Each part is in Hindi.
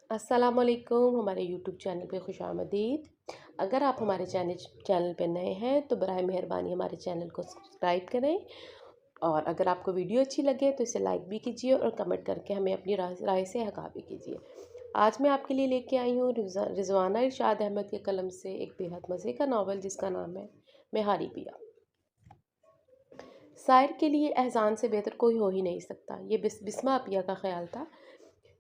अस्सलामुअलैकुम, हमारे यूट्यूब चैनल पे खुशामदीद। अगर आप हमारे चैनल पे नए हैं तो बराए मेहरबानी हमारे चैनल को सब्सक्राइब करें। और अगर आपको वीडियो अच्छी लगे तो इसे लाइक भी कीजिए और कमेंट करके हमें अपनी राय से आगाह भी कीजिए। आज मैं आपके लिए लेके आई हूँ रिजवाना इरशाद अहमद के कलम से एक बेहद मज़े का नावल जिसका नाम है मेहारी पिया। शायर के लिए एहसान से बेहतर कोई हो ही नहीं सकता, ये बिस्मा पिया का ख्याल था।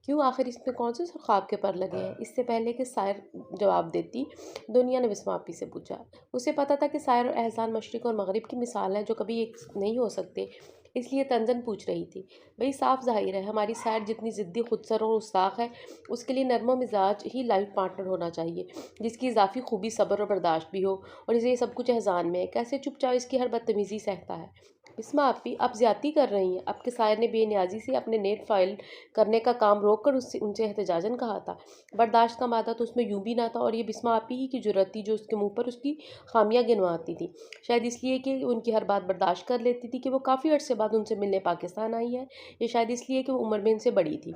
क्यों, आखिर इसमें कौन से ख्वाब के पर लगे हैं? इससे पहले कि शायर जवाब देती, दुनिया ने बिस्मा आपी से पूछा। उसे पता था कि शायर और एहसान मशरिक और मगरिब की मिसाल हैं जो कभी एक नहीं हो सकते, इसलिए तंजन पूछ रही थी। भाई साफ जाहिर है हमारी शायर जितनी ज़िद्दी, खुदसर और उस्ताख है, उसके लिए नर्म मिजाज ही लाइफ पार्टनर होना चाहिए, जिसकी इजाफी खूबी सब्र और बर्दाश्त भी हो, और इसे ये सब कुछ एहसान में है। कैसे चुपचाप इसकी हर बदतमीज़ी सहता है? बिस्मा आपी, आप ज्यादती कर रही हैं। आपके शायर ने बेनियाजी से अपने नेट फाइल करने का काम रोककर उससे उनसे एहतजाजन कहा था। बर्दाश्त का मादा तो उसमें यूं भी ना था, और ये बिस्मा आपी ही की जुर्रत थी जो उसके मुंह पर उसकी खामियां गिनवाती थी। शायद इसलिए कि उनकी हर बात बर्दाश्त कर लेती थी कि वो काफ़ी अर्से बाद उनसे मिलने पाकिस्तान आई है, या शायद इसलिए कि वो उम्र में इनसे बड़ी थी,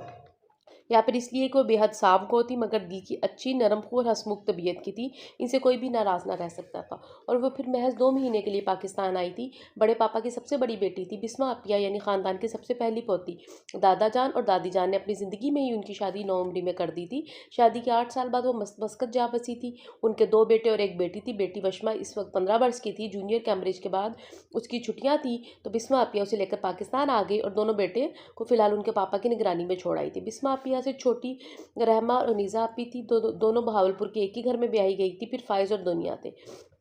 या फिर इसलिए कि वो बेहद साफ गो थी मगर दिल की अच्छी, नरम और हंसमुख तबीयत की थी। इनसे कोई भी नाराज़ ना रह सकता था। और वो फिर महज 2 महीने के लिए पाकिस्तान आई थी। बड़े पापा की सबसे बड़ी बेटी थी बिस्मा अपिया, यानी ख़ानदान की सबसे पहली पोती। दादा जान और दादी जान ने अपनी ज़िंदगी में ही उनकी शादी 9 उम्री में कर दी थी। शादी के 8 साल बाद वो मस्कत जा बसी थी। उनके 2 बेटे और एक बेटी थी। बेटी वशमा इस वक्त 15 वर्ष की थी। जूनियर कैम्ब्रिज के बाद उसकी छुट्टियाँ थी तो बिस्मा अपिया उसे लेकर पाकिस्तान आ गई और दोनों बेटे को फिलहाल उनके पापा की निगरानी में छोड़ आई थी। बिस्मा अपिया से छोटी रहमा और अनीज़ा अपी थी। दोनों बहावलपुर के एक ही घर में ब्याही गई थी। फिर फाइज और दुनिया थे।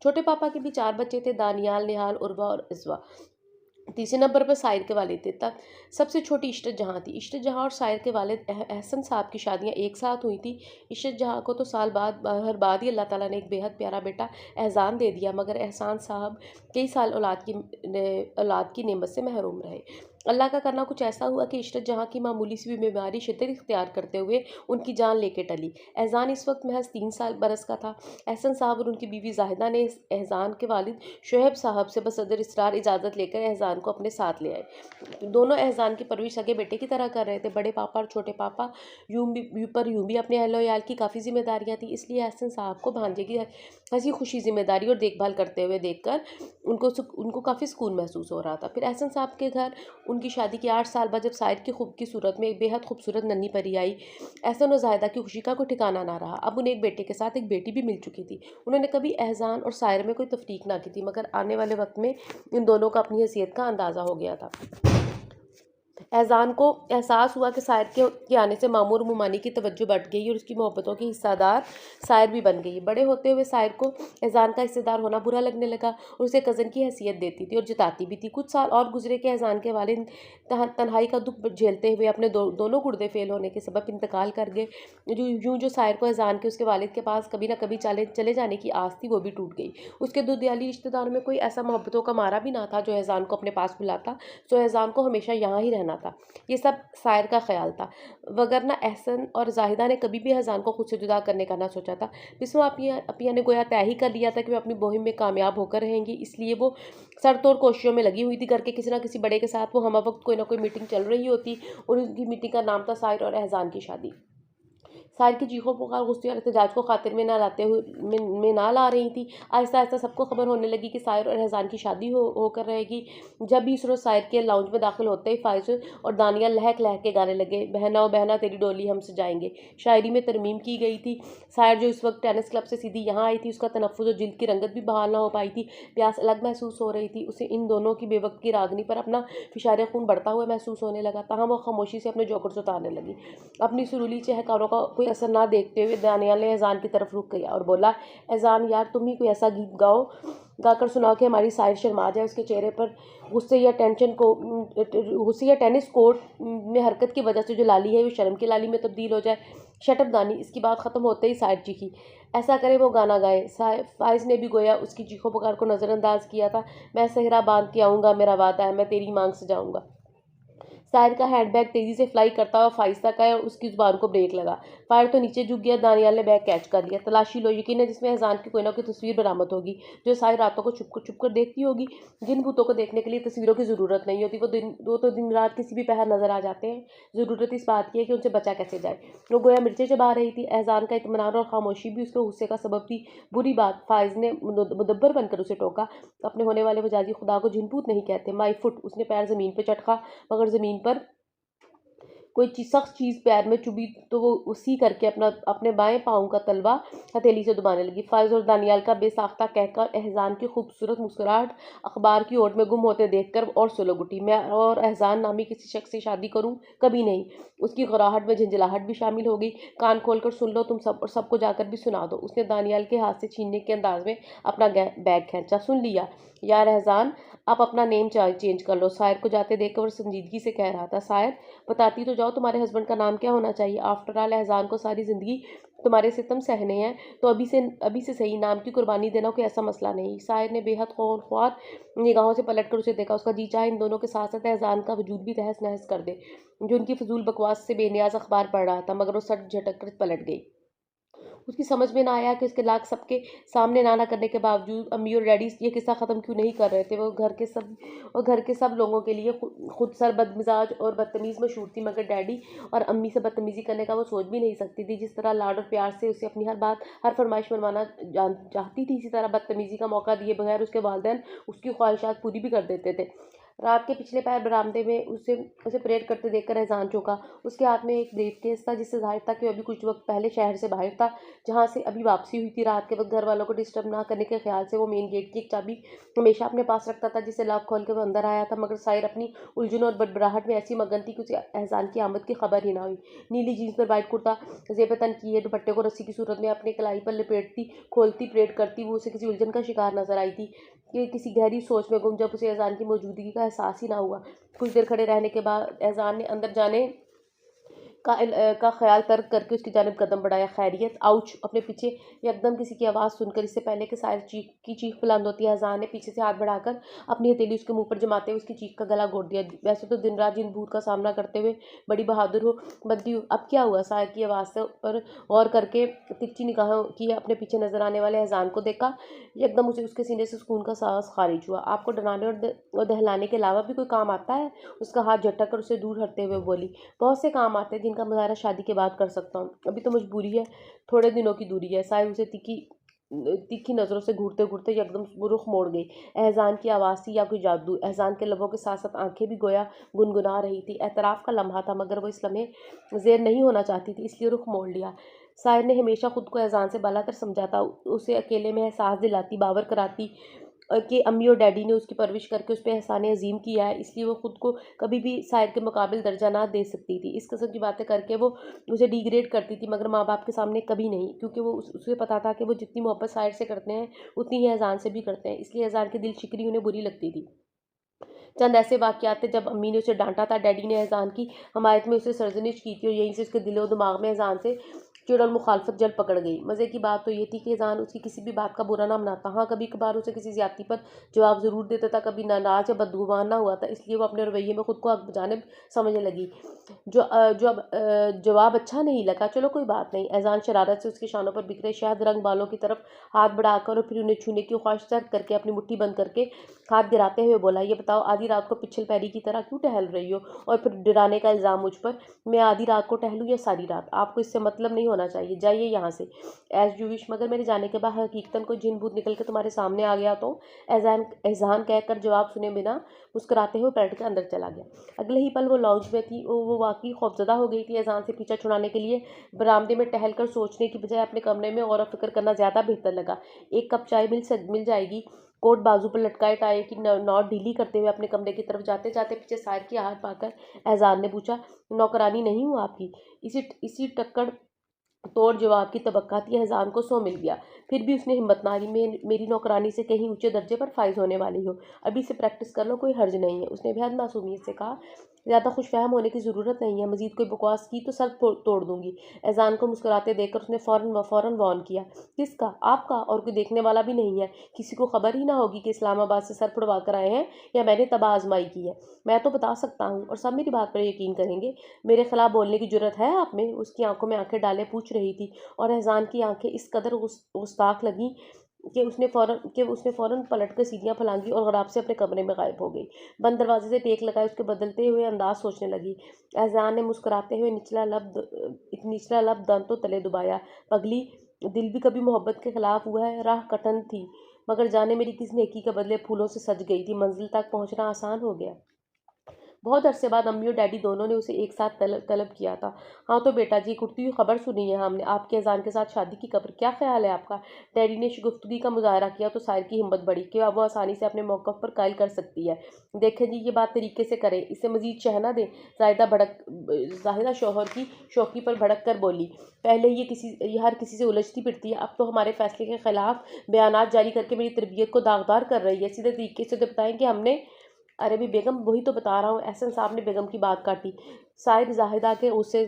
छोटे पापा के भी 4 बच्चे थे, दानियाल, निहाल, उर्वा और इस्वा। तीसरे नंबर पर साहिर के वालिद थे। तब सबसे छोटी इशरत जहाँ थी। इशरत जहाँ और साहिर के वालिद एहसन साहब की शादियाँ एक साथ हुई थी। इशरत जहाँ को तो साल बाद ही अल्लाह ताला ने एक बेहद प्यारा बेटा एहसान दे दिया, मगर एहसान साहब कई साल औलाद की नेमत से महरूम रहे। अल्लाह का करना कुछ ऐसा हुआ कि इशरत जहाँ की मामूली सी भी बीमारी शिद्दत इख्तियार करते हुए उनकी जान लेके टली। एहसान इस वक्त महज 3 बरस का था। एहसन साहब और उनकी बीवी जाहिदा ने एहसान के वालिद शुएब साहब से बसदर इसरार इजाज़त लेकर एहसान को अपने साथ ले आए। दोनों एहसान की परवरिश सगे बेटे की तरह कर रहे थे। बड़े पापा और छोटे पापा यूं भी अपने अहलो याल की काफ़ी जिम्मेदारियाँ थी, इसलिए एहसन साहब को भांजे की हंसी खुशी जिम्मेदारी और देखभाल करते हुए देखकर उनको काफ़ी सुकून महसूस हो रहा था। फिर एहसन साहब के घर उनकी शादी के 8 साल बाद जब साहिर की खूब की सूरत में एक बेहद खूबसूरत नन्ही परी आई, एहसन और जाहिदा की खुशी का कोई ठिकाना ना रहा। अब उन्हें एक बेटे के साथ एक बेटी भी मिल चुकी थी। उन्होंने कभी एहसान और साहिर में कोई तफरीक ना की थी, मगर आने वाले वक्त में इन दोनों का अपनी हैसियत का अंदाज़ा हो गया था। एहसान को एहसास हुआ कि साहिर के आने से मामूर मुमानी की तवज्जो बढ़ गई और उसकी मोहब्बतों की हिस्सादार साहिर भी बन गई। बड़े होते हुए साहिर को एहसान का हिस्सेदार होना बुरा लगने लगा और उसे कज़न की हैसियत देती थी और जताती भी थी। कुछ साल और गुजरे के एहसान के वालिद तन्हाई का दुख झेलते हुए अपने दोनों गुर्दे फेल होने के सबब इंतकाल कर गए। जो साहिर को एहसान के उसके वालिद के पास कभी ना कभी चले जाने की आस थी, वो भी टूट गई। उसके दुधियाली रिश्तेदारों में कोई ऐसा मोहब्बतों का मारा भी ना था जो एहसान को अपने पास बुलाता, तो एहसान को हमेशा यहाँ ही रहना था। ये सब साहिर का ख्याल था, वगरना एहसन और जाहिदा ने कभी भी एहसान को खुद से जुदा करने का ना सोचा था। बिस्मा अपिया ने गोया तय ही कर लिया था कि वे अपनी मुहिम में कामयाब होकर रहेंगी, इसलिए वो सरतोड़ कोशिशों में लगी हुई थी। घर के किसी ना किसी बड़े के साथ वो हम वक्त कोई ना कोई मीटिंग चल रही होती और उनकी मीटिंग का नाम था साहिर और एहसान की शादी। साहिर की चीखों पुकार गुस्से और एहतजाज को खातिर में ना लाते हुए में ना ला रही थी। आहिस्ता आहिस्ता सबको खबर होने लगी कि साहिर और एहसान की शादी होकर रहेगी। जब भी इस रोज़ साहिर के लाउंज में दाखिल होते ही फाइज और दानिया लहक लहक के गाने लगे, बहना ओ बहना तेरी डोली हम सजाएंगे। शायरी में तरमीम की गई थी। साहिर जो इस वक्त टेनिस क्लब से सीधी यहाँ आई थी, उसका तनफ़ुज़ और जिल्द की रंगत भी बहाल ना हो पाई थी। प्यास अलग महसूस हो रही थी। उसे इन दोनों की बेवक्त की रागनी पर अपना फिशारे खून बढ़ता हुआ महसूस होने लगा। तहाँ वो खामोशी से अपने जोकर से उतारने लगी। अपनी सुरीली चहकारों का कोई असर ना देखते हुए दानियाल ने एहसान की तरफ रुख किया और बोला, एहसान यार तुम ही कोई ऐसा गीत गाकर सुनाओ कि हमारी साहिर शर्मा जाए। उसके चेहरे पर गुस्से या टेनिस कोर्ट में हरकत की वजह से जो लाली है वो शर्म की लाली में तब्दील हो जाए। शटअप दानी। इसकी बात ख़त्म होते ही साहिर चीखी, ऐसा करे वो गाना गाए। फाइज ने भी गोया उसकी चीखों पुकार को नज़रअंदाज किया था। मैं सेहरा बांध के आऊँगा, मेरा वादा है, मैं तेरी मांग सजाऊँगा। साहिर का हैंडबैग तेजी से फ्लाई करता हुआ फाइज तक आया और उसकी जुबान को ब्रेक लगा। फायर तो नीचे झुक गया। दानियाल ने बैग कैच कर लिया। तलाशी लो, यकीन है जिसमें एहसान की कोई ना कोई तस्वीर बरामद होगी जो साहिर रातों को छुप कर देखती होगी। जिन भूतों को देखने के लिए तस्वीरों की ज़रूरत नहीं होती, वो तो दिन रात किसी भी पहर नजर आ जाते हैं। ज़रूरत इस बात की है कि उनसे बचा कैसे जाए। वो गोया मिर्चें चबा रही थी। एहसान का इत्मीनान और खामोशी भी उसके गुस्से का सबब थी। बुरी बात, फाइज ने मुदब्बर बनकर उसे टोका। अपने होने वाले वजाजी खुदा को जिनपूत नहीं कहते। My foot. उसने पैर जमीन पर चटका, मगर जमीन पर कोई सख्त चीज़ पैर में चुभी तो वो उसी करके अपने बाएं पाँव का तलवा हथेली से दबाने लगी। फाइज और दानियाल का बेसाख्ता कहकर एहसान की खूबसूरत मुस्कुराहट अखबार की ओट में गुम होते देखकर और सुलग उठी। मैं और एहसान नामी किसी शख्स से शादी करूं? कभी नहीं। उसकी गुराहट में झंझलाहट भी शामिल हो गई। कान खोलकर सुन लो तुम सब, और सबको जाकर भी सुना दो। उसने दानियाल के हाथ से छीनने के अंदाज में अपना बैग खींचा। सुन लिया? यार एहसान, आप अपना नेम चेंज कर लो। सायर को जाते देखकर वो संजीदगी से कह रहा था। सायर, बताती तो जाओ तुम्हारे हस्बैंड का नाम क्या होना चाहिए? आफ्टर ऑल एहसान को सारी ज़िंदगी तुम्हारे सितम सहने हैं, तो अभी से सही नाम की कुर्बानी देना कोई ऐसा मसला नहीं। साहिर ने बेहद खौफनाक निगाहों से पलट कर उसे देखा। उसका जी चाहे इन दोनों के साथ साथ एहसान का वजूद भी तहस नहस कर दे, जो उनकी फजूल बकवास से बेनियाज अखबार पढ़ रहा था, मगर वो सट झटक कर पलट गई। उसकी समझ में ना आया कि उसके लाख सबके सामने ना करने के बावजूद अम्मी और डैडी ये किस्सा ख़त्म क्यों नहीं कर रहे थे। वो घर के सब लोगों के लिए खुद सर बदमिजाज और बदतमीज़ मशहूर थी, मगर डैडी और अम्मी से बदतमीज़ी करने का वो सोच भी नहीं सकती थी। जिस तरह लाड और प्यार से उसे अपनी हर बात, हर फरमाइश मनवाना चाहती थी, इसी तरह बदतमीज़ी का मौका दिए बगैर उसके वालिदैन उसकी ख्वाहिशात पूरी भी कर देते थे। रात के पिछले पैर बरामदे में उसे उसे परेड करते देखकर एहसान चौंका। उसके हाथ में एक ब्रीफकेस था, जिससे जाहिर था कि वो अभी कुछ वक्त पहले शहर से बाहर था, जहाँ से अभी वापसी हुई थी। रात के वक्त घर वालों को डिस्टर्ब ना करने के ख्याल से वो मेन गेट की एक चाबी हमेशा अपने पास रखता था, जिसे लॉक खोल के वो अंदर आया था। मगर साहिर अपनी उलझन और बड़बड़ाहट में ऐसी मगन थी कि उसे एहसान की आमद की खबर ही ना हुई। नीली जीन्स पर वाइट कुर्ता जेब तन किए दुपट्टे को रस्सी की सूरत में अपने कलाई पर लपेटती खोलती परेड करती वो उसे किसी उलझन का शिकार नजर आई थी, कि किसी गहरी सोच में गुम, जब उसे एहसान की मौजूदगी का एहसास ही ना हुआ। कुछ देर खड़े रहने के बाद एहसान ने अंदर जाने का ख्याल तर्क करके उसकी जानिब कदम बढ़ाया। खैरियत? आउच! अपने पीछे यकदम किसी की आवाज़ सुनकर, इससे पहले कि शायद चीख बुलंद होती है, एहसान ने पीछे से हाथ बढ़ाकर अपनी हथेली उसके मुंह पर जमाते हुए उसकी चीख का गला घोट दिया। वैसे तो दिन रात जिन भूत का सामना करते हुए बड़ी बहादुर हो बनती हूँ, अब क्या हुआ? शायद की आवाज़ से पर गौर करके तिरछी निगाहों की अपने पीछे नजर आने वाले एहसान को देखा। एकदम उसे उसके सीने से सुकून का सांस खारिज हुआ। आपको डराने और दहलाने के अलावा भी कोई काम आता है? उसका हाथ झटक कर उसे दूर हटते हुए बोली। बहुत से काम आते हैं जिनका मुजाहरा शादी के बाद कर सकता हूँ, अभी तो मजबूरी है, थोड़े दिनों की दूरी है। साहिर उसे तीखी नज़रों से घूरते घूरते एकदम रुख मोड़ गई। एहसान की आवाज़ थी या कोई जादू? एहसान के लबों के साथ साथ आंखें भी गोया गुनगुना रही थी। एतराफ़ का लम्हा था, मगर वो इस लम्हे ज़ेर नहीं होना चाहती थी, इसलिए रुख मोड़ लिया। साहिर ने हमेशा खुद को एहसान से बालातर समझा था। उसे अकेले में एहसास दिलाती, बावर कराती कि अम्मी और डैडी ने उसकी परवरिश करके उस पर एहसान अजीम किया है, इसलिए वो खुद को कभी भी साहिर के मुकाबिल दर्जा ना दे सकती थी। इस किस्म की बातें करके वो उसे डिग्रेड करती थी, मगर माँ बाप के सामने कभी नहीं, क्योंकि वो उसे पता था कि वो जितनी मोहब्बत साहिर से करते हैं उतनी ही एहसान से भी करते हैं। इसलिए एहसान की दिल शिकरी उन्हें बुरी लगती थी। चंद ऐसे वाक़यात थे जब अम्मी ने उसे डांटा था, डैडी ने एहसान की हमायत में उसे सरजनिश की थी, और यहीं से उसके दिलो दिमाग में एहसान से चिड़ और मुखालफत जल पकड़ गई। मज़े की बात तो ये थी कि एहसान उसकी किसी भी बात का बुरा ना मनाता। हाँ, कभी कभार उसे किसी ज़्यादती पर जवाब ज़रूर देता था, कभी नाराज़ या बदगुमान ना हुआ था, इसलिए वो अपने रवैये में खुद को जानिब समझने लगी। जवाब अच्छा नहीं लगा, चलो कोई बात नहीं। एहसान शरारत से उसके शानों पर बिखरे शहद रंग बालों की तरफ हाथ बढ़ाकर और फिर उन्हें छूने की ख्वाहिश तर्क करके अपनी मुट्ठी बंद करके हाथ गिराते हुए बोला, ये बताओ आधी रात को पिछल पैरी की तरह क्यों टहल रही हो, और फिर डराने का इल्ज़ाम मुझ पर? मैं आधी रात को टहलूँ या सारी रात, आपको इससे मतलब नहीं होना चाहिए, जाइए यहाँ से एज यू विश। मगर मेरे जाने के बाद हकीकतन कोई जिन भूत निकल के तुम्हारे सामने आ गया तो? एहसान एहसान कहकर जवाब सुने बिना मुस्कुराते हुए पलट कर अंदर चला गया। अगले ही पल वो लॉन्ज में थी। वो वाकई खौफजदा हो गई थी। एहसान से पीछा छुड़ाने के लिए बरामदे में टहल कर सोचने की बजाय अपने कमरे में और फिक्र करना ज़्यादा बेहतर लगा। एक कप चाय मिल जाएगी। कोट बाजू पर लटकाए टाई की नॉट ढीली करते हुए अपने कमरे की तरफ जाते जाते पीछे सायर की हाथ पाकर एहसान ने पूछा, नौकरानी नहीं हूँ आपकी? इसी टक्कर तोड़ जवाब की तबक्का थी। एहसान को 100 मिल गया, फिर भी उसने हिम्मत ना हारी। मेरी नौकरानी से कहीं ऊंचे दर्जे पर फाइज होने वाली हो, अभी से प्रैक्टिस कर लो, कोई हर्ज नहीं है, उसने बेहद मासूमियत से कहा। ज़्यादा खुशफ़हम होने की ज़रूरत नहीं है, मज़ीद कोई बकवास की तो सर तोड़ दूँगी। एज़ान को मुस्कुराते देखकर उसने फ़ौरन वार्न किया। किसका? आपका, और कोई देखने वाला भी नहीं है। किसी को खबर ही ना होगी कि इस्लामाबाद से सर फुड़वा कर आए हैं या मैंने तबाह आज़माई की है। मैं तो बता सकता हूँ और सब मेरी बात पर यकीन करेंगे। मेरे खिलाफ बोलने की जुर्रत है आप में? उसकी आंखों में आंखें डाले पूछ रही थी, और एहसान की आंखें इस कदर गुस्ताख लगीं कि उसने फ़ौरन पलट कर सीढ़ियाँ फलांगी और गराब से अपने कमरे में गायब हो गई। बंद दरवाजे से टेक लगाए उसके बदलते हुए अंदाज सोचने लगी। एहसान ने मुस्कुराते हुए निचला लब दांतों तले दबाया। पगली, दिल भी कभी मोहब्बत के खिलाफ हुआ है? राह कठिन थी, मगर जाने मेरी किस नेकी के बदले फूलों से सज गई थी। मंजिल तक पहुंचना आसान हो गया। बहुत अरसे बाद अम्मी और डैडी दोनों ने उसे एक साथ तलब किया था। हाँ तो बेटा जी, एक उड़ती हुई खबर सुनी है हमने, आपके अजान के साथ शादी की खबर। क्या ख्याल है आपका? डैडी ने शगुफ्तगी का मुजाहरा किया तो साहिर की हिम्मत बढ़ी कि अब वो आसानी से अपने मौक़िफ़ पर कायल कर सकती है। देखें जी, ये बात तरीके से करें, इसे मज़ीद शह ना दें। ज़ाहिदा शौहर की शौकी पर भड़क कर बोली। पहले ये हर किसी से उलझती फिरती है, अब तो हमारे फैसले के खिलाफ बयानात जारी करके मेरी तरबियत को दागदार कर रही है। सीधे तरीके से तो बताएं कि हमने। अरे भी बेगम, वही तो बता रहा हूँ। एहसन साहब ने बेगम की बात काटी। शायद जाहिदा के उसे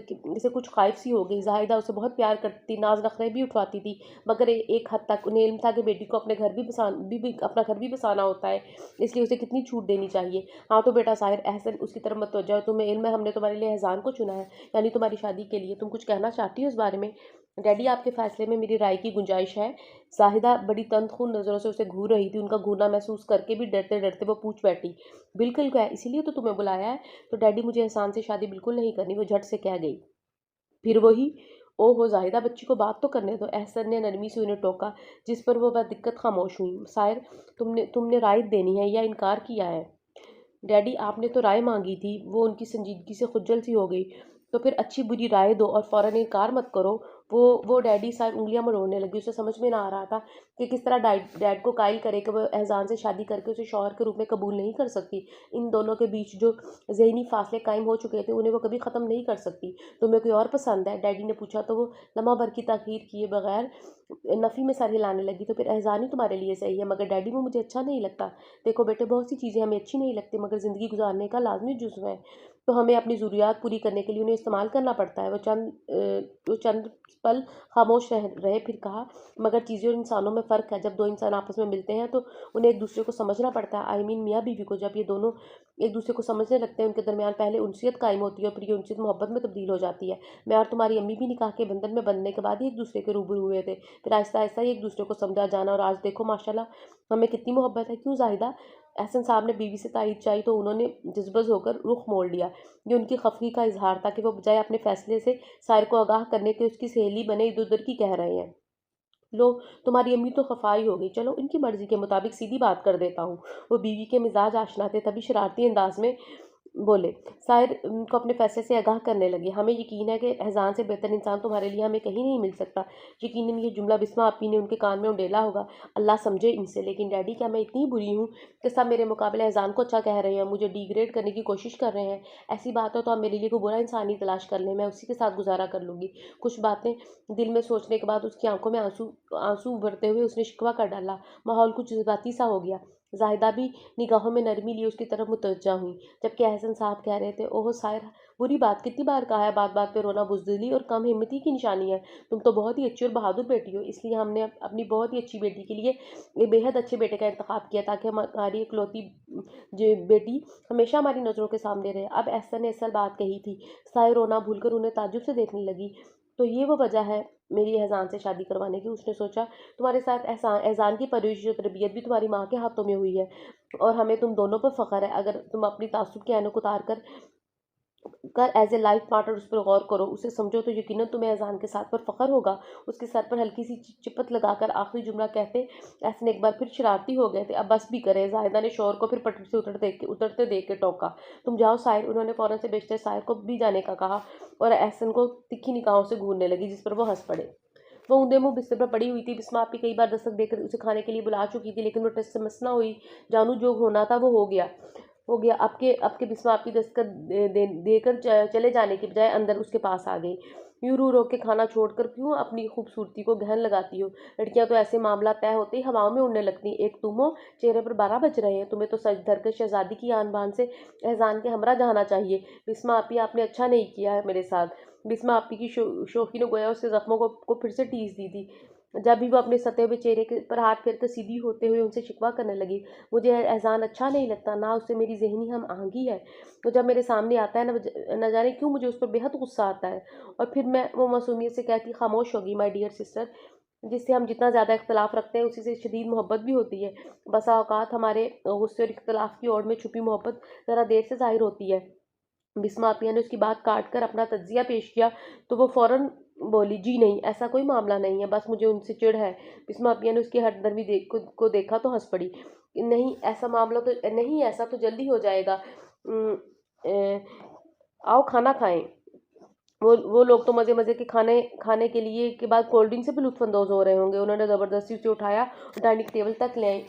कुछ ख्वाहिश सी हो गई। जाहिदा उसे बहुत प्यार करती थी, नाज नखरे भी उठवाती थी, मगर एक हद तक उन्हें इल्म था कि बेटी को अपने घर भी अपना घर भी बसाना होता है, इसलिए उसे कितनी छूट देनी चाहिए। हाँ तो बेटा साहिर, एहसन उसकी तरफ मतवज्जो हो, तुम्हें इल्म है हमने तुम्हारे लिए एहसान को चुना है, यानी तुम्हारी शादी के लिए। तुम कुछ कहना चाहती हो इस बारे में? डैडी, आपके फैसले में मेरी राय की गुंजाइश है। जाहिदा बड़ी तंदखुन नज़रों से उसे घूर रही थी। उनका घूरना महसूस करके भी डरते डरते वो पूछ बैठी, बिल्कुल क्या है, इसीलिए तो तुम्हें बुलाया है? तो डैडी, मुझे एहसान से शादी बिल्कुल नहीं करनी, वो झट से कह गई। फिर वही, ओहो जाहिदा, बच्ची को बात तो करने दो। एहसन ने नरमी से उन्हें टोका, जिस पर वो बदिक्कत खामोश हुई। सायर, तुमने राय देनी है या इनकार किया है? डैडी, आपने तो राय मांगी थी। वो उनकी संजीदगी से खुज्जल सी हो गई। तो फिर अच्छी बुरी राय दो और फौरन इनकार मत करो। वो डैडी साहब उंगलियां मरोड़ने लगी। उसे समझ में ना आ रहा था कि किस तरह डैड को कायल करे कि वो एहसान से शादी करके उसे शौहर के रूप में कबूल नहीं कर सकती। इन दोनों के बीच जो जहनी फासले कायम हो चुके थे, उन्हें वो कभी ख़त्म नहीं कर सकती। तुम्हें कोई और पसंद है? डैडी ने पूछा तो वो लम्हा भर की ताख़ीर किए बगैर नफ़ी में सर हिलाने लगी। तो फिर एहसान ही तुम्हारे लिए सही है, मगर डैडी वो मुझे अच्छा नहीं लगता। देखो बेटे, बहुत सी चीज़ें हमें अच्छी नहीं लगती, मगर ज़िंदगी गुजारने का लाजमी जुज़्व है, तो हमें अपनी ज़रूरियात पूरी करने के लिए उन्हें इस्तेमाल करना पड़ता है। वो चंद पल खामोश रहे, फिर कहा, मगर चीज़ें और इंसानों में फ़र्क है। जब दो इंसान आपस में मिलते हैं तो उन्हें एक दूसरे को समझना पड़ता है। आई मीन मियाँ बीवी को। जब ये दोनों एक दूसरे को समझने लगते हैं, उनके दरमियान पहले उनसियत कायम होती है और फिर ये उनसियत मोहब्बत में तब्दील हो जाती है। मैं और तुम्हारी अम्मी भी निकाह के बंधन में बंधने के बाद ही एक दूसरे के रूबरू हुए थे, फिर आहिस्ता आहिस्ता ही एक दूसरे को समझा जाना, और आज देखो माशाल्लाह हमें कितनी मोहब्बत है। क्यों जाहिदा? एहसन साहब ने बीवी से तायीद चाही तो उन्होंने जज्बज़ होकर रुख मोड़ लिया। ये उनकी खफगी का इजहार था कि वो बजाय अपने फैसले से सायर को आगाह करने के उसकी सहेली बने इधर उधर की कह रहे हैं। लो, तुम्हारी अम्मी तो खफाई हो गई। चलो, इनकी मर्जी के मुताबिक सीधी बात कर देता हूँ। वो बीवी के मिजाज आशना थे, तभी शरारती अंदाज में बोले। साहिर को अपने फैसले से आगाह करने लगे। हमें यकीन है कि एहसान से बेहतर इंसान तुम्हारे लिए हमें कहीं नहीं मिल सकता। यकीनन ये जुमला बिस्मा आपी ने उनके कान में उंडेला होगा। अल्लाह समझे इनसे। लेकिन डैडी, क्या मैं इतनी बुरी हूँ कि सब मेरे मुकाबले एहसान को अच्छा कह रहे हैं, मुझे डिग्रेड करने की कोशिश कर रहे हैं? ऐसी बात हो तो आप मेरे लिए कोई बुरा इंसान ही तलाश कर लें, मैं उसी के साथ गुजारा कर लूँगी। कुछ बातें दिल में सोचने के बाद उसकी आंखों में आंसू आंसू उभरते हुए उसने शिकवा कर डाला। माहौल कुछ जज्बाती सा हो गया। जाहिदा भी निगाहों में नरमी लिए उसकी तरफ मुतवज्जा हुई, जबकि एहसन साहब कह रहे थे, ओह सायर, बुरी बात, कितनी बार कहा है, बात बात पे रोना बुज़दिली और कम हिम्मती की निशानी है। तुम तो बहुत ही अच्छी और बहादुर बेटी हो, इसलिए हमने अपनी बहुत ही अच्छी बेटी के लिए एक बेहद अच्छे बेटे का इंतखाब किया, ताकि हमारी इकलौती बेटी हमेशा हमारी नज़रों के सामने रहे। अब एहसन ने असल बात कही थी। सायर रोना भूलकर उन्हें ताज्जुब से देखने लगी। तो ये वो वजह है मेरी एहसान से शादी करवाने की? उसने सोचा, तुम्हारे साथ एहसान एहसान की परवरिश और तरबियत भी तुम्हारी माँ के हाथों में हुई है, और हमें तुम दोनों पर फ़ख्र है। अगर तुम अपनी तासुब के ऐनक उतार कर एज ए लाइफ पार्टनर उस पर गौर करो, उसे समझो, तो यकीनन तुम्हें एहसान के साथ पर फ़ख्र होगा। उसके सर पर हल्की सी चिपत लगाकर आखिरी जुमला कहते ऐसन एक बार फिर शरारती हो गए थे। अब बस भी करे। जाहिदा ने शोर को फिर पटरी से उतरते देख के टोका। तुम जाओ साहिर। उन्होंने फ़ौरन से बेशतर साहिर को भी जाने का कहा और एहसन को तिखी निगाहों से घूरने लगी, जिस पर वो हंस पड़े। वो ऊंधे मुंह बिस्तर पर पड़ी हुई थी। बिस्मा आपी कई बार दस्तक देकर उसे खाने के लिए बुला चुकी थी, लेकिन वो टस से मस ना हुई। जानू जो होना था वो हो गया। हो गया। आपके आपके बिस्मा आपकी दस्तखत देकर चले जाने के बजाय अंदर उसके पास आ गई। यूं रू रो के खाना छोड़कर क्यों अपनी खूबसूरती को गहन लगाती हो? लड़कियां तो ऐसे मामला तय होते ही हवाओं में उड़ने लगती। एक तुम हो, चेहरे पर 12 बज रहे हैं, तुम्हें तो सज धर कर शहजादी की आन बान से एहसान के हमरा जाना चाहिए। बिस्मा आपी, आपने अच्छा नहीं किया है मेरे साथ। बिस्मा आपी की शोखी ने गोया उसके जख्मों को फिर से टीस दी थी। जब भी वो अपने सते हुए चेहरे के पर हाथ फेरकर सीधी होते हुए उनसे शिकवा करने लगी, मुझे एहसान अच्छा नहीं लगता, ना उससे मेरी जहनी हम आहंगी है। तो जब मेरे सामने आता है न जाने क्यों मुझे उस पर बेहद गुस्सा आता है। और फिर मैं वो मासूमियत से कहती, खामोश होगी माय डियर सिस्टर। जिससे हम जितना ज़्यादा इख्तलाफ रखते हैं उसी से शदीद मोहब्बत भी होती है। बसा औकात हमारे गुस्से और इख्तलाफ की ओर में छुपी मोहब्बत ज़रा देर से जाहिर होती है। बिस्मा आपिया ने उसकी बात काट कर अपना तज्जिया पेश किया तो वो फौरन बोली, जी नहीं, ऐसा कोई मामला नहीं है, बस मुझे उनसे चिढ़ है। बिस्मा आपिया ने उसकी हठधर्मी को देखा तो हंस पड़ी। नहीं ऐसा मामला तो नहीं, ऐसा तो जल्दी हो जाएगा। आओ खाना खाएं। वो लोग तो मज़े मज़े के खाने खाने के लिए के बाद कोल्ड ड्रिंक से भी लुत्फ़अंदोज़ हो रहे होंगे। उन्होंने ज़बरदस्ती उसे उठाया और डाइनिंग टेबल तक ले आई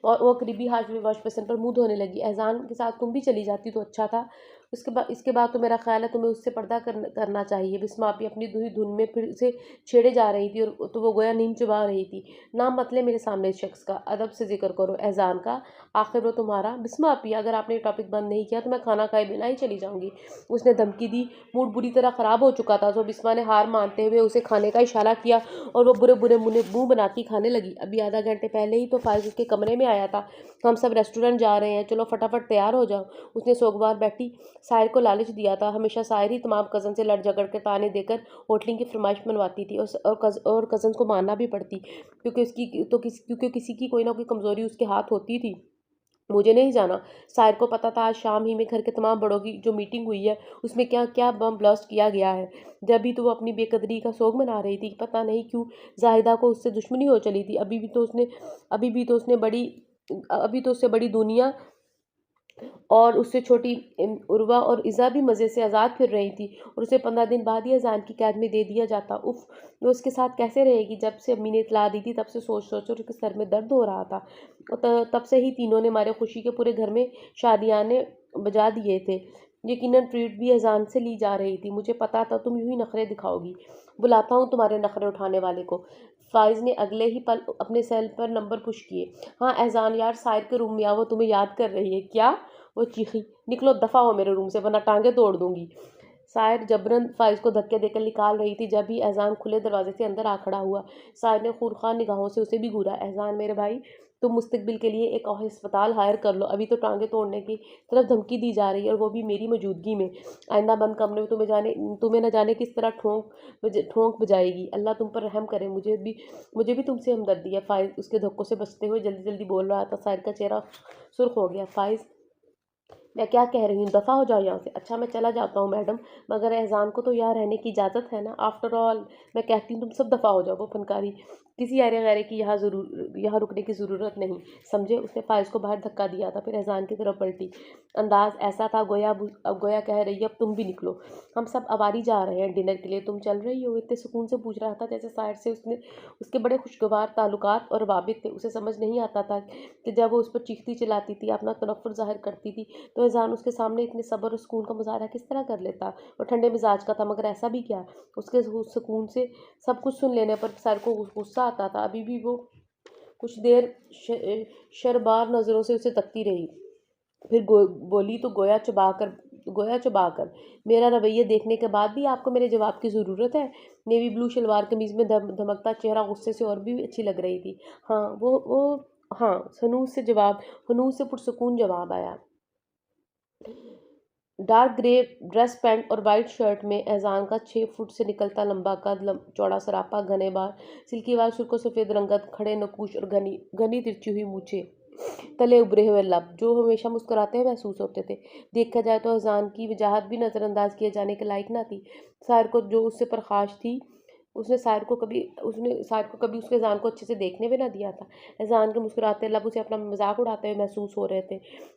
और वो करीबी हाथ में वॉश बेसिन पर मुंह धोने लगी। एहसान के साथ तुम भी चली जाती तो अच्छा था। इसके बाद तो मेरा ख्याल है तुम्हें उससे पर्दा करना चाहिए। बिस्मा भी अपनी दुही धुन में फिर से छेड़े जा रही थी और तो वो गोया नींद चबा रही थी। नाम मत ले मेरे सामने इस शख्स का, अदब से जिक्र करो एहसान का, आखिर वो तुम्हारा। बिस्मा अपी, अगर आपने टॉपिक बंद नहीं किया तो मैं खाना खाए बिना ही चली जाऊंगी। उसने धमकी दी। मूड बुरी तरह ख़राब हो चुका था तो बिस्मा ने हार मानते हुए उसे खाने का इशारा किया और वो बुरे बुरे मुंह बनाती खाने लगी। अभी आधा घंटे पहले ही तो फाइज उसके कमरे में आया था। हम सब रेस्टोरेंट जा रहे हैं, चलो फटाफट तैयार हो जाओ। उसने सोगवार बैठी साहिर को लालच दिया था। हमेशा साहिर ही तमाम कज़न से लड़ झगड़ के ताने देकर होटलिंग की फरमाइश मनवाती थी और कज़न को मानना भी पड़ती क्योंकि किसी की कोई ना कोई कमज़ोरी उसके हाथ होती थी। मुझे नहीं जाना। साहिर को पता था आज शाम ही में घर के तमाम बड़ों की जो मीटिंग हुई है उसमें क्या क्या बम ब्लास्ट किया गया है। जब भी तो वो अपनी बेकदरी का सोग मना रही थी, पता नहीं क्यों जाहिदा को उससे दुश्मनी हो चली थी। अभी तो उससे बड़ी दुनिया और उससे छोटी उर्वा और इज़ा भी मज़े से आज़ाद फिर रही थी और उसे 15 दिन बाद ही अजान की कैद में दे दिया जाता। उफ, वो उसके साथ कैसे रहेगी? जब से अम्मी ने इतला दी थी तब से सोच सोच और उसके सर में दर्द हो रहा था। और तब से ही तीनों ने मारे खुशी के पूरे घर में शादियाने बजा दिए थे। यकीनन ट्रीट भी अजान से ली जा रही थी। मुझे पता था तुम यूं ही नखरे दिखाओगी। बुलाता हूँ तुम्हारे नखरे उठाने वाले को। फाइज ने अगले ही पल अपने सेल पर नंबर पुश किए। हाँ एहसान यार, साहिर के रूम में आओ, वो तुम्हें याद कर रही है। क्या? वो चीखी। निकलो, दफ़ा हो मेरे रूम से वरना टांगे तोड़ दूंगी। साहिर जबरन फाइज को धक्के देकर निकाल रही थी जब ही एहसान खुले दरवाजे से अंदर आ खड़ा हुआ। साहिर ने खूरखान निगाहों से उसे भी घूरा। एहसान मेरे भाई, तुम मुस्तकबिल के लिए एक और अस्पताल हायर कर लो। अभी तो टांगे तोड़ने की तरफ धमकी दी जा रही है और वो भी मेरी मौजूदगी में। आइंदा बंद कमरे में तुम्हें न जाने किस तरह ठोंक बजाएगी। अल्लाह तुम पर रहम करे। मुझे भी तुमसे हमदर्दी है। फाइज उसके धक्कों से बचते हुए जल्दी जल्दी बोल रहा था। साहिर का चेहरा सुर्ख हो गया। फाइज, मैं क्या कह रही हूँ, दफ़ा हो जाओ यहाँ से। अच्छा मैं चला जाता हूँ मैडम, मगर एहसान को तो यहाँ रहने की इजाज़त है ना। आफ्टर ऑल मैं कहती हूँ तुम सब दफ़ा हो जाओ। वो फनकारी, किसी अरे गैरे की यहाँ रुकने की ज़रूरत नहीं, समझे। उसने फाइज को बाहर धक्का दिया था फिर एहसान की तरफ पलटी। अंदाज ऐसा था अब गोया कह रही है अब तुम भी निकलो, हम सब अवारी जा रहे हैं डिनर के लिए, तुम चल रही हो। इतने सुकून से पूछ रहा था जैसे साइड से उसके बड़े खुशगवार ताल्लुकात और वाबित थे। उसे समझ नहीं आता था कि जब वो उस पर चीखती चिल्लाती थी, अपना तनफ़ुर ज़ाहिर करती थी, तो एहसान उसके सामने इतने सब्र और सुकून का मुज़ाहरा किस तरह कर लेता। और ठंडे मिजाज का था, मगर ऐसा भी क्या, उसके सुकून से सब कुछ सुन लेने पर सर को गुस्सा आता था। अभी भी वो कुछ देर शर्बार नज़रों से उसे तकती रही, फिर बोली तो गोया चबाकर, मेरा रवैया देखने के बाद भी आपको मेरे जवाब की ज़रूरत है। नेवी ब्लू शलवार कमीज़ में धमकता चेहरा गुस्से से और भी अच्छी लग रही थी। हाँ वो हाँ, हनूस से पुरसुकून जवाब आया। डार्क ग्रे ड्रेस पैंट और वाइट शर्ट में एहसान का 6 फुट से निकलता लंबा कद, चौड़ा सरापा, घने बाल, सिल्की बाल, सुर्ख सफ़ेद रंगत, खड़े नकूश और घनी घनी तिरछी हुई मूछें, तले उभरे हुए लब जो हमेशा मुस्कुराते हुए महसूस होते थे। देखा जाए तो एहसान की वजाहत भी नज़रअंदाज किए जाने के लायक ना थी। साहिर को जो उससे परखाश थी उसने साहिर को कभी उसके अज़ान को अच्छे से देखने भी ना दिया था। अज़ान के मुस्कुराते लब उसे अपना मज़ाक उड़ाते हुए महसूस हो रहे थे।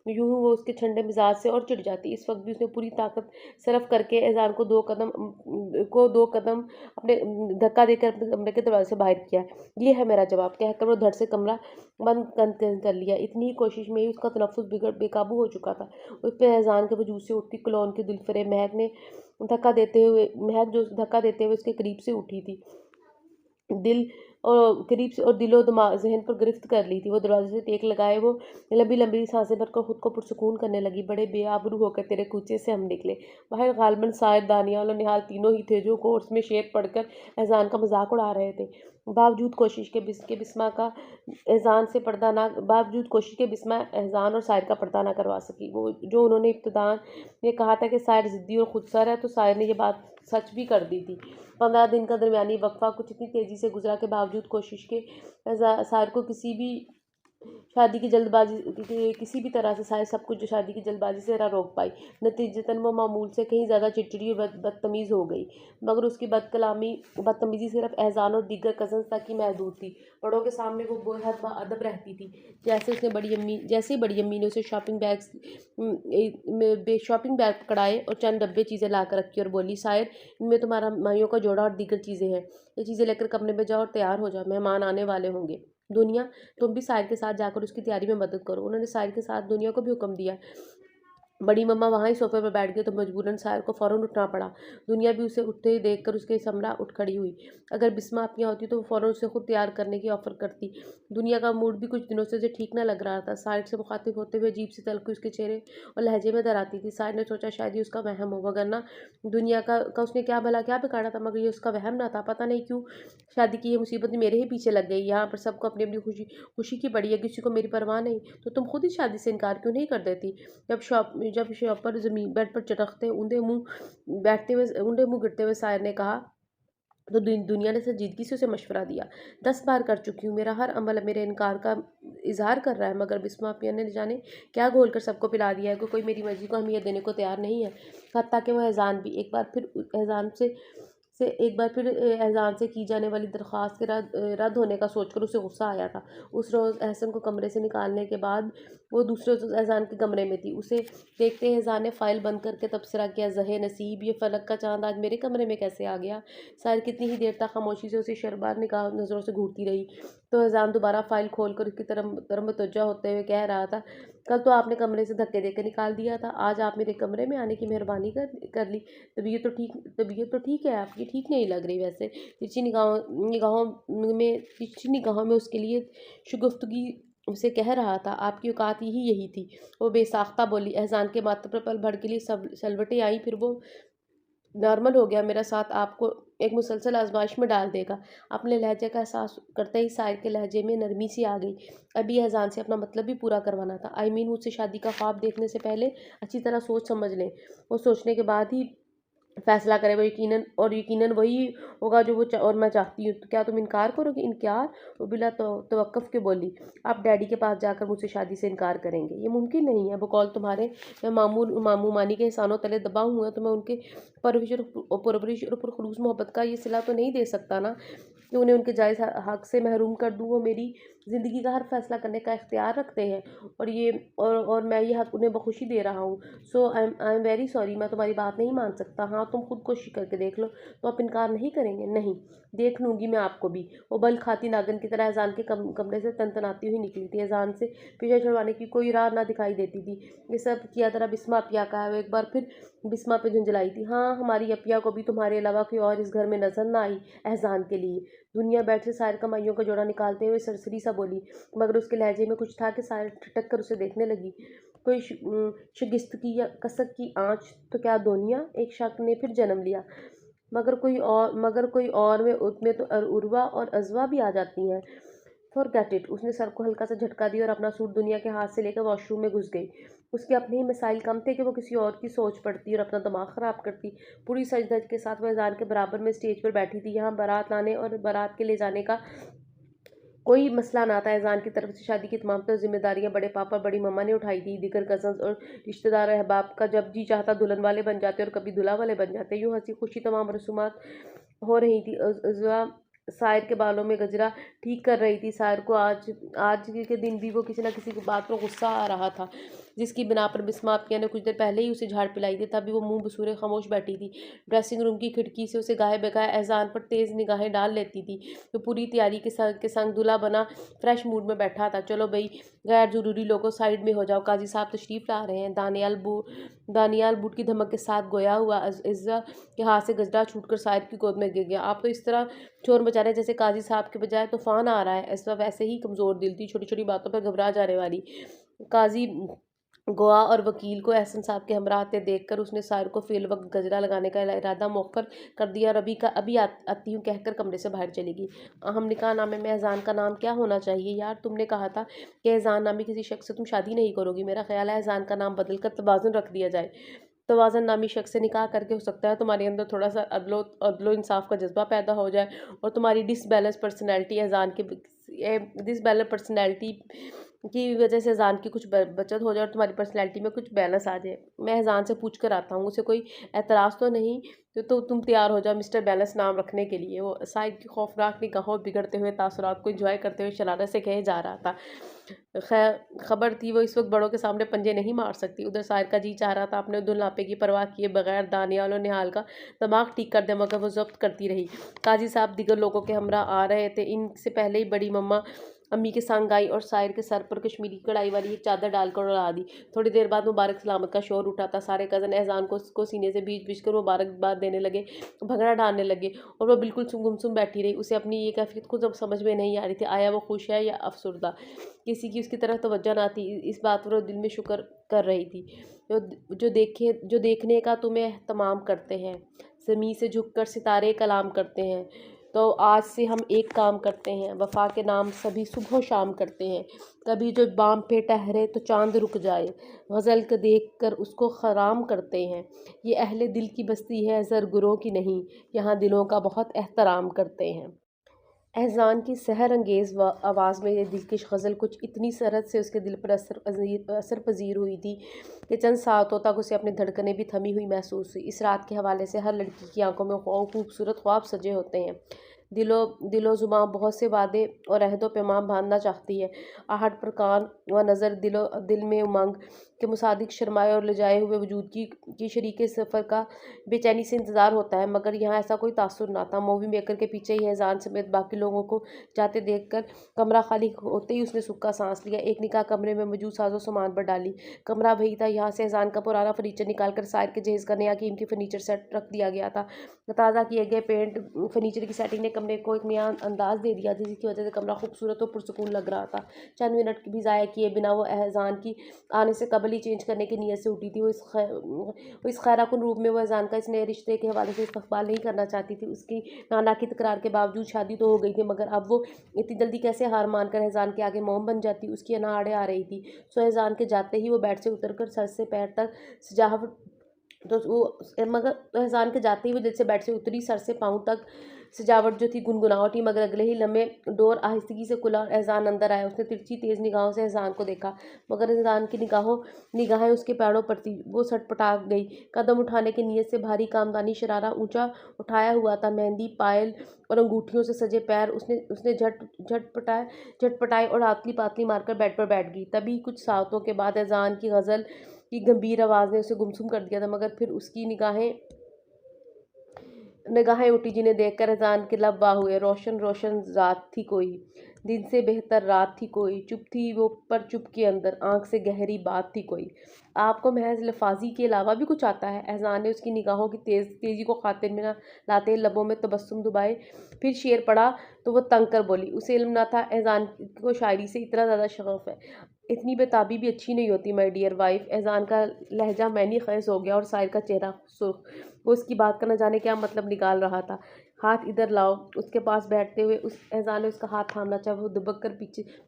यूँ ही वो उसके ठंडे मिजाज से और चिढ़ जाती। इस वक़्त भी उसने पूरी ताकत सरफ़ करके अज़ान को 2 कदम अपने धक्का देकर अपने कमरे के दरवाज़े से बाहर किया। ये है मेरा जवाब, कहकर वो धड़ से कमरा बंद कर लिया। इतनी ही कोशिश में ही उसका तनफ़्फ़ुस बेकाबू हो चुका था। उस पे अज़ान के वजूद से उठती कलोन की दिलफ़रेब महक जो धक्का देते हुए उसके करीब से उठी थी। दिल करीब से और दिलो दिमाग ज़हन पर गिरफ्त कर ली थी। वो दरवाज़े से टेक लगाए वो लंबी-लंबी साँसें भरकर खुद को पुरसुकून करने लगी। बड़े बेआबरू होकर तेरे कूचे से हम निकले। बाहर गालिबन साहिर, दानियाल और निहाल तीनों ही थे जो कोर्स में शेर पढ़कर अज़ान का मज़ाक उड़ा रहे थे। बावजूद कोशिश के बिस्मा अज़ान और साहिर का पर्दा ना करवा सकी। वो जो उन्होंने इब्तिदान ये कहा था कि साहिर ज़िद्दी और खुदसर है, तो साहिर ने ये बात सच भी कर दी थी। 15 दिन का दरमियानी वक़्फ़ा कुछ इतनी तेज़ी से गुज़रा के बावजूद कोशिश के साहिर को शादी की जल्दबाज़ी किसी भी तरह से साहिर सब कुछ जो शादी की जल्दबाज़ी से ना रोक पाई। नतीजतन वो मामूल से कहीं ज़्यादा चिड़चिड़ी और बदतमीज़ हो गई। मगर उसकी बदतमीज़ी सिर्फ़ एहसान और दीगर कज़न्स तक ही महदूद थी। बड़ों के सामने वो बेहद बाअदब रहती थी। जैसे ही बड़ी अम्मी ने उसे शॉपिंग बैग पकड़ाए और चंद डब्बे चीज़ें ला कर रखी और बोली, साहिर, इनमें तुम्हारा माइयों का जोड़ा और दीगर चीज़ें हैं। ये चीज़ें लेकर कमरे में जाओ और तैयार हो जाओ, मेहमान आने वाले होंगे। दुनिया, तुम भी साहिर के साथ जाकर उसकी तैयारी में मदद करो। उन्होंने साहिर के साथ दुनिया को भी हुक्म दिया। बड़ी मम्मा वहाँ ही सोफ़े पर बैठ गई तो मजबूरन साहिर को फ़ौरन उठना पड़ा। दुनिया भी उसे उठते ही देखकर उसके समरा उठ खड़ी हुई। अगर बिस्मा अप्पियाँ होती तो वो फ़ौरन उसे खुद तैयार करने की ऑफ़र करती। दुनिया का मूड भी कुछ दिनों से उसे ठीक न लग रहा था। साहिर से मुखातिब होते हुए अजीब सी तल्ख़ी उसके चेहरे और लहजे में दर आती थी। साहिर ने सोचा शायद ये उसका वहम हो, वरना दुनिया का उसने क्या बिगाड़ा था, मगर ये उसका वहम न था। पता नहीं क्यों शादी की ये मुसीबत मेरे ही पीछे लग गई। यहाँ पर सबको अपनी-अपनी खुशी की पड़ी है, किसी को मेरी परवाह नहीं। तो तुम खुद ही शादी से इनकार क्यों नहीं कर देती? जब शॉप पर ज़मीन बेड पर चटकते ऊँधे मुँह गिरते हुए साहिर ने कहा, तो दुनिया ने संजीदगी से उसे मशवरा दिया। 10 बार कर चुकी हूँ, मेरा हर अमल मेरे इनकार का इज़हार कर रहा है, मगर बिस्मा अप्पिया ने जाने क्या घोल कर सबको पिला दिया है कि कोई मेरी मर्ज़ी को अहमियत देने को तैयार नहीं है। हत्ता कि वो एहसान भी एक बार फिर एहसान से की जाने वाली दरख्वास्त के रद्द होने का सोचकर उसे गुस्सा आया था। उस रोज़ एहसन को कमरे से निकालने के बाद वो दूसरे रोज़ एहसान के कमरे में थी। उसे देखते ही एहसान ने फ़ाइल बंद करके तबसरा किया, ज़हे नसीब, ये फ़लक का चाँद आज मेरे कमरे में कैसे आ गया? साहिर कितनी ही देर तक खामोशी से उसे शर्मसार निगाह नज़रों से घूरती रही। तो एहसान दोबारा फ़ाइल खोलकर उसकी तरफ मुतवज्जा होते हुए कह रहा था, कल तो आपने कमरे से धक्के देकर निकाल दिया था, आज आप मेरे कमरे में आने की मेहरबानी कर ली। तबीयत तो ठीक है आपकी, ठीक नहीं लग रही वैसे। तिरछी निगाहों में उसके लिए शुगुफ्तगी उसे कह रहा था, आपकी औकात ही यही थी। वो बेसाख्ता बोली। एहसान के माथे पर पल भर के लिए सलवटें आई, फिर वो नॉर्मल हो गया। मेरा साथ आपको एक मुसलसल आज़माइश में डाल देगा। अपने लहजे का एहसास करते ही साहिर के लहजे में नरमी सी आ गई। अभी एहसान से अपना मतलब भी पूरा करवाना था। आई मीन मुझसे शादी का ख्वाब देखने से पहले अच्छी तरह सोच समझ लें। वो सोचने के बाद ही फैसला करे, वो यकीनन वही होगा जो और मैं चाहती हूँ। तो क्या तुम इनकार करोगे? इनकार? वो बिला तवक्कुफ़ के बोली, आप डैडी के पास जाकर मुझसे शादी से इनकार करेंगे? ये मुमकिन नहीं है। बकौल तुम्हारे मैं मामूमानी के एहसानों तले दबा हूँ, तो मैं उनके परवरिश और पुरखलूस मोहब्बत का ये सिला तो नहीं दे सकता ना कि उन्हें उनके जायज़ हक़ से महरूम कर दूँ। वो मेरी ज़िंदगी का हर फैसला करने का इख्तियार रखते हैं और मैं ये हक़ उन्हें बख़ुशी दे रहा हूँ। सो आई एम वेरी सॉरी, मैं तुम्हारी बात नहीं मान सकता। हाँ, तुम खुद कोशिश करके देख लो, तो आप इनकार नहीं करेंगे? नहीं, देख लूँगी मैं आपको भी। वो बल खाती नागिन की तरह अज़ान के कमरे से तनतनाती हुई निकली थी। अज़ान से पीछे छुड़वाने की कोई राह ना दिखाई देती थी। ये सब किया तरह बिस्मा अप्पिया का है। वो एक बार फिर बिस्मा पे झुंझलाई थी। हाँ, हमारी अप्पिया को भी तुम्हारे अलावा कोई और इस घर में नज़र ना आई एहसान के लिए। दुनिया बेड से साहिर कमाइयों का जोड़ा निकालते हुए सरसरी सा बोली, मगर उसके लहजे में कुछ था कि साहिर ठिठक कर उसे देखने लगी। कोई शिकस्तगी या कसक की आँच तो क्या दुनिया? एक शक ने फिर जन्म लिया। मगर कोई और में तो उर्वा और अज़वा भी आ जाती हैं। Forget it. उसने सर को हल्का सा झटका दिया और अपना सूट दुनिया के हाथ से लेकर वॉशरूम में घुस गई। उसके अपने ही मसाइल कम थे कि वो किसी और की सोच पड़ती और अपना दिमाग ख़राब करती। पूरी सज धज के साथ वह अज़ान के बराबर में स्टेज पर बैठी थी। यहाँ बारात लाने और बारात के ले जाने का कोई मसला ना था। एहसान की तरफ से शादी की तमाम तर जिम्मेदारियां बड़े पापा और बड़ी मम्मा ने उठाई थी। दीगर कजन्स और रिश्तेदार अहबाब का जब जी चाहता दुल्हन वाले बन जाते और कभी दूल्हा वाले बन जाते। यूँ हंसी खुशी तमाम रसूमात हो रही थी। उज़्वा सायर के बालों में गजरा ठीक कर रही थी। सायर को आज आज के दिन भी वो किसी न किसी बात पर गुस्सा आ रहा था, जिसकी बिना पर बिस्मा अपिया ने कुछ देर पहले ही उसे झाड़ पिलाई थी। तभी वो मुंह बसूरे खामोश बैठी थी। ड्रेसिंग रूम की खिड़की से उसे गाहे बगाए एहसान पर तेज़ निगाहें डाल लेती थी। तो पूरी तैयारी के संग दूल्हा बना फ्रेश मूड में बैठा था। चलो भाई, गैर ज़रूरी लोगों साइड में हो जाओ, काजी साहब तशरीफ़ ला रहे हैं। दानियाल बूट की धमक के साथ गोया हुआ इज़्ज़ा के हाथ से गजरा छूटकर साहिर की गोद में गिर गया। आप तो इस तरह शोर मचा रहे हैं जैसे काजी साहब के बजाय तूफान आ रहा है। इज़्ज़ा वैसे ही कमज़ोर दिल थी, छोटी छोटी बातों पर घबरा जाने वाली। काजी गोवा और वकील को एहसन साहब के हमरा आते देखकर उसने साहिर को फ़िल वक्त गजरा लगाने का इरादा मौखर कर दिया और अभी आती हूँ कहकर कमरे से बाहर चली गई। हम निकाह नामे में एजान का नाम क्या होना चाहिए यार? तुमने कहा था कि एजान नामी किसी शख्स से तुम शादी नहीं करोगी। मेरा ख्याल है एजान का नाम बदल कर तवाज़ुन रख दिया जाए। तवाज़ुन नामी शख्स से निकाह करके हो सकता है तुम्हारे अंदर थोड़ा सा अदलो इंसाफ का जज्बा पैदा हो जाए और तुम्हारी डिसबैलेंस पर्सनैलिटी एजान के डिसबैलेंस पर्सनैलिटी की वजह से अज़ान की कुछ बचत हो जाए और तुम्हारी पर्सनैलिटी में कुछ बैलेंस आ जाए। मैं अज़ान से पूछ कर आता हूँ, उसे कोई एतराज़ तो नहीं? तो तुम तैयार हो जाओ मिस्टर बैलेंस नाम रखने के लिए। वो साइड की खौफनाक निगाहों बिगड़ते हुए तासुरात को एंजॉय करते हुए शरारत से कहे जा रहा था। खैर खबर थी वो इस वक्त बड़ों के सामने पंजे नहीं मार सकती। उधर साहिर का जी चाह रहा था अपने दुल्हापे की परवाह किए बगैर दानियाल और निहाल का दिमाग ठीक कर दे, मगर वो जब्त करती रही। काजी साहब दिगर लोगों के हमरा आ रहे थे। इनसे पहले ही बड़ी मम्मा अम्मी के संग आई और साहिर के सर पर कश्मीरी कढ़ाई वाली एक चादर डालकर उड़ा दी। थोड़ी देर बाद मुबारक सलामत का शोर उठा था। सारे कज़न एहसान को सीने से बीच कर मुबारकबाद देने लगे, भंगड़ा डालने लगे और वह बिल्कुल गुमसुम बैठी रही। उसे अपनी ये कैफियत खुद अब समझ में नहीं आ रही थी। आया वो खुश है या अफसुर्दा? किसी की उसकी तरफ तवज्जो ना थी। इस बात पर वो दिल में शुक्र कर रही थी। जो देखने का तुम्हें तमाम करते हैं, ज़मीं से झुककर सितारे कलाम करते हैं। तो आज से हम एक काम करते हैं, वफ़ा के नाम सभी सुबह शाम करते हैं। कभी जो बाम पे ठहरे तो चांद रुक जाए, गज़ल को देख कर उसको ख़राम करते हैं। ये अहले दिल की बस्ती है, ज़रगुरों की नहीं, यहाँ दिलों का बहुत एहतराम करते हैं। एहसान की सहर अंगेज़ आवाज़ में ये दिलकश गज़ल कुछ इतनी सरहद से उसके दिल पर असर पजीर हुई थी कि चंद सातों तक उसे अपनी धड़कनें भी थमी हुई महसूस हुई। इस रात के हवाले से हर लड़की की आंखों में खूबसूरत ख्वाब सजे होते हैं। दिलो जुबां बहुत से वादे और अहदो पैमाम बांधना चाहती है। आहट पर कान व नज़र दिल में उमंग के मुसादिक शर्माए और लजाए हुए वजूद की शरीके सफ़र का बेचैनी से इंतज़ार होता है, मगर यहाँ ऐसा कोई तासुर ना था। मूवी मेकर के पीछे ही एहसान समेत बाकी लोगों को जाते देखकर कमरा खाली होते ही उसने सुक्का सांस लिया। एक निकाह कमरे में मौजूद साजो सामान पर डाली। कमरा वही था, यहाँ से एहसान का पुराना फर्नीचर निकाल कर साहिर के जहेज़ का नया कीमती फर्नीचर सेट रख दिया गया था। ताज़ा किए गए पेंट फर्नीचर की सेटिंग ने कमरे को एक नया अंदाज दे दिया, जिसकी वजह से कमरा खूबसूरत और पुरसकून लग रहा था। चंद मिनट भी ज़ाया किए बिना वो एहसान की आने से कबल ही चेंज करने की नीयत से उठी थी। वो इस खैराकुन रूप में वो एहसान का इस नए रिश्ते के हवाले से इस्तकबाल नहीं करना चाहती थी। उसकी नाना की तकरार के बावजूद शादी तो हो गई थी, मगर अब वो इतनी जल्दी कैसे हार मानकर एहसान के आगे मोम बन जाती? उसकी अनाड़े आ रही थी। सो एहसान के जाते ही वो बेड से उतरकर सर से पैर तक सजावट तो वो मगर एहसान के जाते ही वो दिल से बेड से उतरी। सर से पाँव तक सजावट जो थी गुनगुनावट ही, मगर अगले ही लम्हे डोर आहिस्तगी से खुला और एहसान अंदर आया। उसने तिरछी तेज़ निगाहों से एहसान को देखा, मगर एहसान की निगाहें उसके पैरों पर थी। वो सटपटा गई। कदम उठाने की नीयत से भारी कामदानी शरारा ऊंचा उठाया हुआ था। मेहंदी पायल और अंगूठियों से सजे पैर उसने झटपटाए और आतली पातली मारकर बेड पर बैठ गई। तभी कुछ सातों के बाद एहसान की गज़ल की गंभीर आवाज़ ने उसे गुमसुम कर दिया था, मगर फिर उसकी निगाहें उठी, जिन्हें देखकर एहसान के लब वाह हुए। रोशन रोशन रात थी कोई, दिन से बेहतर रात थी कोई, चुप थी वो पर चुप के अंदर आंख से गहरी बात थी कोई। आपको महज लफाजी के अलावा भी कुछ आता है? एहसान ने उसकी निगाहों की तेज़ी को खातिर में न लाते लबों में तबस्सुम दुबाए। फिर शेर पड़ा तो वो तंग कर बोली। उसे इल्म न था एहसान को शायरी से इतना ज़्यादा शगफ है। इतनी बेताबी भी अच्छी नहीं होती माय डियर वाइफ। एहसान का लहजा मैनी खैस हो गया और साहिर का चेहरा सुर्ख। वो उसकी बात का न जाने क्या मतलब निकाल रहा था। हाथ इधर लाओ। उसके पास बैठते हुए एहसान ने उसका हाथ थामना चाहा। वो दुबक कर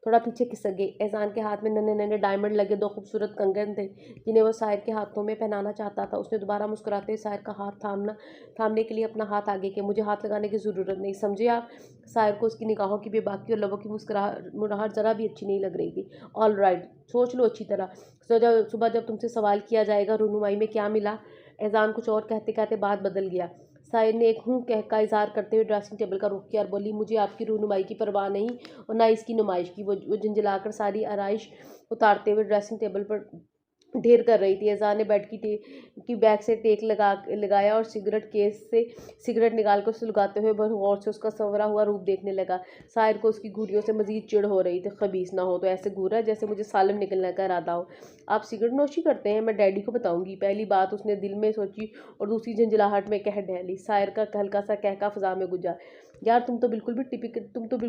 थोड़ा पीछे खिसक गई। एहसान के हाथ में नन्हे नन्हे डायमंड लगे दो खूबसूरत कंगन थे, जिन्हें वो साहिर के हाथों में पहनाना चाहता था। उसने दोबारा मुस्कुराते हुए साहिर का हाथ थामने के लिए अपना हाथ आगे किया। मुझे हाथ लगाने की ज़रूरत नहीं, समझे आप? साहिर को उसकी निगाहों की बेबाकी और लबों की मुस्कुराहट ज़रा भी अच्छी नहीं लग रही थी। ऑल राइट, सोच लो अच्छी तरह। सुबह जब तुमसे सवाल किया जाएगा रुनुमाई में क्या मिला? एहसान कुछ और कहते कहते बात बदल गया। साहिर ने एक हूँ कह का इजहार करते हुए ड्रेसिंग टेबल का रुख किया और बोली, मुझे आपकी रूनुमाई की परवाह नहीं और ना इसकी नुमाइश की। वो झंझलाकर सारी आराइश उतारते हुए ड्रेसिंग टेबल पर ढेर कर रही थी। एजान ने बेड की बैग से टेक लगाया और सिगरेट केस से सिगरेट निकाल कर सुलगाते हुए बहुत गौर से उसका संवरा हुआ रूप देखने लगा। साहिर को उसकी घूरियों से मजीद चिढ़ हो रही थी। खबीस ना हो तो ऐसे घूरा जैसे मुझे सालन निकलने का इरादा हो। आप सिगरेट नोशी करते हैं? मैं डैडी को बताऊंगी। पहली बात उसने दिल में सोची और दूसरी झंझलाहट में कह डाली। साहिर का हल्का सा कहका फिजा में गुजा। यार तुम तो बिल्कुल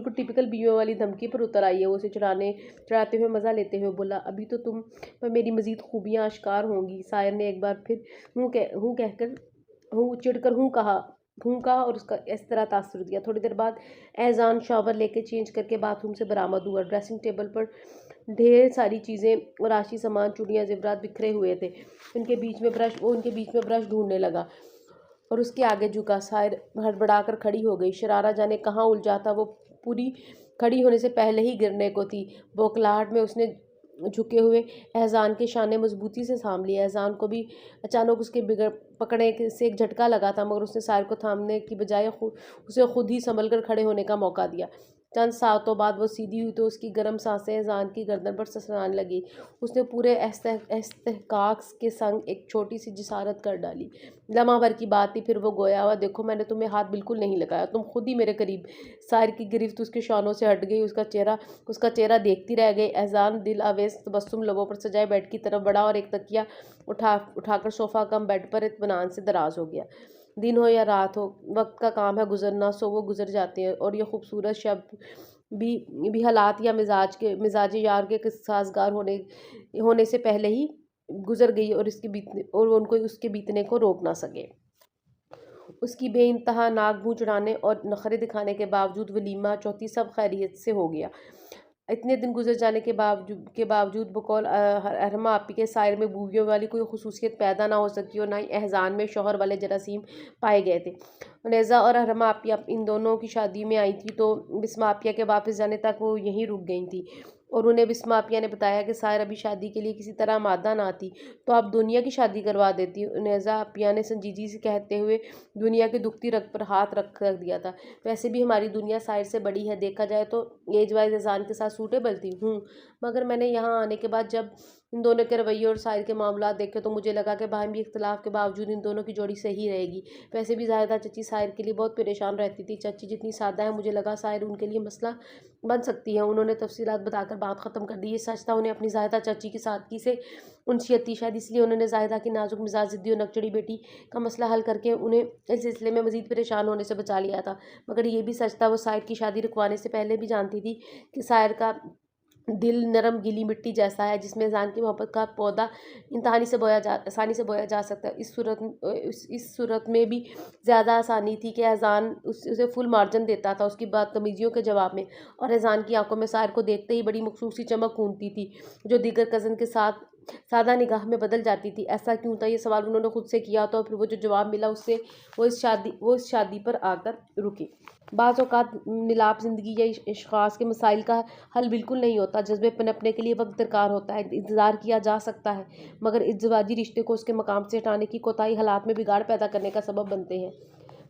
टिपिकल बीवियों वाली धमकी पर उतर आई है। वो उसे चढ़ाते हुए मजा लेते हुए बोला, अभी तो तुम पर मेरी मजीद खूबियाँ आश्कार होंगी। सायर ने एक बार फिर चिढ़कर हूँ कहा और उसका इस तरह तासुर दिया। थोड़ी देर बाद एहजान शावर लेके चेंज करके बाथरूम से बरामद हुआ। ड्रेसिंग टेबल पर ढेर सारी चीज़ें और आशी सामान, चूड़ियाँ, जेवरात बिखरे हुए थे। उनके बीच में ब्रश ढूंढने लगा और उसके आगे झुका। सायर हड़बड़ाकर खड़ी हो गई। शरारा जाने कहाँ उलझा था। वो पूरी खड़ी होने से पहले ही गिरने को थी। बौखलाहट में उसने झुके हुए एहजान के शाने मजबूती से थाम लिया। एहजान को भी अचानक उसके बिगड़ पकड़ने से एक झटका लगा था, मगर उसने सायर को थामने की बजाय उसे खुद ही संभल कर खड़े होने का मौका दिया। चंद सातों बाद वो सीधी हुई तो उसकी गर्म सांसें एहजान की गर्दन पर ससराने लगी। उसने पूरे एहतिकाक के संग एक छोटी सी जिसारत कर डाली। लम्हा भर की बात थी, फिर वो गोया हुआ, देखो मैंने तुम्हें हाथ बिल्कुल नहीं लगाया, तुम खुद ही मेरे करीब। सायर की गिरफ्त उसके शानों से हट गई। उसका चेहरा देखती रह गई। एहजान दिल आवेज तबस्सुम लबों पर सजाए बेड की तरफ बढ़ा और एक तकिया उठाकर सोफा कम बेड पर इत्मीनान से दराज हो गया। दिन हो या रात हो, वक्त का काम है गुजरना, सो वो गुजर जाते हैं और ये खूबसूरत शब्द भी हालात या मिजाज यार के साजगार होने से पहले ही गुजर गई और उनको उसके बीतने को रोक ना सके। उसकी बेइंतहा नाक मुँह चढ़ाने और नखरे दिखाने के बावजूद वलीमा चौथी सब खैरियत से हो गया। इतने दिन गुजर जाने के बावजूद बकौल अरमा आपी के सायर में बूवियों वाली कोई खसूसियत पैदा ना हो सकी और ना ही एहजान में शौहर वाले जरासीम पाए गए थे। नेज़ा और अरमा आपी इन दोनों की शादी में आई थी तो बिस्मा आपिया के वापस जाने तक वो यहीं रुक गई थी और उन्हें बिस्मा आपिया ने बताया कि सायर अभी शादी के लिए किसी तरह आमादा ना थी तो आप दुनिया की शादी करवा देती। नेज़ा आपिया ने संजीदी से कहते हुए दुनिया के दुखती रग पर हाथ रख दिया था। वैसे भी हमारी दुनिया सायर से बड़ी है, देखा जाए तो एज वाइज एहजान के साथ सूटेबल थी। मगर मैंने यहाँ आने के बाद जब इन दोनों के रवैये और सायर के मामला देखे तो मुझे लगा कि बाहमी इख्तलाफ के बावजूद इन दोनों की जोड़ी सही रहेगी। वैसे भी ज़ाहिदा चची सायर के लिए बहुत परेशान रहती थी। चची जितनी सादा है, मुझे लगा सायर उनके लिए मसला बन सकती है। उन्होंने तफसीलात बताकर बात ख़त्म कर दी। ये सच था, उन्हें अपनी ज़ाहिदा चची की सादगी से उनसियत थी। शायद इसलिए उन्होंने ज़ाहिदा की नाजुक मिजाज, ज़िद्दी और नकचड़ी बेटी का मसला हल करके उन्हें इस सिलसिले में मज़ीद परेशान होने से बचा लिया था। मगर ये भी सच था, वो सायर की शादी रुकवाने से पहले भी जानती थी कि सायर का दिल नरम गीली मिट्टी जैसा है जिसमें एहजान की मोहब्बत का पौधा आसानी से बोया जा सकता है। इस सूरत में भी ज़्यादा आसानी थी कि एहजान उसे फुल मार्जिन देता था उसकी बदतमीजियों के जवाब में, और एहजान की आंखों में सायर को देखते ही बड़ी मखसूसी चमक कूदती थी जो दीगर कज़न के साथ सादा निगाह में बदल जाती थी। ऐसा क्यों था, ये सवाल उन्होंने खुद से किया तो फिर वो जो जवाब मिला उससे वो इस शादी पर आकर रुके। बाज़ औक़ात मिलाप ज़िंदगी या अशख़ास के मसाइल का हल बिल्कुल नहीं होता। जज्बे पनपने के लिए वक्त दरकार होता है, इंतज़ार किया जा सकता है, मगर इज़्ज़वाजी रिश्ते को उसके मकाम से हटाने की कोताही हालात में बिगाड़ पैदा करने का सबब बनते हैं।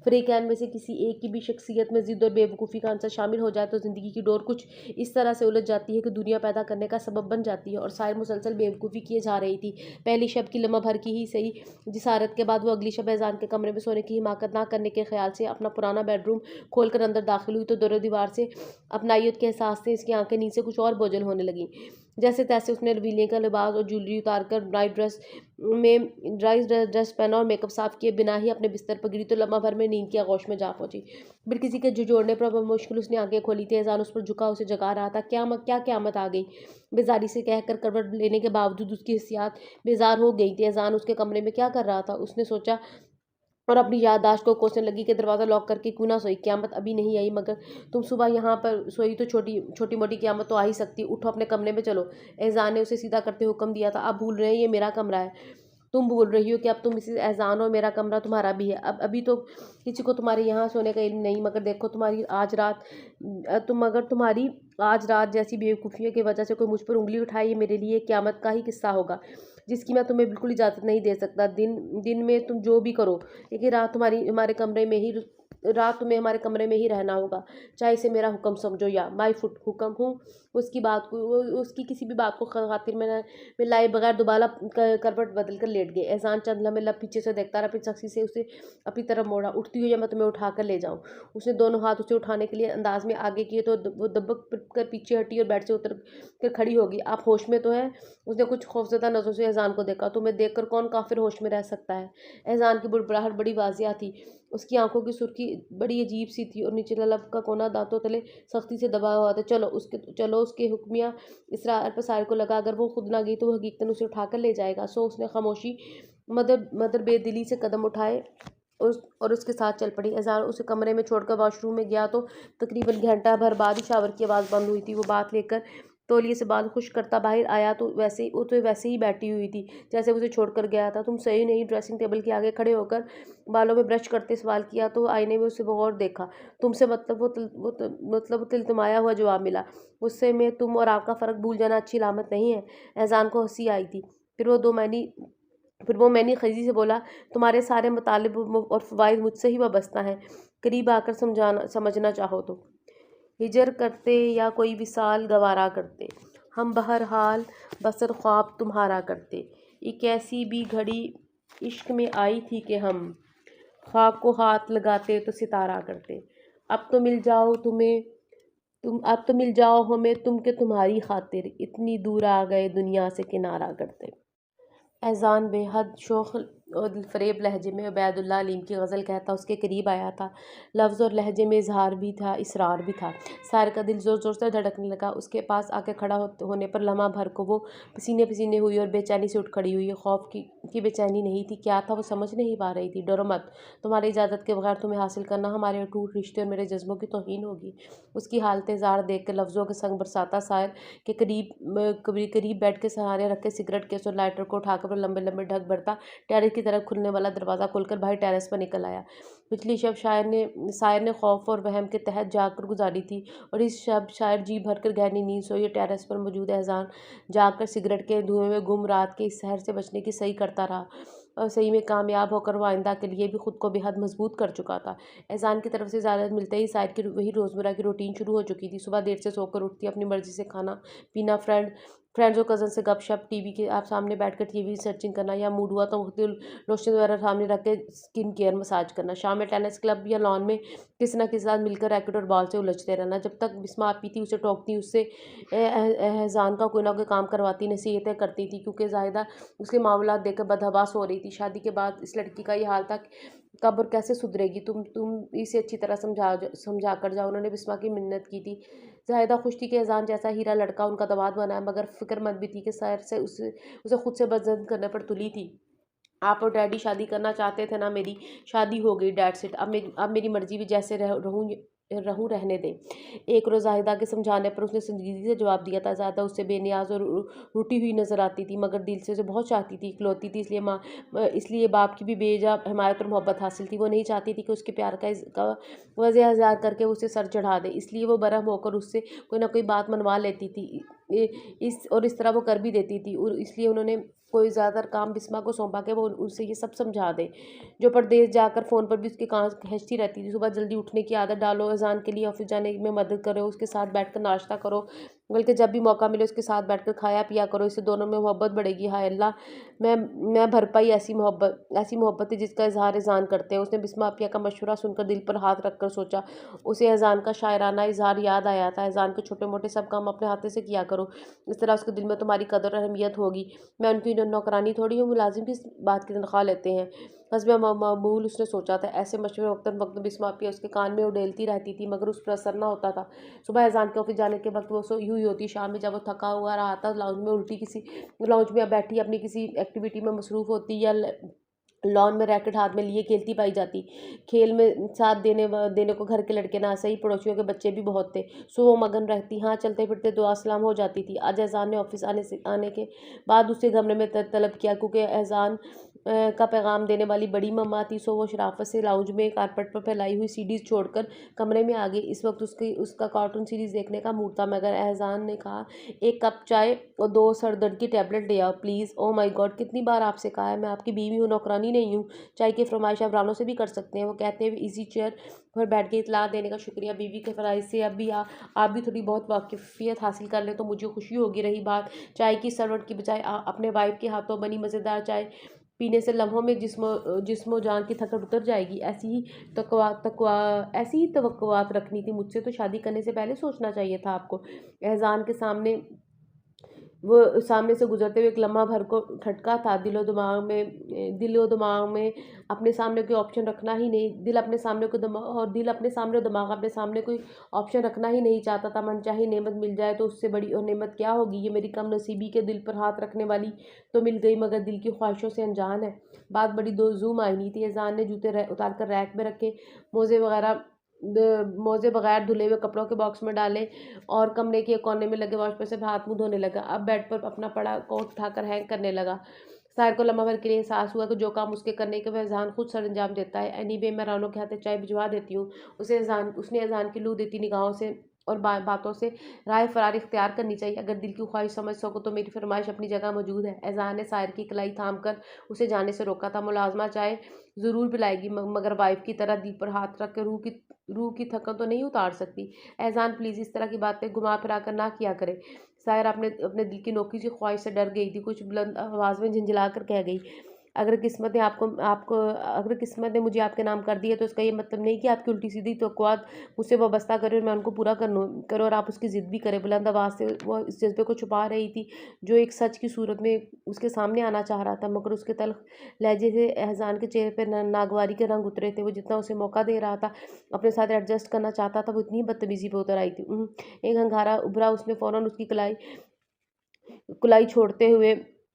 फ़रीक़ैन में से किसी एक की भी शख्सियत में ज़िद और बेवकूफ़ी का अंसर शामिल हो जाए तो ज़िंदगी की डोर कुछ इस तरह से उलझ जाती है कि दुनिया पैदा करने का सबब बन जाती है। और सायर मुसलसल बेवकूफ़ी किए जा रही थी। पहली शब की लम्हा भर की ही सही जिसारत के बाद वो अगली शब एहजान के कमरे में सोने की हिमाकत ना करने के ख्याल से अपना पुराना बेडरूम खोल कर अंदर दाखिल हुई तो दरो दीवार से अपनायत के एहसास से इसकी आंखें नींद से कुछ और बोझल होने लगीं। जैसे तैसे उसने रवीले का लिबास और ज्वेलरी उतार कर ड्राई ड्रेस पहना और मेकअप साफ किए बिना ही अपने बिस्तर पर गिरी तो लम्हा भर में नींद की आगोश में जा पहुंची। फिर किसी के झुझोड़ने पर मुश्किल उसने आंखें खोली थी। एहजान उस पर झुका उसे जगा रहा था। क्या क़यामत आ गई, बेजारी से कहकर करवट लेने के बावजूद उसकी हिस्सियात बेजार हो गई थी। एहजान उसके कमरे में क्या कर रहा था, उसने सोचा और अपनी याददाश्त को कोसने लगी कि दरवाज़ा लॉक करके क्यों ना सोई। क़यामत अभी नहीं आई, मगर तुम सुबह यहाँ पर सोई तो छोटी मोटी क़यामत तो आ ही सकती। उठो, अपने कमरे में चलो। एहजान ने उसे सीधा करते हुक्म दिया था। आप भूल रहे हैं ये मेरा कमरा है। तुम भूल रही हो कि अब तुम मिसेस एहजान और मेरा कमरा तुम्हारा भी है। अभी तो किसी को तुम्हारे यहाँ सोने का इल्म नहीं, मगर देखो तुम्हारी आज रात जैसी बेवकूफ़ियों की वजह से कोई मुझ पर उंगली उठाए, ये मेरे लिए क़यामत का ही किस्सा होगा। जिसकी मैं तुम्हें बिल्कुल इजाज़त नहीं दे सकता। दिन दिन में तुम जो भी करो, लेकिन रात तुम्हें हमारे कमरे में ही रहना होगा, चाहे इसे मेरा हुक्म समझो या माई फुट हुक्म हूँ। उसकी किसी भी बात को खातिर मैं लाए बगैर दोबारा करवट बदल कर लेट गए। एहसान चंद लम्हे लब पीछे से देखता रहा, फिर सख्ती से उसे अपनी तरफ मोड़ा। उठती हुई या मैं तुम्हें उठा कर ले जाऊँ। उसने दोनों हाथ उसे उठाने के लिए अंदाज में आगे किए तो वो दबक कर पीछे हटी और बेड से उतर कर खड़ी होगी। आप होश में तो है? उसने कुछ खौफजदा नजरों से एहसान को देखा। तुम्हें देखकर कौन काफिर होश में रह सकता है? एहसान की बुड़बुड़ाहट बड़ी वाजिया थी। उसकी आंखों की सुर्खी बड़ी अजीब सी थी और निचला लब का कोना दांतों तले सख्ती से दबा हुआ था। चलो उसके हुक्मिया इसरार पर सारे को लगा, अगर वो खुद ना गई तो वो हकीकतन उसे उठाकर ले जाएगा। सो उसने खामोशी मदर मदर बेदिली से कदम उठाए और उसके साथ चल पड़ी। एहसान उसे कमरे में छोड़कर वॉशरूम में गया तो तकरीबन घंटा भर बाद ही शावर की आवाज़ बंद हुई थी। वो बात लेकर तौलिए से बाल खुश करता बाहर आया तो वैसे ही बैठी हुई थी जैसे उसे छोड़कर गया था। तुम सही नहीं? ड्रेसिंग टेबल के आगे खड़े होकर बालों में ब्रश करते सवाल किया तो आईने में उसे और देखा। तुमसे मतलब वो तिलतिमाया हुआ जवाब मिला। गुस्से में तुम और आपका फ़र्क भूल जाना अच्छी अलामत नहीं है। एहसान को हंसी आई थी। फिर वो मैंने खजी से बोला, तुम्हारे सारे मतालिब और फ़वाइद मुझसे ही वाबस्ता हैं। करीब आकर समझना चाहो तो हिजर करते या कोई विसाल गवारा करते, हम बहरहाल बसर ख्वाब तुम्हारा करते। एक ऐसी भी घड़ी इश्क में आई थी कि हम ख्वाब को हाथ लगाते तो सितारा करते। अब तो मिल जाओ हमें तुम के तुम्हारी खातिर, इतनी दूर आ गए दुनिया से किनारा करते। एहसान बेहद शौख और दिलफरेब लहजे में उबैदुल्लाह अलीम की गज़ल कहता उसके करीब आया था। लफ्ज़ और लहजे में इजहार भी था, इसरार भी था। सार का दिल ज़ोर ज़ोर से धड़कने लगा। उसके पास आके खड़ा होने पर लम्हा भर को वो पसीने पसीने हुई और बेचैनी से उठ खड़ी हुई। खौफ की बेचैनी नहीं थी, क्या था वो समझ नहीं पा रही थी। डरो मत, तुम्हारी इजाज़त के बगैर तुम्हें हासिल करना हमारे अटूट रिश्ते और मेरे जज्बों की तौहीन होगी। उसकी हालत ज़ार देख कर लफ्ज़ों के संग बरसाता सायर के करीब बेड के सहारे रखे सिगरेट केस और लाइटर को उठाकर लंबे लंबे ढक भरता टेरेस की तरफ खुलने वाला दरवाज़ा खोलकर बाहर टेरेस पर निकल आया। पिछली शब शायर ने खौफ और वहम के तहत जाकर गुजारी थी और इस शब शायर जी भरकर गहरी नींद सोई। टेरेस पर मौजूद एहसान जाकर सिगरेट के धुएं में गुम रात के इस शहर से बचने की सही करता रहा और सही में कामयाब होकर वो आइंदा के लिए भी खुद को बेहद मजबूत कर चुका था। एहसान की तरफ से इजाज़त मिलते ही शायर की वही रोज़मर्रा की रूटीन शुरू हो चुकी थी। सुबह देर से सोकर उठती, अपनी मर्जी से खाना पीना, फ्रेंड्स और कज़न से गपशप, टीवी के आप सामने बैठकर टीवी सर्चिंग करना या मूड हुआ तो मुख्तलिफ लोशन वगैरह सामने रख के स्किन केयर मसाज करना। शाम में टेनिस क्लब या लॉन में किसी न किसी साथ मिलकर रैकेट और बॉल से उलझते रहना। जब तक बिस्मा आती थी उसे टोकती, उससे एहसान का कोई ना कोई काम करवाती, नसीहतें करती थी क्योंकि जाहिदा उसके मामलात देखकर बदहवास हो रही थी। शादी के बाद इस लड़की का ये हाल था, कब और कैसे सुधरेगी? तुम इसे अच्छी तरह समझा कर जाओ। उन्होंने बिस्मा की मिन्नत की थी। ज़ाहिदा खुश थी कि एहसान जैसा हीरा लड़का उनका दामाद बना है, मगर फ़िक्रमंद भी थी कि शायर से उसे खुद से बदज़न करने पर तुली थी। आप और डैडी शादी करना चाहते थे ना, मेरी शादी हो गई, डेट्स इट। अब मेरी मर्ज़ी भी जैसे रहूँ रहने दें। एक रोज़ ज़ाहिदा के समझाने पर उसने संजीदगी से जवाब दिया था। ज़ाहिदा उससे बेनियाज़ और रूठी हुई नज़र आती थी, मगर दिल से उसे बहुत चाहती थी, इकलौती थी, इसलिए बाप की भी बेजा हिमायत और मोहब्बत हासिल थी। वो नहीं चाहती थी कि उसके प्यार का वजह इज़हार करके उसे सर चढ़ा दे, इसलिए वो बरहम होकर उससे कोई ना कोई बात मनवा लेती थी। इस तरह वो कर भी देती थी और इसलिए उन्होंने कोई ज़्यादातर काम बिस्मा को सौंपा के वो उसे ये सब समझा दे, जो परदेश जाकर फ़ोन पर भी उसके कान खींचती रहती थी। सुबह जल्दी उठने की आदत डालो, अज़ान के लिए ऑफिस जाने में मदद करो, उसके साथ बैठकर नाश्ता करो, बल्कि जब भी मौका मिले उसके साथ बैठकर खाया पिया करो। इससे दोनों में मोहब्बत बढ़ेगी। हाय अल्लाह, मैं भर पाई ऐसी मोहब्बत है जिसका इजहार एहसान करते हैं। उसने बिस्मा अपिया का मशवरा सुनकर दिल पर हाथ रखकर सोचा। उसे एहसान का शायराना इजहार याद आया था। एहसान के छोटे मोटे सब काम अपने हाथ से किया करो, इस तरह उसके दिल में तुम्हारी कदर और अहमियत होगी। मैं उनकी नौकरानी थोड़ी हूँ, मुलाजिम किस बात की तनख्वाह लेते हैं। हस्ब मामूल उसने सोचा था। ऐसे मशवरे वक्तन वक्त बिस्मा अपिया उसके कान में उड़ेलती रहती थी, मगर उस पर असर न होता था। सुबह एहसान के ऑफिस जाने के वक्त वो यूँ ही होती। शाम में जब वो थका हुआ रहा था, लाउंज में बैठी अपनी किसी एक्टिविटी में मसरूफ़ होती या लॉन में रैकेट हाथ में लिए खेलती पाई जाती। खेल में साथ देने को घर के लड़के ना सही, पड़ोसियों के बच्चे भी बहुत थे, सो वो मगन रहती। हाँ, चलते फिरते दुआ सलाम हो जाती थी। आज एहसान ने ऑफिस आने के बाद उसे कमरे में तलब किया, क्योंकि एहसान का पैगाम देने वाली बड़ी मम्मा थी। सो वो शराफत से लाउंज में कारपेट पर फैलाई हुई सीडीज छोड़कर कमरे में आ गई। इस वक्त उसका कार्टून सीरीज देखने का मूड था, मगर एहसान ने कहा, एक कप चाय और 2 सरदर्द की टैबलेट ले आओ प्लीज़। ओ माय गॉड, कितनी बार आपसे कहा है, मैं आपकी बीवी हूँ, नौकरानी नहीं हूँ। चाय की फरमाइश आप रानों से भी कर सकते हैं। वो कहते हुए इजी चेयर पर बैठ के, इतला देने का शुक्रिया, बीवी के फरमाइश से अब भी आप भी थोड़ी बहुत वाकिफियत हासिल कर लें तो मुझे खुशी होगी। रही बात चाय की, सरवट की बजाय अपने वाइफ के हाथों बनी मज़ेदार चाय पीने से लम्हों में जिस्मो जान की थकन उतर जाएगी। ऐसी ही तवक्कुआत रखनी थी मुझसे, तो शादी करने से पहले सोचना चाहिए था आपको। एहसान के सामने वो सामने से गुजरते हुए एक लम्हा भर को खटका था। दिलो दिमाग में अपने सामने कोई ऑप्शन रखना ही नहीं, दिल अपने सामने, दिमाग अपने सामने कोई ऑप्शन रखना ही नहीं चाहता था। मनचाही नेमत मिल जाए तो उससे बड़ी और नेमत क्या होगी। ये मेरी कम नसीबी के दिल पर हाथ रखने वाली तो मिल गई, मगर दिल की ख्वाहिशों से अनजान है। बात बड़ी दो जूम आईनी थी। एहसान ने जूते उतार कर रैक में रखे, मोजे वगैरह मोजे बगैर धुले हुए कपड़ों के बॉक्स में डाले और कमरे के कोने में लगे वॉश बेसिन से हाथ मुंह धोने लगा। अब बेड पर अपना पड़ा कोट उठाकर हैंग करने लगा। साहिर को लम्हा भर के लिए एहसास हुआ कि जो काम उसके करने के वह एहसान खुद सर अंजाम देता है। एनीवे, मैं रानों के हाथे चाय भिजवा देती हूँ। उसने एहसान की लू देती निगाहों से और बातों से राह फरार इख्तियार करनी चाहिए। अगर दिल की ख्वाहिश समझ सको तो मेरी फरमाइश अपनी जगह मौजूद है। एहसान ने साहिर की कलाई थाम कर उसे जाने से रोका था। मुलाजमा चाय ज़रूर पिलाएगी, मगर वाइफ की तरह दिल पर हाथ रख के रूह की थकन तो नहीं उतार सकती। एहसान प्लीज़ इस तरह की बातें घुमा फिरा कर ना किया करे। सायर अपने दिल की नोकी सी ख्वाहिश से डर गई थी। कुछ बुलंद आवाज़ में झिंझला कर कह गई, अगर किस्मत ने अगर किस्मत ने मुझे आपके नाम कर दिया तो इसका ये मतलब नहीं कि आपकी उल्टी सीधी तवक्कुआत मुझसे वाबस्ता करे और मैं उनको पूरा करूँ और आप उसकी ज़िद भी करें। बुलंद आवाज़ से वो इस जज्बे को छुपा रही थी जो एक सच की सूरत में उसके सामने आना चाह रहा था, मगर उसके तल्ख लहजे से एहसान के चेहरे पर नागवारी के रंग उतरे थे। वो जितना उसे मौका दे रहा था, अपने साथ एडजस्ट करना चाहता था, वो इतनी बदतमीजी पर उतर आई थी। एक हंगारा उभरा, उसने फ़ौरन उसकी कुलाई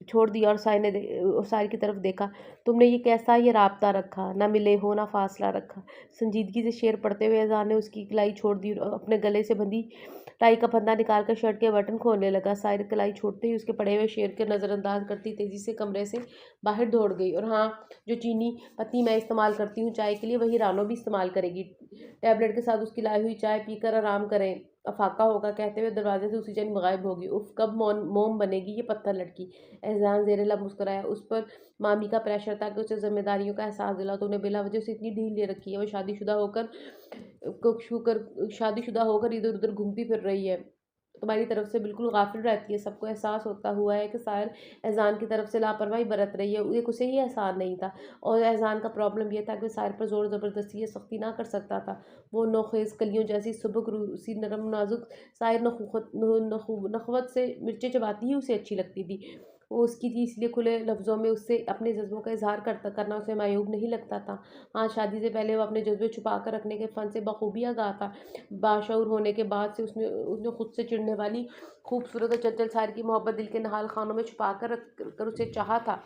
छोड़ दिया और साहिर की तरफ देखा। तुमने ये राब्ता रखा, ना मिले हो ना फासला रखा। संजीदगी से शेर पढ़ते हुए एहसान ने उसकी कलाई छोड़ दी और अपने गले से बंधी टाई का फंदा निकालकर शर्ट के बटन खोलने लगा। साहिर कलाई छोड़ते ही उसके पड़े हुए शेर के नज़रअंदाज करती तेजी से कमरे से बाहर दौड़ गई। और हाँ, जो चीनी पत्ती मैं इस्तेमाल करती हूँ चाय के लिए, वही रानो भी इस्तेमाल करेगी। टैबलेट के साथ उसकी लाई हुई चाय पीकर आराम करें, अफाका होगा, कहते हुए दरवाजे से उसी जन गायब होगी। उफ, कब मोम बनेगी ये पत्थर लड़की। एहसान ज़ेरे लब मुस्कुराया। उस पर मामी का प्रेशर था कि उसे जिम्मेदारियों का एहसास दिला, तो उन्हें बिला वजह से इतनी ढील ले रखी है। वो शादीशुदा होकर इधर उधर घूमती फिर रही है, तुम्हारी तरफ से बिल्कुल गाफिल रहती है। सबको एहसास होता हुआ है कि सायर एहसान की तरफ से लापरवाही बरत रही है। एक उसे ही एहसान नहीं था, और एहसान का प्रॉब्लम यह था कि सायर पर ज़ोर ज़बरदस्ती या सख्ती ना कर सकता था। वो नोखेज़ कलियों जैसी सुबक रूसी नरम नाजुक सायर नखवत से मिर्चें चबाती ही उसे अच्छी लगती थी। वो उसकी थी, इसलिए खुले लफ्ज़ों में उससे अपने जज्बों का इजहार करना उसे मायूब नहीं लगता था। हाँ, शादी से पहले वो अपने जज्बे छुपा कर रखने के फ़न से बखूबी आगाह था। बाशऊर होने के बाद से उसने खुद से चिढ़ने वाली खूबसूरत और चंचल सायर की मोहब्बत दिल के नहाल खानों में छुपा कर रख कर उसे चाहा था।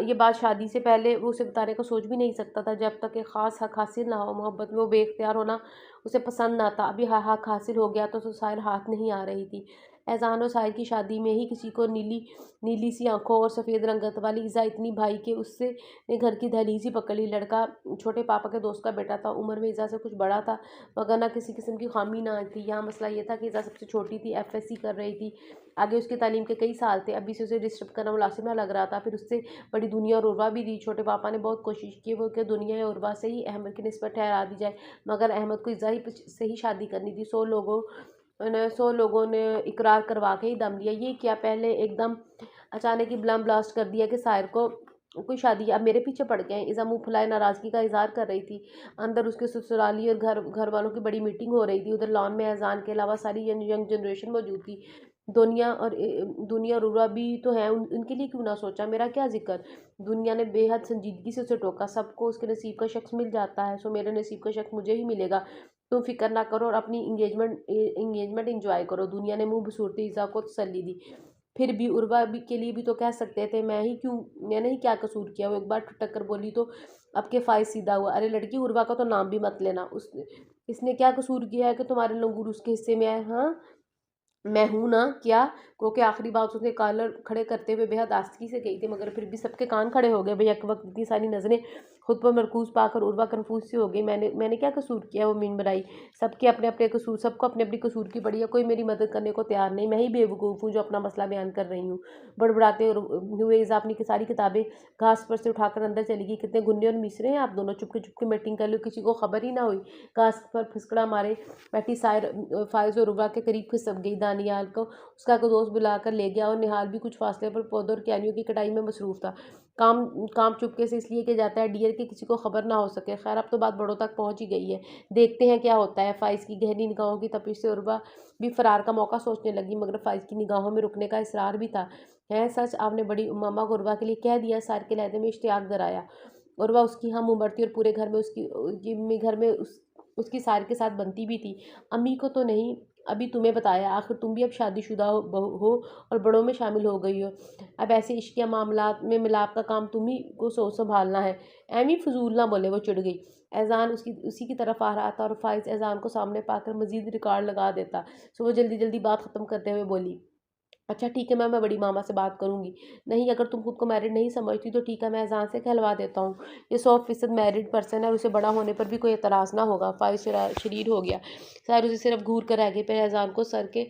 ये बात शादी से पहले वो उसे बताने का सोच भी नहीं सकता था, जब तक एक ख़ास हक़ हासिल ना हो। मोहब्बत में वो बेख्तियार होना उसे पसंद ना था। अभी हक़ हासिल हो गया तो साहिर हाथ नहीं आ रही थी। एहसान और साहिर की शादी में ही किसी को नीली नीली सी आंखों और सफ़ेद रंगत वाली ईज़ा इतनी भाई के उससे ने घर की दहलीज ही पकड़ ली। लड़का छोटे पापा के दोस्त का बेटा था, उम्र में ईज़ा से कुछ बड़ा था, मगर ना किसी किस्म की खामी ना थी। यहाँ मसला ये था कि ईज़ा सबसे छोटी थी, FSC कर रही थी, आगे उसकी तालीम के कई साल थे। अभी से उसे डिस्टर्ब करना मुनासिब ना लग रहा था। फिर उससे बड़ी दुनिया और उर्वा भी थी। छोटे पापा ने बहुत कोशिश की वो कि दुनिया या उर्वा से ही अहमद की निस्बत ठहरा दी जाए, मगर अहमद को ईज़ा से ही शादी करनी थी। 100 लोगों ने इकरार करवा के ही दम लिया। ये क्या, पहले एकदम अचानक ही बलम ब्लास्ट कर दिया कि साहिर को कोई शादी, अब मेरे पीछे पड़ गए। ईज़ा मुँह फुलाए नाराज़गी का इज़हार कर रही थी। अंदर उसके ससुराली और घर वालों की बड़ी मीटिंग हो रही थी। उधर लॉन में एहसान के अलावा सारी यंग जनरेशन मौजूद थी। दुनिया और उर्वा भी तो है, उनके लिए क्यों ना सोचा, मेरा क्या जिक्र। दुनिया ने बेहद संजीदगी से उसे टोका। सबको उसके नसीब का शख्स मिल जाता है, सो मेरे नसीब का शख्स मुझे ही मिलेगा। तुम फिक्र ना करो और अपनी इंगेजमेंट इंजॉय करो। दुनिया ने मुंह बसूरते ईज़ा को तसल्ली दी। फिर भी उर्वा भी के लिए भी तो कह सकते थे, मैंने ही क्या कसूर किया। वो एक बार ठुटक कर बोली तो अब के फाइज सीधा हुआ। अरे लड़की, उर्वा का तो नाम भी मत लेना, उस इसने क्या कसूर किया है कि तुम्हारे लंगूर उसके हिस्से में आए? हाँ, मैं हूं ना क्या? क्योंकि आखिरी बात उसने कॉलर खड़े करते हुए बेहद आस्ती से गई थी, मगर फिर भी सबके कान खड़े हो गए। भैया एक वक्त इतनी सारी नजरें खुद पर मरकूज पाकर उर्वा कन्फ्यूज सी हो गई। मैंने मैंने क्या कसूर किया? वो मीन बनाई। सबके अपने अपने कसूर, सबको अपने अपनी कसूर की पड़ी है, कोई मेरी मदद करने को तैयार नहीं। मैं ही बेवकूफ़ हूँ जो अपना मसला बयान कर रही हूँ। बड़बड़ाते हुए इज़ा अपनी की सारी किताबें घास पर से उठाकर अंदर चली गई। कितने गुन्ने और मिसरे हैं आप दोनों, चुपके चुपके मीटिंग कर लो, किसी को खबर ही ना हुई। घास पर फिसकड़ा मारे बैठी सायर फायज और उर्वा के करीब खिसक गई। दानियाल को उसका को दोस्त बुलाकर ले गया और निहाल भी कुछ फासले पर पौधों और क्यारियों की कटाई में मसरूफ था। काम काम चुपके से इसलिए किया जाता है डियर कि किसी को खबर ना हो सके। खैर अब तो बात बड़ों तक पहुंच ही गई है, देखते हैं क्या होता है। फाइज की गहरी निगाहों की तपिश से उर्वा भी फरार का मौका सोचने लगी, मगर फाइज की निगाहों में रुकने का इसरार भी था। है सच, आपने बड़ी मामा को उर्वा के लिए कह दिया? सार के लहजे में इश्तियाक कराया। उर्वा उसकी हम उम्र थी और पूरे घर में उसकी सार के साथ बनती भी थी। अम्मी को तो नहीं अभी तुम्हें बताया, आखिर तुम भी अब शादीशुदा हो और बड़ों में शामिल हो गई हो। अब ऐसे इश्किया मामलात में मिलाप का काम तुम ही को संभालना है। एमी फजूल ना बोले, वो चिढ़ गई। एजान उसी की तरफ आ रहा था और फाइज एजान को सामने पाकर मजीद रिकॉर्ड लगा देता, सो वो जल्दी जल्दी बात ख़त्म करते हुए बोली, अच्छा ठीक है, मैं बड़ी मामा से बात करूंगी। नहीं, अगर तुम खुद को मैरिड नहीं समझती तो ठीक है, मैं एजान से कहलवा देता हूँ। ये 100% मैरिड पर्सन है और उसे बड़ा होने पर भी कोई एतराज़ ना होगा। फाइज शरीर हो गया। शायद उसे सिर्फ घूर कर रह गई। फिर एजान को सर के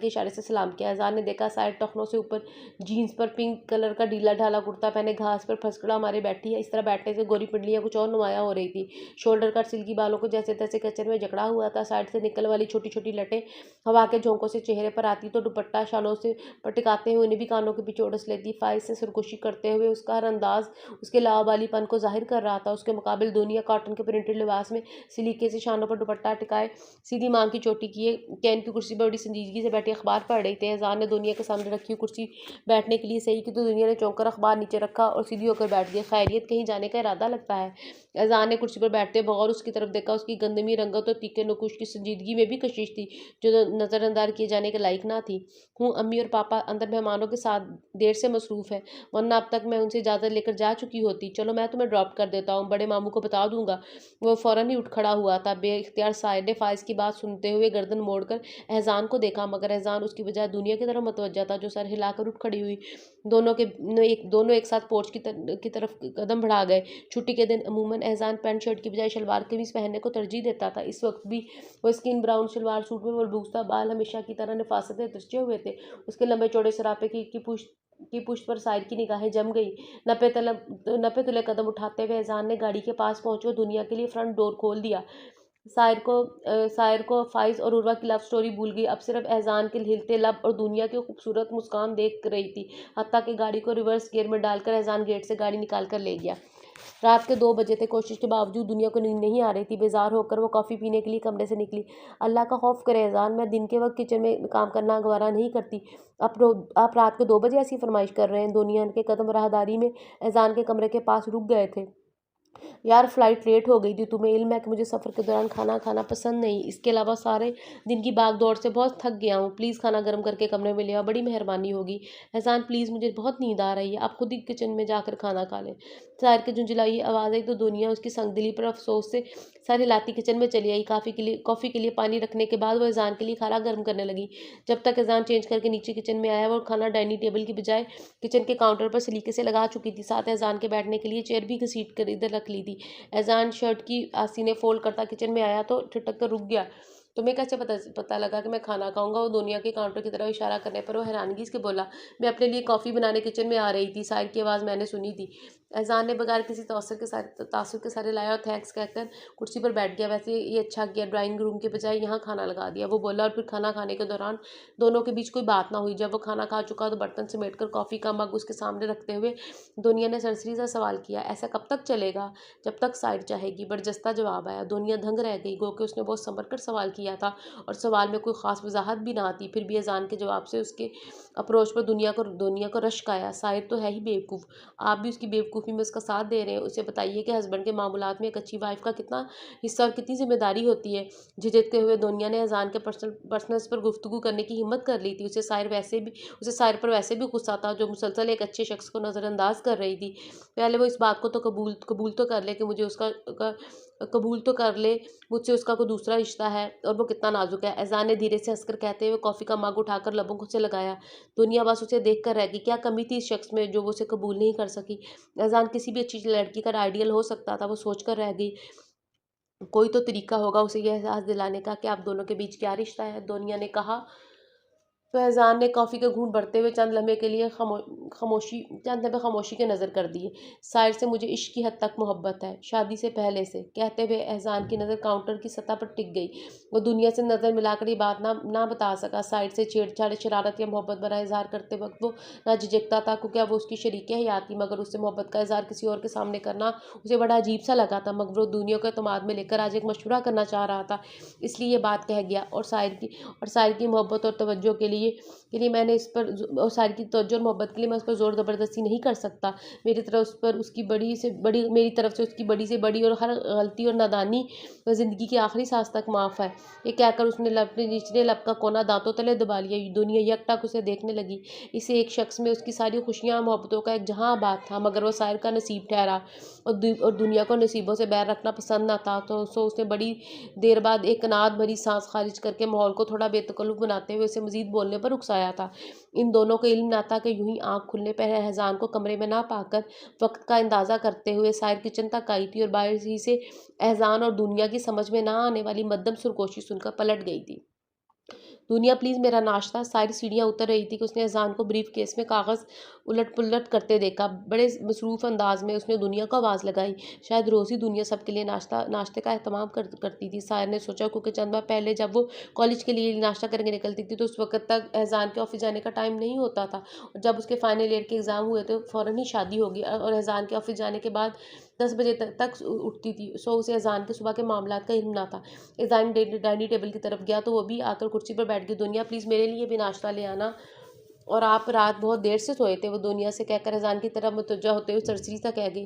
इशारे से सलाम किया। एजान ने देखा साइड टखनों से ऊपर जीन्स पर पिंक कलर का ढीला ढाला कुर्ता पहने घास पर फसकड़ा मारे बैठी है। इस तरह बैठने से गोरी पिंडलियाँ कुछ और नुमाया हो रही थी। शोल्डर कट सिल्की बालों को जैसे तैसे कचर में जकड़ा हुआ था। साइड से निकल वाली छोटी छोटी लटें हवा के झोंकों से चेहरे पर आती तो दुपट्टा शालों से पटकाते हुए उन्हें भी कानों के पीछे उड़स लेती। फाइज से सरगोशी करते हुए उसका हर अंदाज उसके लावाबालीपन को जाहिर कर रहा था। उसके मुकाबिल दुनिया कॉटन के प्रिंटेड लिबास में सलीके से शानों पर दुपट्टा टिकाए सीधी मांग की चोटी किए कैन की कुर्सी पर बड़ी संजीदगी से बैठे अखबार पढ़ रही थे। एजान ने दुनिया के सामने रखी हुई कुर्सी बैठने के लिए सही की तो दुनिया ने चौंक कर अखबार नीचे रखा और सीधी होकर बैठ गई। खैरियत, कहीं जाने का इरादा लगता है? एजान ने कुर्सी पर बैठते बगौर उसकी तरफ देखा। उसकी गंदमी रंगत और तीखे नकुश की संजीदगी में भी कशिश थी जो नज़रअंदाज किए जाने के लायक ना थी। हूँ, अम्मी और पापा अंदर मेहमानों के साथ देर से मसरूफ़ है, वरना अब तक मैं उनसे इजाज़त लेकर जा चुकी होती। चलो मैं तुम्हें ड्रॉप कर देता हूँ, बड़े मामू को बता दूंगा। वो फ़ौरन ही उठ खड़ा हुआ था। बेइख्तियार साइड ने फाइज की बात सुनते हुए गर्दन मोड़कर एहजान को देखा, मगर एहजान उसकी बजाय दुनिया की तरफ मतवज्जा था जो सर हिलाकर उठ खड़ी हुई। दोनों एक साथ पोर्च की तरफ कदम बढ़ा गए। छुट्टी के दिन अमूमन एहजान पैंट शर्ट की बजाय शलवार कमीज पहनने को तरजीह देता था। इस वक्त भी वो स्किन ब्राउन शलवार सूट में मलबूस था। बाल हमेशा की तरह नफासत से तृचे हुए थे। उसके लंबे चौड़े सरापे की पुष्ट पर साइर की निगाहें जम गई। नपे तुले कदम उठाते हुए एहजान ने गाड़ी के पास पहुंचकर दुनिया के लिए फ्रंट डोर खोल दिया। सायर को फाइज और उर्वा की लव स्टोरी भूल गई। अब सिर्फ एहजान के हिलते लब और दुनिया की खूबसूरत मुस्कान देख रही थी। हत्ता कि गाड़ी को रिवर्स गियर में डालकर एहजान गेट से गाड़ी निकाल कर ले गया। रात के 2 बजे थे। कोशिश के बावजूद दुनिया को नींद नहीं आ रही थी। बेजार होकर वो कॉफ़ी पीने के लिए कमरे से निकली। अल्लाह का खौफ करे एहजान, मैं दिन के वक्त किचन में काम करना गवारा नहीं करती। आप रात को 2 बजे ऐसी फरमाइश कर रहे हैं? दुनिया के कदम राहदारी में एहजान के कमरे के पास रुक गए थे। यार फ्लाइट लेट हो गई थी, तुम्हें इल्म है कि मुझे सफ़र के दौरान खाना खाना पसंद नहीं। इसके अलावा सारे दिन की भाग दौड़ से बहुत थक गया हूँ। प्लीज़ खाना गर्म करके कमरे में ले आओ, बड़ी मेहरबानी होगी। एहसान प्लीज़, मुझे बहुत नींद आ रही है, आप खुद ही किचन में जाकर खाना खा लें। साहिर की झुंझुलाई आवाज़ आई तो दुनिया उसकी संगदिली पर अफसोस से सर हिलाती किचन में चली आई। कॉफ़ी के लिए पानी रखने के बाद वो एहसान के लिए खाना गर्म करने लगी। जब तक एहसान चेंज करके नीचे किचन में आया वो खाना डाइनिंग टेबल की बजाय किचन के काउंटर पर सलीके से लगा चुकी थी। साथ एहसान के बैठने के लिए चेयर भी घसीट कर इधर रख ली थी। एहसान शर्ट की आस्तीनें फोल्ड करता किचन में आया तो ठिठक कर रुक गया। तुम्हें कैसे पता लगा कि मैं खाना खाऊंगा? वो दुनिया के काउंटर की तरफ इशारा करने पर वो हैरानगी से बोला, मैं अपने लिए कॉफ़ी बनाने किचन में आ रही थी, साहिर की आवाज़ मैंने सुनी थी। एहसान ने बगैर किसी तासुर के सारे लाया और थैंक्स कहकर कुर्सी पर बैठ गया। वैसे ये अच्छा किया, ड्राइंग रूम के बजाय यहाँ खाना लगा दिया, वो बोला। और फिर खाना खाने के दौरान दोनों के बीच कोई बात ना हुई। जब वो खाना खा चुका तो बर्तन समेट कर कॉफ़ी का मग उसके सामने रखते हुए दुनिया ने सरसरी सा सवाल किया, ऐसा कब तक चलेगा? जब तक साइड चाहेगी, बरजस्ता जवाब आया। दुनिया दंग रह गई, गो कि उसने बहुत संभल कर सवाल किया। किया था और सवाल में कोई ख़ास वजाहत भी ना आती, फिर भी अजान के जवाब से उसके अप्रोच पर दुनिया को रश्क आया। साहिर तो है ही बेवकूफ़, आप भी उसकी बेवकूफ़ी में उसका साथ दे रहे हैं। उसे बताइए कि हस्बैंड के मामूलात में एक अच्छी वाइफ का कितना हिस्सा और कितनी जिम्मेदारी होती है। झिझकते हुए दुनिया ने अजान के पर्सनल्स पर गुफ्तगू करने की हिम्मत कर ली थी। उसे साहिर पर वैसे भी गुस्सा था, जो मुसलसल एक अच्छे शख्स को नज़रअंदाज कर रही थी। पहले वो इस बात को तो कबूल तो कर ले कि मुझे उसका कबूल तो कर ले मुझसे उसका कोई दूसरा रिश्ता है और वो कितना नाजुक है। एजान ने धीरे से हंसकर कहते हुए कॉफ़ी का मग उठाकर लबों को से लगाया। दुनिया बस उसे देख कर रह गई। क्या कमी थी इस शख्स में जो वो उसे कबूल नहीं कर सकी? एजान किसी भी अच्छी लड़की का आइडियल हो सकता था, वो सोच कर रह गई। कोई तो तरीका होगा उसे यह एहसास दिलाने का कि आप दोनों के बीच क्या रिश्ता है, दुनिया ने कहा। फैज़ान ने कॉफ़ी के घूंट भरते हुए चंद लम्हे खामोशी के नज़र कर दिए। साहिर से मुझे इश्क की हद तक मोहब्बत है, शादी से पहले से, कहते हुए एहसान की नज़र काउंटर की सतह पर टिक गई। वो दुनिया से नज़र मिलाकर ये बात ना बता सका। साहिर से छेड़छाड़, शरारत या मोहब्बत भरा इजहार करते वक्त वो ना झिझकता था, क्योंकि अब वो उसकी शरीक हयात थी, मगर उससे मोहब्बत का इजहार किसी और के सामने करना उसे बड़ा अजीब सा लगा था। मगर वो दुनिया को एतमाद में लेकर आज एक मशवरा करना चाह रहा था, इसलिए ये बात कह गया। और साहिर की मोहब्बत और तवज्जो के लिए मैंने इस पर और साहिर की तवज्जो और मोहब्बत के लिए मैं उस पर ज़ोर ज़बरदस्ती नहीं कर सकता। मेरी तरफ से उसकी बड़ी से बड़ी और हर गलती और नादानी ज़िंदगी की आखिरी सांस तक माफ़ है। ये कहकर उसने अपने निचले लब का कोना दांतों तले दबा लिया। दुनिया यकटक उसे देखने लगी। इसे एक शख्स में उसकी सारी खुशियाँ मोहब्बतों का एक जहां आबाद था, मगर वो साहिर का नसीब ठहरा और दुनिया को नसीबों से बैर रखना पसंद न था। तो उसने बड़ी देर बाद एक कनात भरी सांस खारिज करके माहौल को थोड़ा बेतकल्लुफ़ बनाते हुए उसे मज़ीद बोलने पर उकसाया था। इन दोनों को इल्म न था कि यूं ही आँख खुलने पर एहसान को कमरे में ना पाकर वक्त का अंदाज़ा करते हुए साहिर किचन तक आई थी और बाहर ही से एहसान और दुनिया की समझ में ना आने वाली मध्यम सुरगोशी सुनकर पलट गई थी। दुनिया प्लीज़ मेरा नाश्ता। सारी सीढ़ियाँ उतर रही थी कि उसने अजान को ब्रीफ केस में कागज़ उलट पुलट करते देखा। बड़े मसरूफ़ अंदाज में उसने दुनिया को आवाज़ लगाई। शायद रोज़ ही दुनिया सबके लिए नाश्ते का एहतमाम करती थी। साहिर ने सोचा, क्योंकि चंद माह पहले जब वो कॉलेज के लिए नाश्ता करके निकलती थी तो उस वक्त तक एहसान के ऑफिस जाने का टाइम नहीं होता था, और जब उसके फाइनल ईयर के एग्ज़ाम हुए तो फ़ौरन ही शादी होगी और एहसान के ऑफिस जाने के बाद 10 बजे तक उठती थी। सो उसे एहसान के सुबह के मामलात का इल्म ना था। एहसान डाइनिंग टेबल की तरफ गया तो वो भी आकर कुर्सी पर बैठ गई। दुनिया प्लीज़ मेरे लिए भी नाश्ता ले आना, और आप रात बहुत देर से सोए थे, वो दुनिया से कहकर एहसान की तरफ मुतवज्जा होते हुए सरसरी सा कह गई।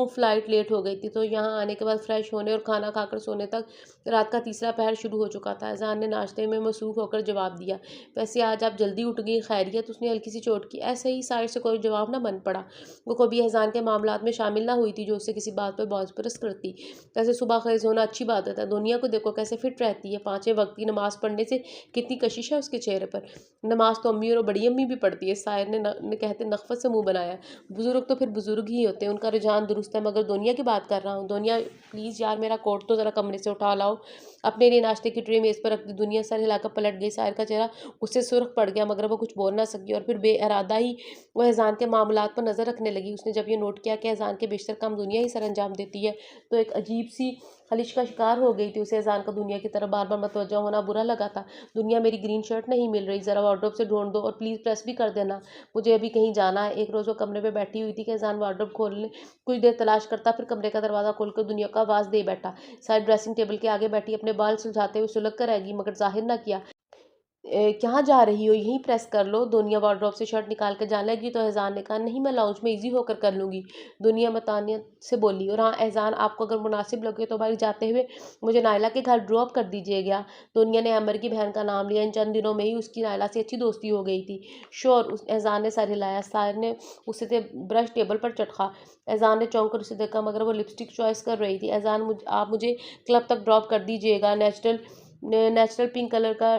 फ्लाइट लेट हो गई थी, तो यहाँ आने के बाद फ्रेश होने और खाना खाकर सोने तक रात का तीसरा पहर शुरू हो चुका था। एहसान ने नाश्ते में मसरूफ़ होकर जवाब दिया, वैसे आज आप जल्दी उठ गई, खैरियत? उसने हल्की सी चोट की। ऐसे ही साइड से कोई जवाब ना बन पड़ा। वो कभी एहसान के मामलात में शामिल ना हुई थी जो उससे किसी बात पर बौस परस करती। वैसे सुबह खेज होना अच्छी बात है। दुनिया को देखो कैसे फिट रहती है, 5 वक्त की नमाज पढ़ने से कितनी कशिश है उसके चेहरे पर। नमाज तो अम्मी और बड़ी अम्मी भी पढ़ती है। साहिर ने कहते नखवत से मुंह बनाया। बुजुर्ग तो फिर बुजुर्ग ही होते हैं, उनका रुझान दुरुस्त है, मगर दुनिया की बात कर रहा हूँ। दुनिया प्लीज़ यार, मेरा कोट तो ज़रा कमरे से उठा लाओ। अपने लिए नाश्ते की ट्रे मेज़ पर रख दी। दुनिया सर हिलाकर पलट गई। साहिर का चेहरा उससे सुर्ख पड़ गया, मगर वो कुछ बोल ना सकी और फिर बेइरादा ही वह एहसान के मामलात पर नज़र रखने लगी। उसने जब ये नोट किया कि एहसान के बेशतर काम दुनिया ही सर अंजाम देती है, तो एक अजीब सी खलिश का शिकार हो गई थी। उसे एहसान का दुनिया की तरफ बार बार मतवज्जा होना बुरा लगा था। दुनिया, मेरी ग्रीन शर्ट नहीं मिल रही, ज़रा वार्डरोब से ढूंढ दो और प्लीज़ प्रेस भी कर देना, मुझे अभी कहीं जाना है। एक रोज़ वो कमरे में बैठी हुई थी कि एहसान वार्डरोब खोलने कुछ देर तलाश करता, फिर कमरे का दरवाज़ा खोलकर दुनिया को आवाज़ दे बैठा। साइड ड्रेसिंग टेबल के आगे बैठी अपने बाल सुलझाते हुए सुलग कर रह गई, मगर जाहिर ना किया। कहाँ जा रही हो? यहीं प्रेस कर लो। दुनिया वार्डरोब से शर्ट निकाल कर जाने लगी तो एहसान ने कहा, नहीं, मैं लाउंज में इजी होकर कर लूँगी। दुनिया मतानियत से बोली, और हाँ एहसान, आपको अगर मुनासिब लगे तो भाई जाते हुए मुझे नायला के घर ड्रॉप कर दीजिएगा। दुनिया ने अमर की बहन का नाम लिया। इन चंद दिनों में ही उसकी नायला से अच्छी दोस्ती हो गई थी। श्योर, उस एहसान ने सर हिलाया। साहिर ने उसे ब्रश टेबल पर चटका। एहसान ने चौंक कर उसे देखा, मगर वो लिपस्टिक चॉइस कर रही थी। एहसान, आप मुझे क्लब तक ड्रॉप कर दीजिएगा। नेचुरल पिंक कलर का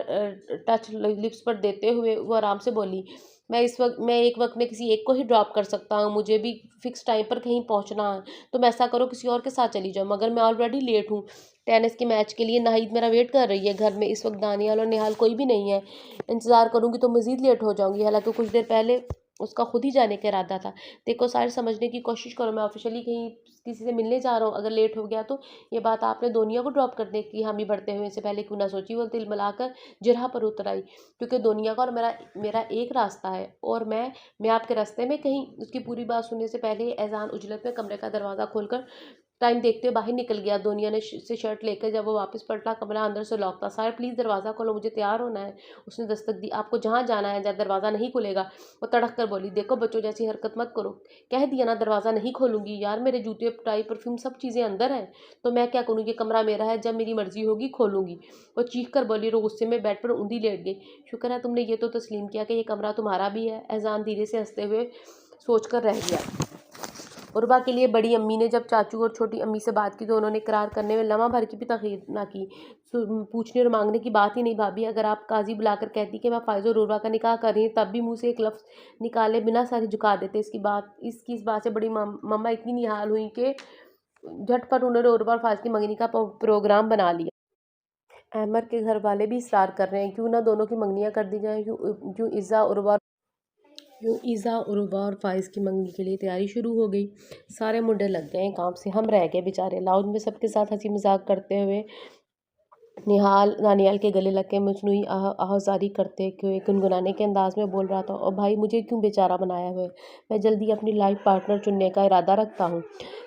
टच लिप्स पर देते हुए वो आराम से बोली, मैं एक वक्त में किसी एक को ही ड्रॉप कर सकता हूँ, मुझे भी फिक्स टाइम पर कहीं पहुँचना है। तुम ऐसा करो, किसी और के साथ चली जाओ, मगर मैं ऑलरेडी लेट हूँ। टेनिस के मैच के लिए नाहिद मेरा वेट कर रही है घर में। इस वक्त दानियाल और निहाल कोई भी नहीं है। इंतज़ार करूँगी तो मज़ीद लेट हो जाऊँगी। हालांकि कुछ देर पहले उसका खुद ही जाने का इरादा था। देखो सारे, समझने की कोशिश करो, मैं ऑफिशियली कहीं किसी से मिलने जा रहा हूँ। अगर लेट हो गया तो ये बात आपने दुनिया को ड्रॉप करने की हामी भरते हुए से पहले क्यों ना सोची? वो तिल मिलाकर जिरह पर उतर आई, क्योंकि दुनिया का और मेरा मेरा एक रास्ता है, और मैं आपके रास्ते में कहीं। उसकी पूरी बात सुनने से पहले एहसान उजलत में कमरे का दरवाज़ा खोलकर टाइम देखते हुए बाहर निकल गया। दुनिया ने से शर्ट लेकर जब वो वापस पलटा, कमरा अंदर से लॉक था। साहिर प्लीज़ दरवाज़ा खोलो, मुझे तैयार होना है। उसने दस्तक दी। आपको जहाँ जाना है, जब दरवाज़ा नहीं खुलेगा। वो तड़क कर बोली, देखो बच्चों जैसी हरकत मत करो, कह दिया ना दरवाज़ा नहीं खोलूंगी। यार मेरे जूते, टाई, परफ्यूम सब चीज़ें अंदर हैं, तो मैं क्या करूँ, ये कमरा मेरा है, जब मेरी मर्जी होगी खोलूंगी। वो चीख कर बोली। रो गुस्से में बेड पर ऊंधी लेट गई। शुक्र है तुमने ये तो तस्लीम किया कि ये कमरा तुम्हारा भी है। एहसान धीरे से हंसते हुए सोच कर रह गया। उर्वा के लिए बड़ी अम्मी ने जब चाचू और छोटी अम्मी से बात की तो उन्होंने इकरार करने में लम्हा भर की भी तखीर ना की। पूछने और मांगने की बात ही नहीं। भाभी, अगर आप काजी बुलाकर कहती कि मैं फ़ाइज़ और उर्वा का निकाह कर रही हूँ, तब भी मुँह से एक लफ्ज़ निकाले बिना सर झुका देते। इस बात से बड़ी मम्मा इतनी निहाल हुई कि झटपट उन्होंने उर्वा और फ़ाइज़ की मंगनी का प्रोग्राम बना लिया। अहमद के घर वाले भी इसरार कर रहे हैं, क्यों ना दोनों की मंगनियाँ कर दी जाएँ। ईज़ा, उर्वा और फ़ाइज़ की मंगनी के लिए तैयारी शुरू हो गई। सारे मुंडे लग गए काम से, हम रह गए बेचारे। लाउंज में सबके साथ हंसी मजाक करते हुए निहाल नानियाल के गले लग के मजनूई आहज़ारी करते हुए गुनगुनाने के अंदाज में बोल रहा था, और भाई मुझे क्यों बेचारा बनाया हुआ है, मैं जल्दी अपनी लाइफ पार्टनर चुनने का इरादा रखता हूँ।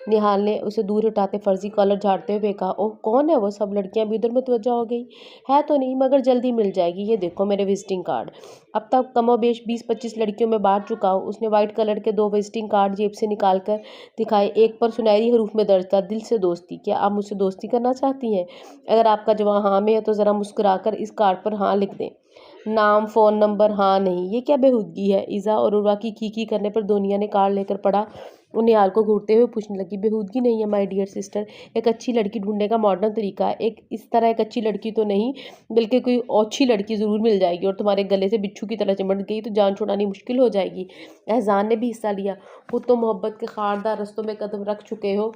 निहाल ने उसे दूर हटाते फर्जी कॉलर झाड़ते हुए कहा, ओह कौन है वो, सब लड़कियां भी उधर मुतवज्जा हो गई। है तो नहीं, मगर जल्दी मिल जाएगी, ये देखो मेरे विजिटिंग कार्ड। अब तक कमोबेश 20-25 लड़कियों में बांट चुका हूँ। उसने व्हाइट कलर के 2 विजिटिंग कार्ड जेब से निकाल कर दिखाए। एक पर सुनहरी हरूफ में दर्ज था, दिल से दोस्ती। क्या आप मुझसे दोस्ती करना चाहती हैं? अगर आपका जवाब हाँ में है तो ज़रा मुस्कुराकर इस कार्ड पर हाँ लिख दें। नाम, फ़ोन नंबर, हाँ नहीं। ये क्या बेहूदगी है। ईज़ा और उर्वा की की करने पर दुनिया ने कार्ड लेकर पढ़ा। वो निहाल को घूरते हुए पूछने लगी, बेहूदगी नहीं है माय डियर सिस्टर, एक अच्छी लड़की ढूंढने का मॉडर्न तरीका है। एक अच्छी लड़की तो नहीं, बल्कि कोई अच्छी लड़की ज़रूर मिल जाएगी, और तुम्हारे गले से बिच्छू की तरह चिमट गई तो जान छुड़ानी मुश्किल हो जाएगी। एहसान ने भी हिस्सा लिया। खुद तो मोहब्बत के खारदार रस्तों में कदम रख चुके हो,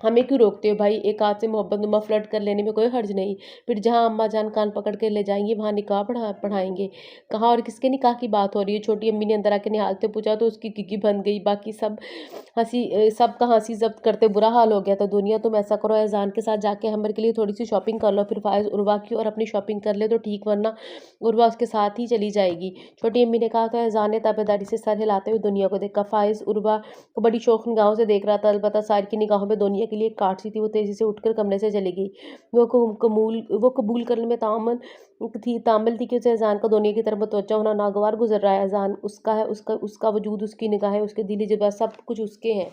हमें क्यों रोकते हो भाई। एक हाथ से मोहब्बत नुमा फ्लर्ट कर लेने में कोई हर्ज नहीं। फिर जहाँ अम्मा जान कान पकड़ के ले जाएंगी वहाँ निकाह पढ़ाएंगे। कहाँ और किसके निकाह की बात हो रही है। छोटी अम्मी ने अंदर आके निहाल से पूछा तो उसकी किकी बन गई। बाकी सबका हंसी जब्त करते बुरा हाल हो गया। तो दुनिया तुम ऐसा करो, एहसान के साथ जाके हमर के लिए थोड़ी सी शॉपिंग कर लो, फिर फ़ाइज़ उर्वा की और अपनी शॉपिंग कर ले तो ठीक, वरना उर्वा उसके साथ ही चली जाएगी। छोटी अम्मी ने कहा। तो एहसान ने ताबेदारी से सर हिलाते हुए दुनिया को देखा। फ़ाइज़ उर्वा को बड़ी शौक निगाहों से देख रहा था। अलबत्ता साहिर की निगाहों में दुनिया के लिए एक काट सी थी। वो तेज़ी से उठकर कमरे से चली गई। वो कबूल करने में तामल थी कि उसे एहसान का दुनिया की तरफ मुतवज्जा होना नागवार गुजर रहा है। एहसान उसका है, उसका वजूद, उसकी निगाहें, उसके दिली जज्बात सब कुछ उसके हैं।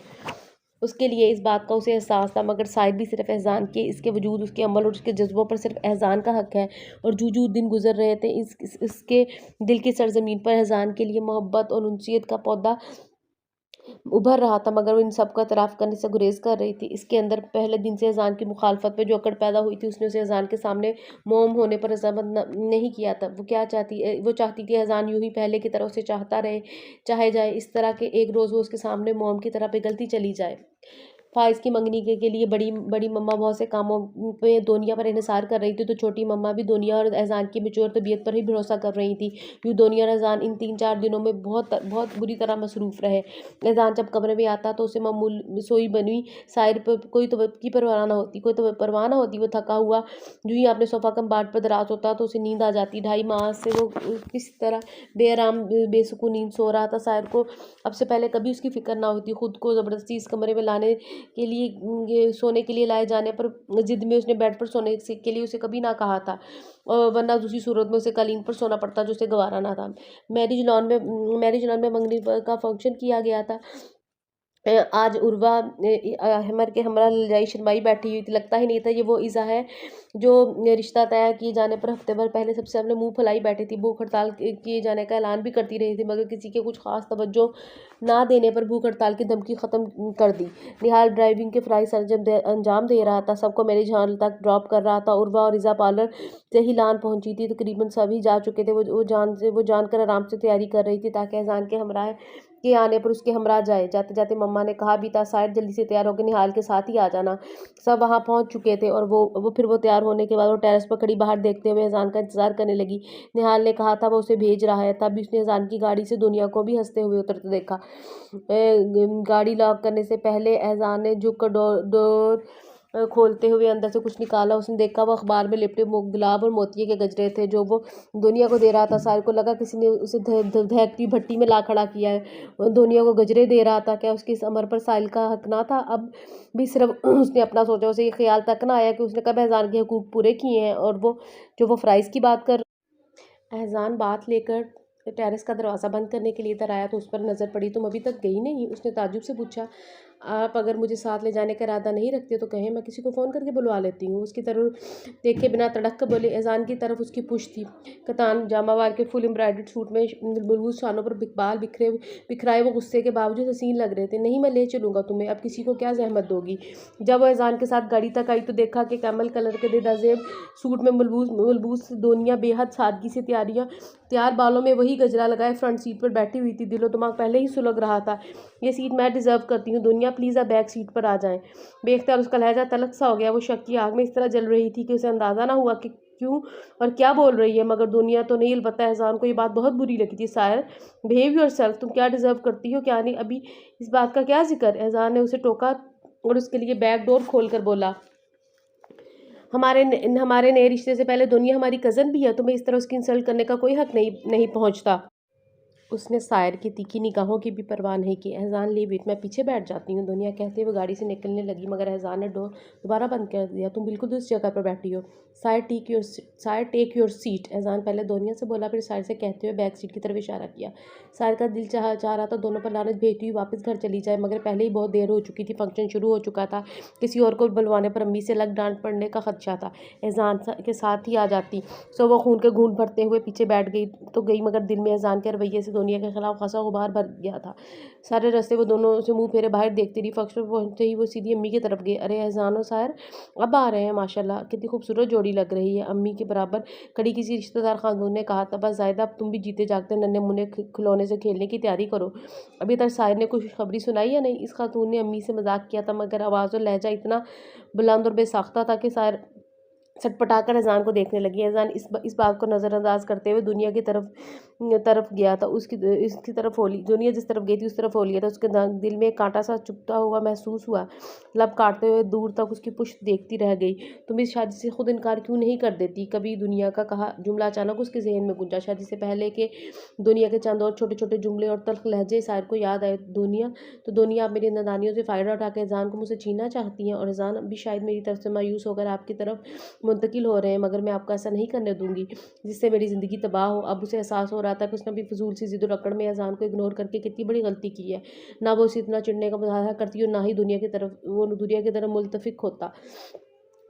उसके लिए इस बात का उसे एहसास था, मगर शायद भी सिर्फ एहसान के, इसके वजूद, उसके अमल और उसके जज्बों पर सिर्फ एहसान का हक है। और जू दिन गुजर रहे थे, इसके दिल की सरजमीन पर एहसान के लिए मोहब्बत और उनसीयत का पौधा उभर रहा था, मगर वो इन सब का एतराफ़ करने से गुरेज कर रही थी। इसके अंदर पहले दिन से अज़ान की मुखालफत पे जो अकड़ पैदा हुई थी, उसने उसे अज़ान के सामने मौम होने पर रज़ामंद नहीं किया था। वो चाहती थी अज़ान यूं ही पहले की तरह उसे चाहे जाए, इस तरह के एक रोज़ वो उसके सामने मौम की तरह पिघलती चली जाए। फ़ाइज़ की मंगनी के लिए बड़ी बड़ी मम्मा बहुत से कामों पे दुनिया पर इन्हिसार कर रही थी, तो छोटी मम्मा भी दुनिया और एहसान की मैच्योर तबीयत पर ही भरोसा कर रही थी। यूँ दुनिया और एहसान इन 3-4 दिनों में बहुत बहुत बुरी तरह मसरूफ़ रहे। एहसान जब कमरे में आता तो उसे मामूल सोई बनी साइर पर कोई तो की परवाह ना होती। वो थका हुआ यूँ ही अपने सोफ़ा कम बाट पर दराज़ होता तो उसे नींद आ जाती। 2.5 माह से वो किस तरह बेआराम बेसुकून नींद सो रहा था। साइर को अब से पहले कभी उसकी फ़िक्र ना होती। खुद को ज़बरदस्ती इस कमरे में लाने के लिए, ये सोने के लिए लाए जाने पर ज़िद में उसने बेड पर सोने के लिए उसे कभी ना कहा था, वरना दूसरी सूरत में उसे कालीन पर सोना पड़ता जो उसे गवारा ना था। मैरिज लॉन में मंगनी का फंक्शन किया गया था। आज उर्वा हमर के हमरा लजाई शर्माई बैठी हुई थी। लगता ही नहीं था ये वो ईज़ा है जो रिश्ता तय किए जाने पर हफ्ते भर पहले सबसे सामने मुंह फुलाई बैठी थी। भूख हड़ताल किए जाने का ऐलान भी करती रही थी, मगर किसी के कुछ खास तवज्जो ना देने पर भूख हड़ताल की धमकी ख़त्म कर दी। निहाल ड्राइविंग के फ्राई अंजाम दे रहा था, सबको मैरिज हॉल तक ड्रॉप कर रहा था। उर्वा और ईज़ा पार्लर से ही लान पहुंची थी। तकरीबन सभी जा चुके थे। वो जानकर आराम से तैयारी कर रही थी ताकि एहसान के हमरा के आने पर उसके हमरा जाए। जाते जाते मम्मा ने कहा भी था, शायद जल्दी से तैयार होकर निहाल के साथ ही आ जाना। सब वहाँ पहुँच चुके थे और वो तैयार होने के बाद वो टेरेस पर खड़ी बाहर देखते हुए एहसान का इंतजार करने लगी। निहाल ने कहा था वो उसे भेज रहा है, तभी उसने एहसान की गाड़ी से दुनिया को भी हंसते हुए उतरते देखा। गाड़ी लॉक करने से पहले एहसान ने झुक कर डोर खोलते हुए अंदर से कुछ निकाला। उसने देखा वो अखबार में लिपटे गुलाब और मोतिये के गजरे थे जो वो दुनिया को दे रहा था। साहिर को लगा किसी ने उसे दहकती भट्टी में ला खड़ा किया है। वो दुनिया को गजरे दे रहा था। क्या उसकी इस अमर पर साहिल का हक ना था? अब भी सिर्फ उसने अपना सोचा। उसे ये ख्याल तक ना आया कि उसने कब एहसान के हुकूक पूरे किए हैं। और वो जो वो फ्राइज़ की बात कर एहसान बात लेकर टेरेस का दरवाज़ा बंद करने के लिए इधर आया तो उस पर नज़र पड़ी। तुम अभी तक गई नहीं? उसने ताज्जुब से पूछा। आप अगर मुझे साथ ले जाने का इरादा नहीं रखते तो कहें, मैं किसी को फ़ोन करके बुलवा लेती हूँ। उसकी तरफ देखे बिना तड़क कर बोले। एहसान की तरफ उसकी पुश थी। कतान जामावार के फुल एम्ब्रॉयडर्ड सूट में बुलबुल शानों पर बाल बिखराए वो गुस्से के बावजूद हसीन लग रहे थे। नहीं, मैं ले चलूँगा तुम्हें, अब किसी को क्या ज़हमत दोगी? जब वो एहसान के साथ गाड़ी तक आई तो देखा कि कैमल कलर के बेदाजेब सूट में मलबूस दोनिया बेहद सादगी से तैयार बालों में वही गजरा लगाए फ्रंट सीट पर बैठी हुई थी। दिलो दिमाग पहले ही सुलग रहा था। ये सीट मैं डिज़र्व करती हूँ दुनिया, प्लीज़ आप बैक सीट पर आ जाएं। बेख्तियार उसका लहजा तलख सा हो गया। वो शक की आग में इस तरह जल रही थी कि उसे अंदाज़ा ना हुआ कि क्यों और क्या बोल रही है। मगर दुनिया तो नहीं, अलबत्ता एहसान को ये बात बहुत बुरी लगी थी। सायर, बिहेव योरसेल्फ, तुम क्या डिज़र्व करती हो क्या नहीं, अभी इस बात का क्या जिक्र? एहसान ने उसे टोका और उसके लिए बैक डोर खोल कर बोला। हमारे नए रिश्ते से पहले दुनिया हमारी कज़न भी है। तुम्हें इस तरह उसकी इंसल्ट करने का कोई हक नहीं पहुँचता। उसने सायर की तीखी निगाहों की भी परवाह नहीं की। एहसान लीव इट, मैं पीछे बैठ जाती हूँ, दुनिया कहते हुए गाड़ी से निकलने लगी। मगर एहसान ने डोर दोबारा बंद कर दिया। तुम बिल्कुल उस जगह पर बैठी हो। सायर टेक योर सीट, एहसान पहले दुनिया से बोला फिर सायर से कहते हुए बैक सीट की तरफ इशारा किया। सायर का दिल चाह रहा था दोनों पर लानत भेजती हुई वापस घर चली जाए, मगर पहले ही बहुत देर हो चुकी थी। फंक्शन शुरू हो चुका था। किसी और को बुलवाने पर अम्मी से अलग डांट पड़ने का खदशा था। एहसान के साथ ही आ जाती सो वो खून के घूंट भरते हुए पीछे बैठ गई तो गई, मगर दिल में एहसान के रवैये से दुनिया के खिलाफ खासा गुबार भर गया था। सारे रास्ते वो दोनों से मुंह फेरे बाहर देखती रही। फंक्शन पहुंचते ही वो सीधी अम्मी की तरफ गई। अरे एहसान और सायर अब आ रहे हैं, माशाल्लाह कितनी खूबसूरत जोड़ी लग रही है। अम्मी के बराबर खड़ी किसी रिश्तेदार खातून ने कहा था। बस जायदा, अब तुम भी जीते जागते नन्हे मुन्ने खिलौने से खेलने की तैयारी करो। अभी तक सायर ने कुछ खबरी सुनाई या नहीं? इस खातून ने अम्मी से मजाक किया था, मगर आवाज़ और लहजा इतना बुलंद और बेसाख्ता था कि सायर छटपटाकर एहसान को देखने लगी। एहसान इस बात को नज़रअंदाज करते हुए दुनिया की तरफ गया था। इसकी तरफ हो ली। दुनिया जिस तरफ गई थी उस तरफ हो लिया था। उसके दिल में एक कांटा सा चुभता हुआ महसूस हुआ। लब काटते हुए दूर तक उसकी पुश्त देखती रह गई। तुम इस शादी से खुद इनकार क्यों नहीं कर देती? कभी दुनिया का कहा जुमला अचानक उसके जहन में गूंजा। शादी से पहले के दुनिया के चंद और छोटे छोटे जुमले और तल्ख लहजे सायर को याद आए। दुनिया आप मेरी नादानियों से फ़ायदा उठा के एहसान को मुझसे छीनना चाहती हैं, और एहसान भी शायद मेरी तरफ से मायूस होकर आपकी तरफ मुंतकिल हो रहे हैं, मगर मैं आपको ऐसा नहीं करने दूंगी जिससे मेरी ज़िंदगी तबाह हो। अब उसे एहसास हो रहा था कि उसने भी फजूल सी जिद अकड़ में एहसान को इग्नोर करके कितनी बड़ी गलती की है। ना वो उसे इतना चिढ़ने का मुजाहरा करती और ना ही दुनिया की तरफ मुल्तफिक होता।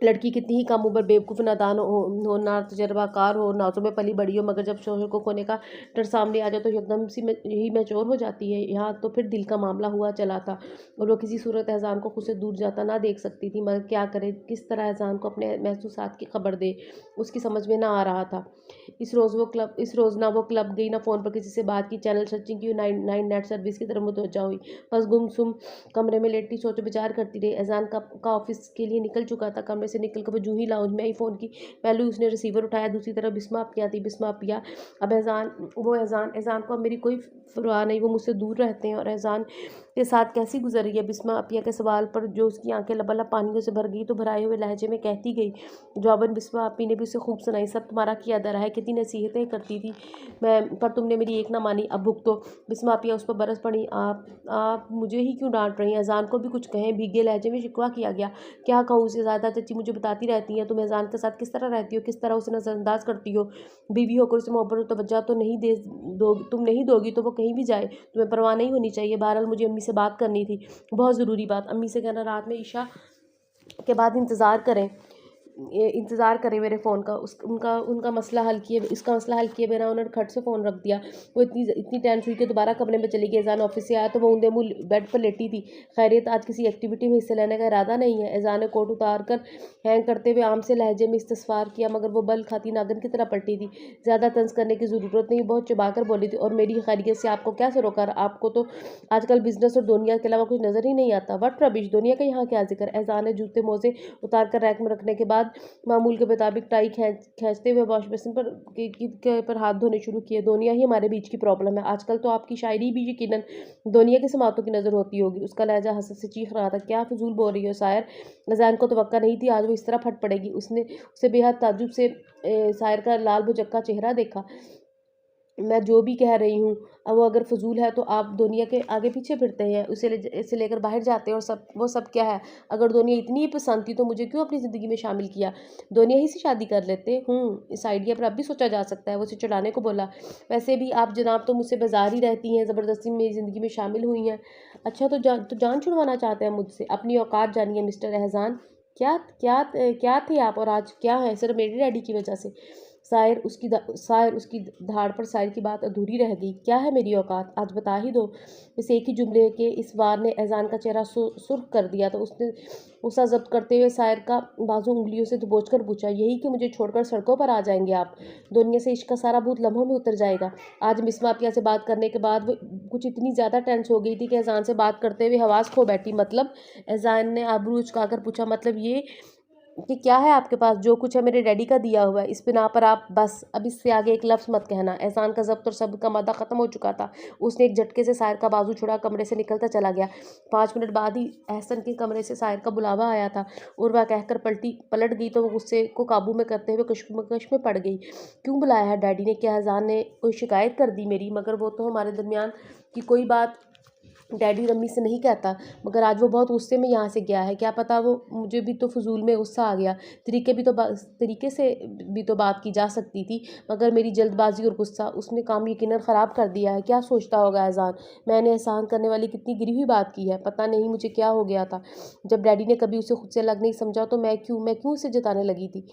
लड़की कितनी ही कम उम्र, बेवकूफ़, नादान हो ना तजर्बाकार हो, नाज़ों में पली बड़ी हो, मगर जब शोहर को खोने का डर सामने आ जाए तो एकदम सी ही मैच्योर हो जाती है। यहाँ तो फिर दिल का मामला हुआ चला था और वो किसी सूरत एहसान को खुद से दूर जाता ना देख सकती थी, मगर क्या करे, किस तरह एहसान को अपने महसूसात की खबर दे, उसकी समझ में ना आ रहा था। इस रोज़ ना वो क्लब गई, ना फ़ोन पर किसी से बात की, चैनल सर्चिंग की, नाइन नेट सर्विस की तरफ मुतवज्जा हुई। बस गुमसुम कमरे में लेटी सोचो विचार करती रही। एहसान का ऑफिस के लिए निकल चुका था। कमरे से निकल कर वो जूं ही लाउंज में आई, फ़ोन की पहले उसने रिसीवर उठाया, दूसरी तरफ बिस्मा अपिया थी। बिस्मा अपिया, अब एहसान को अब मेरी कोई परवाह नहीं, वो मुझसे दूर रहते हैं और एहसान के साथ कैसी गुजर रही है। बिस्मा अपिया के सवाल पर जो उसकी आंखें लबालब पानियों से भर गई तो भराए हुए लहजे में कहती गई। जवाबन बिस्मा अपी ने भी उसे खूब सुनाई। सब तुम्हारा किया दरा है, कितनी नसीहतें करती थी मैं, पर तुमने मेरी एक ना मानी, अब भुगतो। बिस्मा अपिया उस पर बरस पड़ी। आप मुझे ही क्यों डांट रही हैं? एहसान को भी कुछ कहें, भीगे लहजे में शिकवा किया गया। क्या कहूँ उसे, ज़्यादा चाची मुझे बताती रहती हैं तुम एहसान के साथ किस तरह रहती हो, किस तरह उसे नज़रअंदाज करती हो। बीवी होकर उसे मोहब्बत और तवज्जो तो तुम नहीं दोगी तो वो कहीं भी जाए, तुम्हें परवाह नहीं होनी चाहिए। बहरहाल मुझे अम्मी से बात करनी थी, बहुत ज़रूरी बात। अम्मी से कहना रात में ईशा के बाद इंतज़ार करें मेरे फ़ोन का। उनका मसला हल किए, इसका मसला हल किए बिना उन्होंने खट से फ़ोन रख दिया। वो इतनी टेंस हुई कि दोबारा कमरे में चली गई। एहसान ऑफिस से आया तो वो ऊंधे मुँह बेड पर लेटी थी। खैरियत, आज किसी एक्टिविटी में हिस्से लेने का इरादा नहीं है? एहसान ने कोट उतार कर हैंग करते हुए आम से लहजे में इस्तफसार किया, मगर वो बल खाती नागिन की तरह पलटी थी। ज़्यादा तंज करने की ज़रूरत नहीं, बहुत चबा कर बोली थी। और मेरी खैरियत से आपको क्या सरोकार? आपको तो आजकल बिजनेस और दुनिया के अलावा कुछ नज़र ही नहीं आता। वट रबिश, दुनिया का यहाँ क्या जिक्र? एहसान ने जूते मोजे उतार कर रैक में रखने के बाद बाद मामूल के मुताबिक टाई खींचते हुए वॉश बेसिन पर हाथ धोने शुरू किए। दुनिया ही हमारे बीच की प्रॉब्लम है। आजकल तो आपकी शायरी भी यकीनन दुनिया की समातों की नज़र होती होगी। उसका लहजा हसरत से चीख रहा था, क्या फजूल बोल रही हो शायर, अज़ान को तवक्का नहीं थी आज वो इस तरह फट पड़ेगी। उसने उसे बेहद ताज्जुब से शायर का लाल भुजक्का चेहरा देखा। मैं जो भी कह रही हूँ अब वो अगर फजूल है तो आप दुनिया के आगे पीछे फिरते हैं, इसे लेकर बाहर जाते हैं और वो सब क्या है। अगर दुनिया इतनी ही पसंद थी तो मुझे क्यों अपनी ज़िंदगी में शामिल किया। दुनिया ही से शादी कर लेते। इस आइडिया पर अब भी सोचा जा सकता है। वो उसे चढ़ाने को बोला, वैसे भी आप जनाब तो मुझसे बेजार ही रहती हैं, ज़बरदस्ती मेरी ज़िंदगी में शामिल हुई हैं। अच्छा तो जान छुड़वाना चाहते हैं मुझसे। अपनी औकात जानिए मिस्टर एहसान। क्या क्या क्या थे आप और आज क्या है, सिर्फ मेरे डैडी की वजह से। शायर उसकी धाड़ पर शायर की बात अधूरी रह गई। क्या है मेरी औकात, आज बता ही दो। इस एक ही जुमले के इस वार ने एजान का चेहरा सुर्ख कर दिया। तो उसने गुस्सा जब्त करते हुए शायर का बाजू उंगलियों से दबोच कर पूछा, यही कि मुझे छोड़कर सड़कों पर आ जाएंगे आप। दुनिया से इश्क का सारा भूत लम्हों में उतर जाएगा। आज मिस मापिया से बात करने के बाद वो कुछ इतनी ज़्यादा टेंस हो गई थी कि एजान से बात करते हुए हवास खो बैठी। मतलब, एजान ने आबरू उचकाकर पूछा, मतलब ये कि क्या है आपके पास। जो कुछ है मेरे डैडी का दिया हुआ है। इस बिना पर आप बस अब इससे आगे एक लफ्ज़ मत कहना। एहसान का ज़ब्त और सब्र का मादा ख़त्म हो चुका था। उसने एक झटके से शायर का बाजू छुड़ा कमरे से निकलता चला गया। 5 मिनट बाद ही एहसन के कमरे से शायर का बुलावा आया था। और वह कहकर पलट गई तो वो गुस्से को काबू में करते हुए कश्मकश में पड़ गई। क्यों बुलाया है डैडी ने, क्या एहसान ने कोई शिकायत कर दी मेरी। मगर वो तो हमारे दरमियान की कोई बात डैडी रम्मी से नहीं कहता। मगर आज वो बहुत गुस्से में यहाँ से गया है। क्या पता वो मुझे भी तो फजूल में गुस्सा आ गया। तरीके से भी तो बात की जा सकती थी। मगर मेरी जल्दबाजी और गुस्सा, उसने काम यकीनन ख़राब कर दिया है। क्या सोचता होगा एहसान, मैंने एहसान करने वाली कितनी गिरी हुई बात की है। पता नहीं मुझे क्या हो गया था। जब डैडी ने कभी उसे खुद से अलग नहीं समझा तो मैं क्यों उसे जताने लगी थी।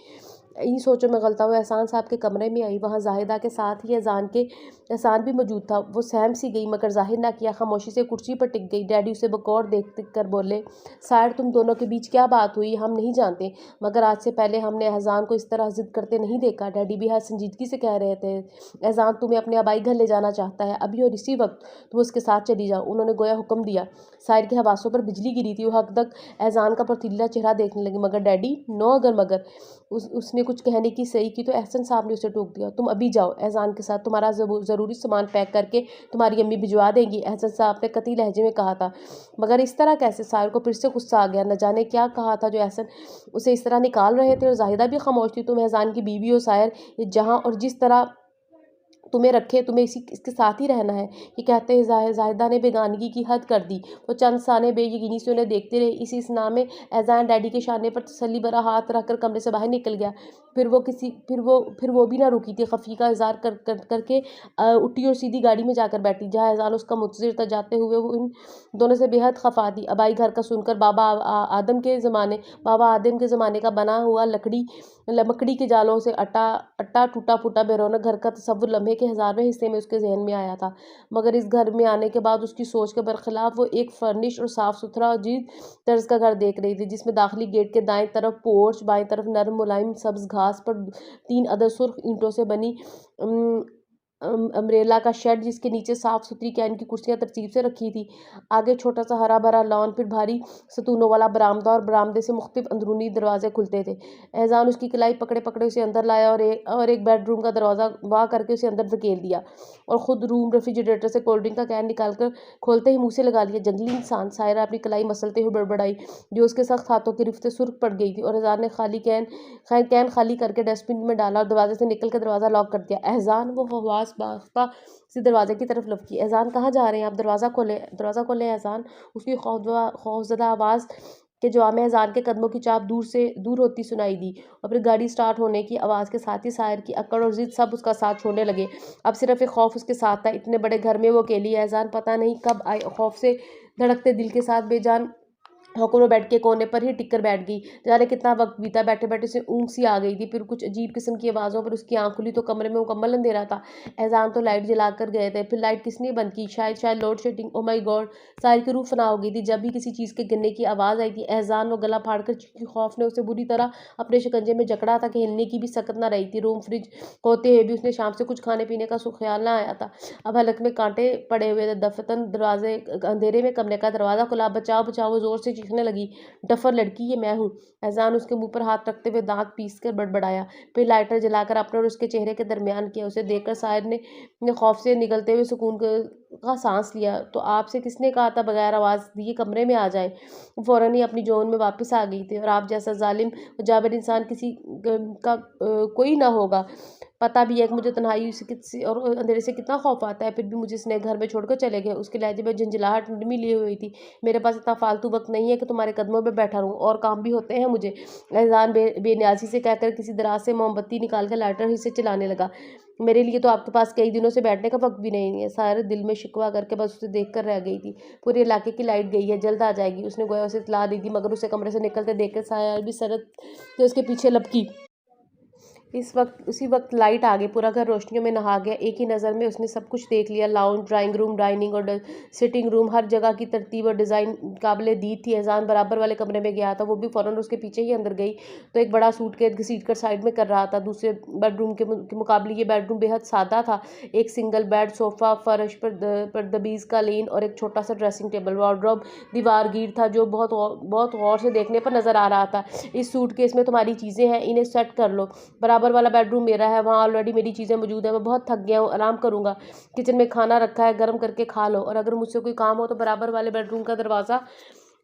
इन सोचों में गलता हुआ एहसान साहब के कमरे में आई। वहाँ जाहिदा के साथ ही एहसान भी मौजूद था। वो सहम सी गई मगर जाहिर ना किया, खामोशी से कुर्सी पर टिक गई। डैडी उसे बगौर देख कर बोले, शायर तुम दोनों के बीच क्या बात हुई हम नहीं जानते, मगर आज से पहले हमने एहसान को इस तरह जिद करते नहीं देखा। डैडी भी हर संजीदगी से कह रहे थे, एहसान तुम्हें अपने आबाई घर ले जाना चाहता है अभी और इसी वक्त तुम उसके साथ चली जाओ। उन्होंने गोया हुक्म दिया। शायर के हवासों पर बिजली गिरी थी। वो हक तक एहसान का फर्तीला चेहरा देखने लगी। मगर डैडी, नो अगर मगर। उसने कुछ कहने की सही की तो एहसन साहब ने उसे टोक दिया, तुम अभी जाओ एहसान के साथ, तुम्हारा ज़रूरी सामान पैक करके तुम्हारी अम्मी भिजवा देंगी, एहसन साहब ने कती लहजे में कहा था। मगर इस तरह कैसे। शायर को फिर से गुस्सा आ गया। न जाने क्या कहा था जो एहसन उसे इस तरह निकाल रहे थे। और जाहिदा भी खामोश थी। तुम एहसान की बीवी हो शायर, ये जहाँ और जिस तरह तुम्हें रखे तुम्हें इसके साथ ही रहना है। ये कहते हैं जाहिदा ने बेगानगी की हद कर दी। वो चंद साने बेयकीनी से उन्हें देखते रहे। इसी स्ना में एहसान डैडी के शाने पर तसल्ली भरा हाथ रखकर कमरे से बाहर निकल गया। फिर वो भी ना रुकी थी। खफी का इज़हार करके उठी और सीधी गाड़ी में जाकर बैठी जहाँ एहसान उसका मुंतज़िर था। जाते हुए वो इन दोनों से बेहद खफा थी। अबाई घर का सुनकर बाबा आदम के ज़माने का बना हुआ मकड़ी के जालों से अट्टा टूटा फूटा बेरौनक घर का तस्वुर लम्हे के 1000वें हिस्से में उसके जहन में आया था। मगर इस घर में आने के बाद उसकी सोच के बरखिलाफ वो एक फर्निश और साफ़ सुथरा अजीब तर्ज का घर देख रही थी, जिसमें दाखिली गेट के दाएं तरफ पोर्च, बाएं तरफ नरम मुलायम सब्ज़ घास पर 3 अदद सुर्ख ईंटों से बनी अम्ब्रेला का शेड, जिसके नीचे साफ़ सुथरी कैन की कुर्सियां तरतीब से रखी थी। आगे छोटा सा हरा भरा लॉन, फिर भारी सतूनों वाला बरामदा और बरामदे से मुख्तलिफ अंदरूनी दरवाजे खुलते थे। एहसान उसकी कलाई पकड़े पकड़े उसे अंदर लाया और एक बेडरूम का दरवाज़ा वाह करके उसे अंदर धकेल दिया और ख़ुद रूम रेफ्रिजरेटर से कोल्ड ड्रिंक का कैन निकाल कर खोलते ही मुँह से लगा लिया। जंगली इंसान, सायरा अपनी कलाई मसलते हुए बड़बड़ाई, जो उसके सख्त हाथों की रिफ्ते सुर्ख पड़ गई थी। और एहसान ने कैन खाली करके डस्टबिन में डाला और दरवाजे से निकल कर दरवाज़ा लॉक कर दिया। एहसान, वो हवास बाख्ता से दरवाजे की तरफ लपकी। एहसान, कहाँ जा रहे हैं आप, दरवाज़ा खोलें एहसान। उसकी खौफज़दा आवाज़ के जवाब में एहसान के कदमों की चाप दूर होती सुनाई दी। और फिर गाड़ी स्टार्ट होने की आवाज़ के साथ ही शायर की अकड़ और जिद सब उसका साथ छोड़ने लगे। अब सिर्फ एक खौफ उसके साथ था। इतने बड़े घर में वो अकेली। एहसान पता नहीं कब आई, खौफ से धड़कते दिल के साथ बेजान होकर वो बेड के कोने पर ही टिक कर बैठ गई। जाने कितना वक्त बीता। बैठे बैठे से ऊँघ सी आ गई थी। फिर कुछ अजीब किस्म की आवाज़ों पर उसकी आँख खुली तो कमरे में मुकम्मल अंधेरा था। एहसान तो लाइट जला कर गए थे। फिर लाइट किसने बंद की, शायद load shedding. Oh my God, सारी की रूह फना हो गई थी। जब भी किसी चीज़ के गिरने की आवाज़ आई थी एहसान वो गला फाड़ कर चीखी। खौफ ने उसे बुरी तरह अपने शिकंजे में जकड़ा था कि हिलने की भी सकत न रही थी। रूम फ्रिज होते हुए भी उसने शाम से कुछ खाने पीने का ख्याल ना आया था। अब हलक में कांटे पड़े हुए थे। दफतन दरवाजे अंधेरे में कमरे का दरवाज़ा खुला। बचाओ बचाओ, वो ज़ोर से चीखने लगी, डफर लड़की, ये मैं हूँ। एहसान उसके मुंह पर हाथ रखते हुए दांत पीस कर बड़बड़ाया, फिर लाइटर जलाकर अपने और उसके चेहरे के दरमियान किया। उसे देखकर साहिर ने खौफ से निकलते हुए सुकून का सांस लिया। तो आपसे किसने कहा था बगैर आवाज़ दिए कमरे में आ जाए? वो फ़ौरन ही अपनी जोन में वापस आ गई थी। और आप जैसा जालिम और जाबिर इंसान किसी का कोई ना होगा। पता भी है कि मुझे तन्हाई से किसी और अंधेरे से कितना खौफ आता है, फिर भी मुझे इसने घर में छोड़कर चले गए। उसके लहजे में झंझलाहट नरमी लिए हुई थी। मेरे पास इतना फालतू वक्त नहीं है कि तुम्हारे कदमों में बैठा रहूं, और काम भी होते हैं मुझे। एहसान बेनियाजी से कहकर किसी दराज से मोमबत्ती निकाल कर लाइटर ही से चलाने लगा। मेरे लिए तो आपके पास कई दिनों से बैठने का वक्त भी नहीं है। सारे दिल में शिकवा करके बस उसे देख कर रह गई थी। पूरे इलाके की लाइट गई है, जल्द आ जाएगी, उसने गोया उसे इत्तला दी थी, मगर उसे कमरे से निकलते देख कर साया भी सरत के उसके पीछे लपकी। उसी वक्त लाइट आ गई, पूरा घर रोशनियों में नहा गया। एक ही नज़र में उसने सब कुछ देख लिया। लाउंज, ड्राइंग रूम, डाइनिंग और सिटिंग रूम, हर जगह की तरतीब और डिज़ाइन काबिले दीद थी। एहसान बराबर वाले कमरे में गया था, वो भी फ़ौरन उसके पीछे ही अंदर गई तो एक बड़ा सूटकेस घसीट कर साइड में कर रहा था। दूसरे बेडरूम के मुकाबले ये बेडरूम बेहद सादा था। एक सिंगल बेड, सोफ़ा, फर्श पर दबीज़ कालीन और एक छोटा सा ड्रेसिंग टेबल। वार्डरोब दीवार गिर था जो बहुत गौर से देखने पर नज़र आ रहा था। इस सूटकेस में तुम्हारी चीज़ें हैं, इन्हें सेट कर लो। बराबर वाला बेडरूम मेरा है, वहाँ ऑलरेडी मेरी चीज़ें मौजूद हैं। मैं बहुत थक गया हूँ, आराम करूँगा। किचन में खाना रखा है, गर्म करके खा लो, और अगर मुझसे कोई काम हो तो बराबर वाले बेडरूम का दरवाज़ा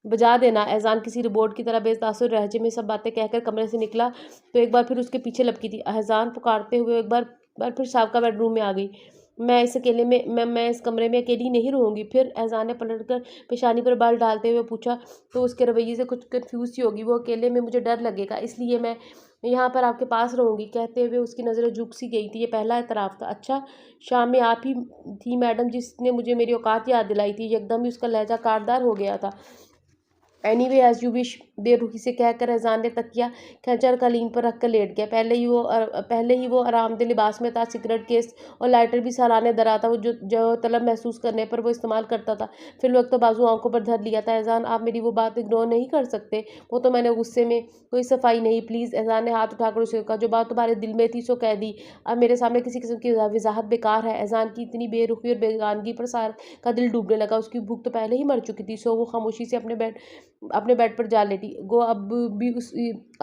बजा देना। एहसान किसी रोबोट की तरह बेतासुर लहजे में सब बातें कहकर कमरे से निकला तो एक बार फिर उसके पीछे लपकी थी। एहसान पुकारते हुए एक बार फिर साबका बेडरूम में आ गई। मैं इस अकेले में मैं इस कमरे में अकेली नहीं रहूँगी फिर। एहसान ने पलटकर पेशानी पर बाल डालते हुए पूछा, तो उसके रवैये से कुछ कन्फ्यूज़ सी होगी। वो अकेले में मुझे डर लगेगा, इसलिए मैं यहाँ पर आपके पास रहूँगी। कहते हुए उसकी नज़रें झुक सी गई थी। ये पहला एतराफ़ था। अच्छा, शाम में आप ही थी मैडम जिसने मुझे मेरी औकात याद दिलाई थी? एकदम ही उसका लहजा काटदार हो गया था। एनीवे एज यू विश, बेरुखी से कहकर एहसान ने तकिया खींचकर कालीन पर रखकर लेट गया। पहले ही वो आरामदेह लिबास में था। सिगरेट केस और लाइटर भी सराहने दरा था, वो जो तलब महसूस करने पर वो इस्तेमाल करता था। फिर वक्त तो बाजू आंखों पर धर लिया था। एहसान, आप मेरी वो बात इग्नोर नहीं कर सकते। वो तो मैंने गुस्से में कोई सफाई नहीं, प्लीज़। एहसान ने हाथ उठाकर उसे कहा, जो बात तुम्हारे दिल में थी सो कह दी। अब मेरे सामने किसी किस्म की वजाहत बेकार है। एहसान की इतनी बेरुखी और बेगानगी पर सार का दिल डूबने लगा। उसकी भूख तो पहले ही मर चुकी थी, सो वो खामोशी से अपने बेड पर जा लेटी। अब भी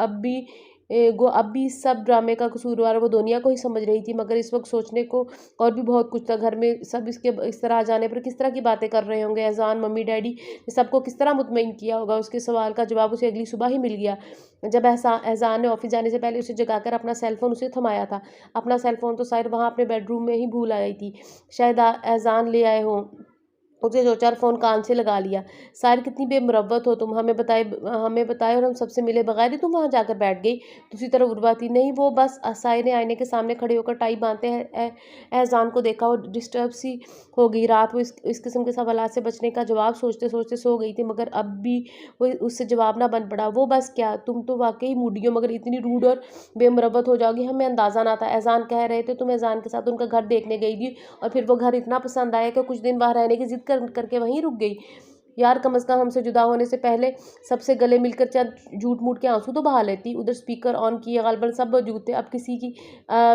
अब भी इस सब ड्रामे का कसूरवार वो दुनिया को ही समझ रही थी, मगर इस वक्त सोचने को और भी बहुत कुछ था। घर में सब इसके इस तरह आ जाने पर किस तरह की बातें कर रहे होंगे। एहसान, मम्मी, डैडी ने सबको किस तरह मुतमईन किया होगा। उसके सवाल का जवाब उसे अगली सुबह ही मिल गया, जब एहसान ने ऑफिस जाने से पहले उसे जगाकर अपना सेलफोन उसे थमाया था। अपना सेलफोन तो शायद वहाँ अपने बेडरूम में ही भूल आई थी। शायद एहसान ले आए हों। उसे सोचा और फ़ोन कान से लगा लिया। साहिर, कितनी बेमुरव्वत हो तुम। हमें बताए और हम सबसे मिले बगैर ही तुम वहाँ जाकर बैठ गई। दूसरी तरफ उर्वा थी, नहीं वो बस। साहिर ने आईने के सामने खड़े होकर टाई बांधते एहसान को देखा और डिस्टर्ब सी हो गई। रात वो इस किस्म के सवालात से बचने का जवाब सोचते सोचते सो गई थी, मगर अब भी वो उससे जवाब ना बन पड़ा। वो बस क्या, तुम तो वाकई मूडी हो, मगर इतनी रूड और बेमुरव्वत हो जाओगी हमें अंदाज़ा ना था। एहसान कह रहे थे तुम एहसान के साथ उनका घर देखने गई थी और फिर वो घर इतना पसंद आया कि कुछ दिन वहाँ रहने की जिद करके वहीं रुक गई। यार, कम से कम हमसे जुदा होने से पहले सबसे गले मिलकर चंद झूठ मूठ के आंसू तो बहा लेती। उधर स्पीकर ऑन किए गालबन सब मौजूद थे। अब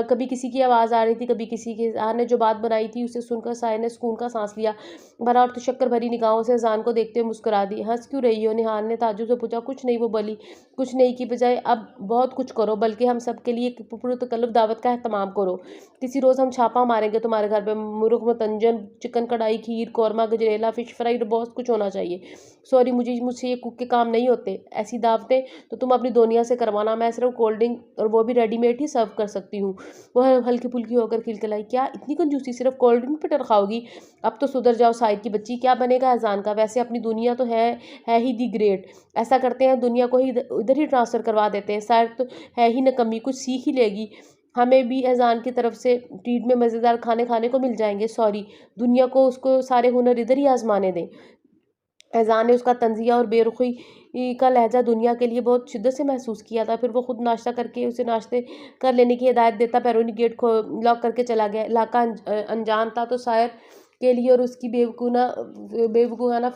कभी किसी की आवाज़ आ रही थी, कभी किसी की। ज़ान ने जो बात बनाई थी उसे सुनकर साय ने सुकून का सांस लिया। भरा और शक्कर भरी निगाहों से ज़ान को देखते हुए मुस्कुरा दी। हंस क्यों रही हो? निहाल ने ताज्जुब से पूछा। कुछ नहीं, वो बोली। कुछ नहीं की बजाय अब बहुत कुछ करो, बल्कि हम सब के लिए एक पुरतकल्लुफ़ दावत का एहतमाम करो। किसी रोज़ हम छापा मारेंगे तुम्हारे घर पे। मुर्ग मतंजन, चिकन कढ़ाई, खीर, कौरमा, गजरेला, फिश फ्राई, बहुत कुछ होना चाहिए। सॉरी, मुझसे ये कुक के काम नहीं होते। ऐसी दावतें तो तुम अपनी दुनिया से करवाना, मैं सिर्फ कोल्ड ड्रिंक और वो भी रेडीमेड ही सर्व कर सकती हूँ। वह हल्की फुल्की होकर खिलखिलाई। क्या इतनी कंजूसी, सिर्फ कोल्ड ड्रिंक पे टरखाओगी? अब तो सुधर जाओ साहिर की बच्ची, क्या बनेगा एहसान का? वैसे अपनी दुनिया तो है ही दी ग्रेट। ऐसा करते हैं, दुनिया को ही इधर ही ट्रांसफ़र करवा देते हैं। साहिर तो है ही नकम्मी, कुछ सीख ही लेगी। हमें भी एहसान की तरफ से ट्रीट में मज़ेदार खाने को मिल जाएंगे। सॉरी, दुनिया को उसको सारे हुनर इधर ही आजमाने दें। एहसान ने उसका तंज़िया और बेरुखी का लहजा दुनिया के लिए बहुत शिद्दत से महसूस किया था। फिर वो खुद नाश्ता करके उसे नाश्ते कर लेने की हिदायत देता बैरूनी गेट लॉक करके चला गया। इलाका अनजान था तो शायर के लिए और उसकी बेवकूफ़ाना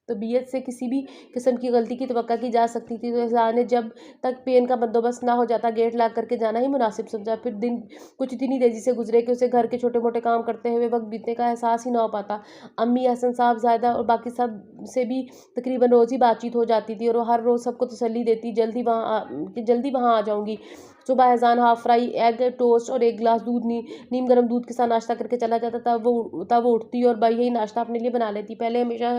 तबीयत से किसी भी किस्म की गलती की तवक्का की जा सकती थी। तो एहसान ने जब तक पेन का बंदोबस्त ना हो जाता गेट लॉक करके जाना ही मुनासिब समझा। फिर दिन कुछ इतनी तेज़ी से गुजरे कि उसे घर के छोटे मोटे काम करते हुए वक्त बीतने का एहसास ही ना हो पाता। अम्मी, हसन साहब, ज़ायदा और बाकी सब से भी तकरीबन रोज़ ही बातचीत हो जाती थी और वो हर रोज़ सबको तसल्ली देती जल्दी वहाँ आ जाऊँगी। सुबह अज़ान हाफ फ्राई एग टोस्ट और एक गिलास दूध नीम गर्म दूध के साथ नाश्ता करके चला जाता। तब वो उठती और यही नाश्ता अपने लिए बना लेती। पहले हमेशा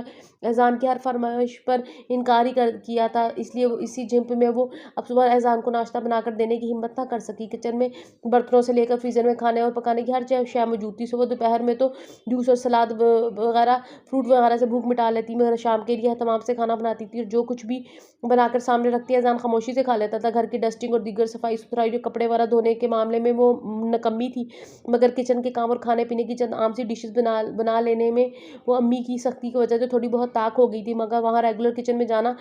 अज़ान की हर फरमाइश पर इनकार ही किया था, इसलिए इसी झिंप में वो अब सुबह अज़ान को नाश्ता बनाकर देने की हिम्मत ना कर सकी। किचन में बर्तनों से लेकर फ्रीज़र में खाने और पकाने की हर शय मौजूद थी। सुबह दोपहर में तो जूस और सलाद वगैरह फ्रूट वगैरह से भूख मिटा लेती, मगर शाम के लिए तमाम से खाना बनाती थी और जो कुछ भी बनाकर सामने रखती अज़ान खामोशी से खा लेता था। घर की डस्टिंग और दीगर सफाई सुथराई जो कपड़े वगैरह धोने के मामले में वो नकम्मी थी, मगर किचन के काम और खाने पीने की चंद आम सी डिशेस बना लेने में वो अम्मी की सख्ती की वजह से थोड़ी बहुत ताक हो गई थी। मगर वहाँ रेगुलर किचन में जाना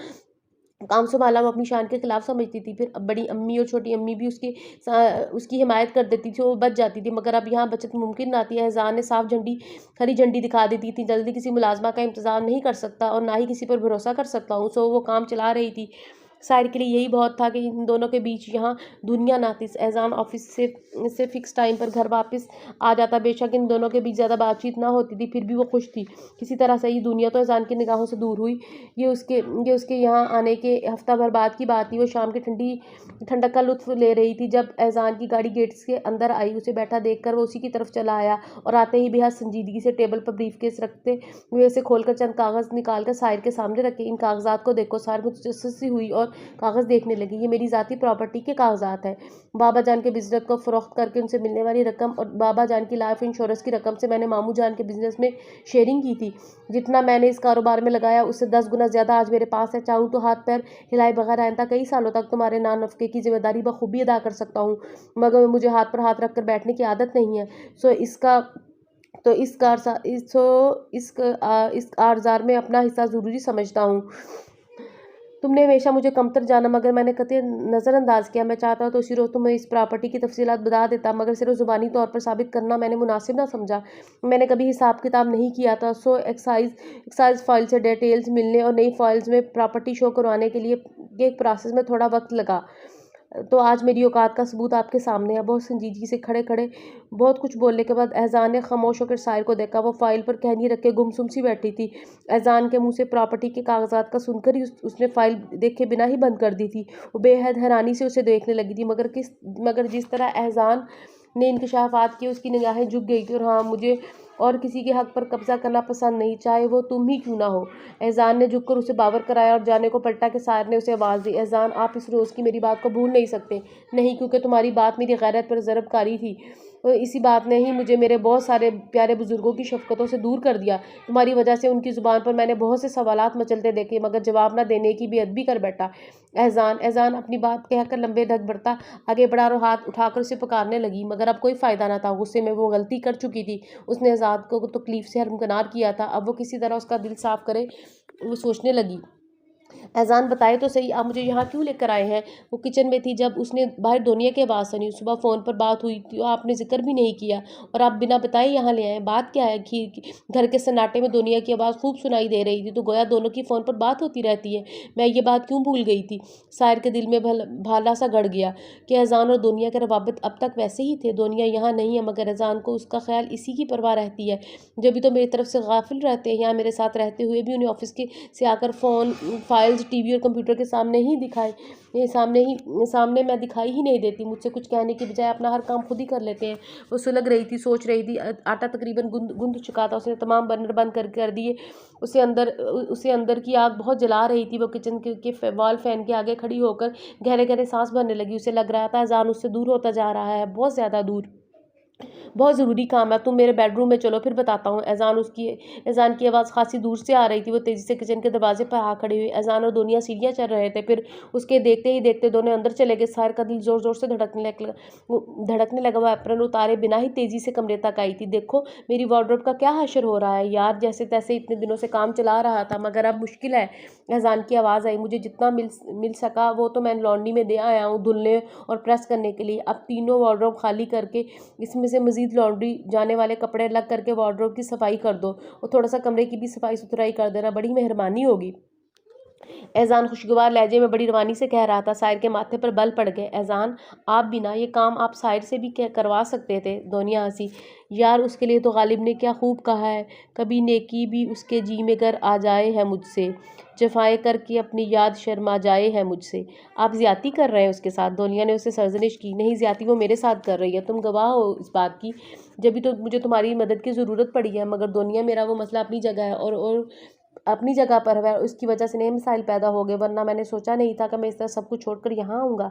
काम संभालना वो अपनी शान के खिलाफ समझती थी। फिर अब बड़ी अम्मी और छोटी अम्मी भी उसकी हिमायत कर देती थी, वो बच जाती थी, मगर अब यहाँ बचत मुमकिन ना थी। एहसान ने साफ खरी झंडी दिखा देती थी, जल्दी किसी मुलाजमा का इंतज़ार नहीं कर सकता और ना ही किसी पर भरोसा कर सकता हूँ। सो वो काम चला रही थी। साहिर के लिए यही बहुत था कि इन दोनों के बीच यहाँ दुनिया ना थी। एहसान ऑफिस से फिक्स टाइम पर घर वापस आ जाता। बेशक इन दोनों के बीच ज़्यादा बातचीत ना होती थी, फिर भी वो खुश थी। किसी तरह से ही दुनिया तो एहसान की निगाहों से दूर हुई। ये उसके यहाँ आने के हफ्ता भर बाद की बात थी। वो शाम की ठंडक का लुत्फ ले रही थी जब एहसान की गाड़ी गेट्स के अंदर आई। उसे बैठा देखकर वो उसी की तरफ चला आया और आते ही बेहद संजीदगी से टेबल पर ब्रीफकेस रखते हुए उसे खोलकर चंद कागज़ निकालकर साहिर के सामने रखे। इन कागजात को देखो। साहिर मुझसे हुई और कागज़ देखने लगी। ये मेरी ज़ाती प्रॉपर्टी के कागजात हैं। बाबा जान के बिजनेस को फ़रोख्त करके उनसे मिलने वाली रकम और बाबा जान की लाइफ इंश्योरेंस की रकम से मैंने मामू जान के बिजनेस में शेयरिंग की थी। जितना मैंने इस कारोबार में लगाया उससे 10 गुना ज़्यादा आज मेरे पास है। चाहूँ तो हाथ पैर हिलाए बगैर आइंदा कई सालों तक तुम्हारे नान नफ़के की जिम्मेदारी बखूबी अदा कर सकता हूँ, मगर मुझे हाथ पर हाथ रख कर बैठने की आदत नहीं है। सो इसका तो इस कार सा इस सो इस कारज़ार में अपना हिस्सा ज़रूरी समझता हूँ। तुमने हमेशा मुझे कमतर जाना, मगर मैंने कतई नज़रअंदाज किया। मैं चाहता तो इसी रोज़ तुम्हें इस प्रॉपर्टी की तफसीलात बता देता, मगर सिर्फ ज़ुबानी तौर पर साबित करना मैंने मुनासिब ना समझा। मैंने कभी हिसाब किताब नहीं किया था। सो एक्साइज फाइल से डिटेल्स मिलने और नई फाइल्स में प्रॉपर्टी शो करवाने के लिए एक प्रोसेस में थोड़ा वक्त लगा। तो आज मेरी औकात का सबूत आपके सामने है। बहुत संजीदगी से खड़े खड़े बहुत कुछ बोलने के बाद एहसान ने खामोश होकर साहिर को देखा। वो फाइल पर कहनी रख के गुमसुम सी बैठी थी। एहसान के मुंह से प्रॉपर्टी के कागजात का सुनकर ही उसने फाइल देखे बिना ही बंद कर दी थी। वो बेहद हैरानी से उसे देखने लगी थी, मगर जिस तरह एहसान ने इंकशाफात किए उसकी निगाहें झुक गई थी। और हाँ, मुझे और किसी के हक पर कब्जा करना पसंद नहीं, चाहे वो तुम ही क्यों ना हो। एहसान ने झुककर उसे बावर कराया और जाने को पलटा के साहिर ने उसे आवाज़ दी, एहसान, आप इस रोज़ की मेरी बात को भूल नहीं सकते। नहीं, क्योंकि तुम्हारी बात मेरी गैरत पर ज़रबकारी थी। इसी बात ने ही मुझे मेरे बहुत सारे प्यारे बुजुर्गों की शफ़क़तों से दूर कर दिया। तुम्हारी वजह से उनकी ज़ुबान पर मैंने बहुत से सवालात मचलते देखे, मगर जवाब न देने की बेअदबी कर बैठा। एहसान अपनी बात कहकर लंबे ढक बढ़ता आगे बढ़ा और हाथ उठाकर उसे पुकारने लगी, मगर अब कोई फ़ायदा न था। गुस्से में वो गलती कर चुकी थी। उसने एहसान को तकलीफ़ से हरमकिनार किया था। अब वो किसी तरह उसका दिल साफ़ करे, वो सोचने लगी। एहसान, बताए तो सही, आप मुझे यहाँ क्यों लेकर आए हैं? वो किचन में थी जब उसने बाहर दुनिया की आवाज़ सुनी। सुबह फ़ोन पर बात हुई थी, आपने जिक्र भी नहीं किया और आप बिना बताए यहाँ ले आए। बात क्या है? घर के सन्नाटे में दुनिया की आवाज़ खूब सुनाई दे रही थी, तो गोया दोनों की फ़ोन पर बात होती रहती है। मैं ये बात क्यों भूल गई थी? साहिर के दिल में भाला सा गड़ गया कि एहसान और दुनिया के रवाबित अब तक वैसे ही थे। दुनिया यहाँ नहीं है, मगर एहसान को उसका ख्याल इसी की परवाह रहती है। जब भी तो मेरी तरफ से गाफिल रहते हैं। यहाँ मेरे साथ रहते हुए भी उन्हें ऑफिस से आकर फ़ोन, फाइल्स, टीवी और कंप्यूटर के सामने मैं दिखाई ही नहीं देती। मुझसे कुछ कहने की बजाय अपना हर काम खुद ही कर लेते हैं। वो सुलग रही थी, सोच रही थी। आटा तकरीबन गुंद चुका था। उसने तमाम बर्नर बंद कर दिए। उसे अंदर की आग बहुत जला रही थी। वो किचन के वॉल फैन के आगे खड़ी होकर गहरे गहरे सांस भरने लगी। उसे लग रहा था एहसान उससे दूर होता जा रहा है, बहुत ज़्यादा दूर। बहुत ज़रूरी काम है, तुम मेरे बेडरूम में चलो, फिर बताता हूँ। एहसान की आवाज़ खासी दूर से आ रही थी। वो तेज़ी से किचन के दरवाजे पर आ खड़ी हुई। एहसान और दुनिया सीढ़ियाँ चढ़ रहे थे। फिर उसके देखते ही देखते दोनों अंदर चले गए। साहिर का दिल ज़ोर ज़ोर से धड़कने लगा। वो एप्रन उतारे बिना ही तेज़ी से कमरे तक आई थी। देखो मेरी वार्डरोब का क्या हशर हो रहा है यार, जैसे तैसे इतने दिनों से काम चला रहा था, मगर अब मुश्किल है। एहसान की आवाज़ आई, मुझे जितना मिल सका वो तो मैं लॉन्ड्री में दे आया हूँ धुलने और प्रेस करने के लिए। अब तीनों वार्डरोब खाली करके इसमें उसमें से मज़ीद लॉन्ड्री जाने वाले कपड़े अलग करके वार्डरोब की सफाई कर दो और थोड़ा सा कमरे की भी सफाई सुथराई कर देना, बड़ी मेहरबानी होगी। एहसान खुशगवार लहजे में बड़ी रवानी से कह रहा था। साहिर के माथे पर बल पड़ गए। एहसान, आप भी ना, ये काम आप साहिर से भी करवा सकते थे। दोनिया हंसी। यार उसके लिए तो गालिब ने क्या खूब कहा है, कभी नेकी भी उसके जी में कर आ जाए है मुझसे, जफाएं करके अपनी याद शर्मा जाए है मुझसे। आप ज्यादती कर रहे हैं उसके साथ। दोनिया ने उसे सरजनिश की। नहीं, ज्यादती वो मेरे साथ कर रही है, तुम गवाह हो इस बात की। जब भी तो मुझे तुम्हारी मदद की ज़रूरत पड़ी है। मगर दोनिया, मेरा वो मसला अपनी जगह है और अपनी जगह पर है। उसकी वजह से नए मसाइल पैदा हो गए, वरना मैंने सोचा नहीं था कि मैं इस तरह सब कुछ छोड़कर यहाँ आऊँगा।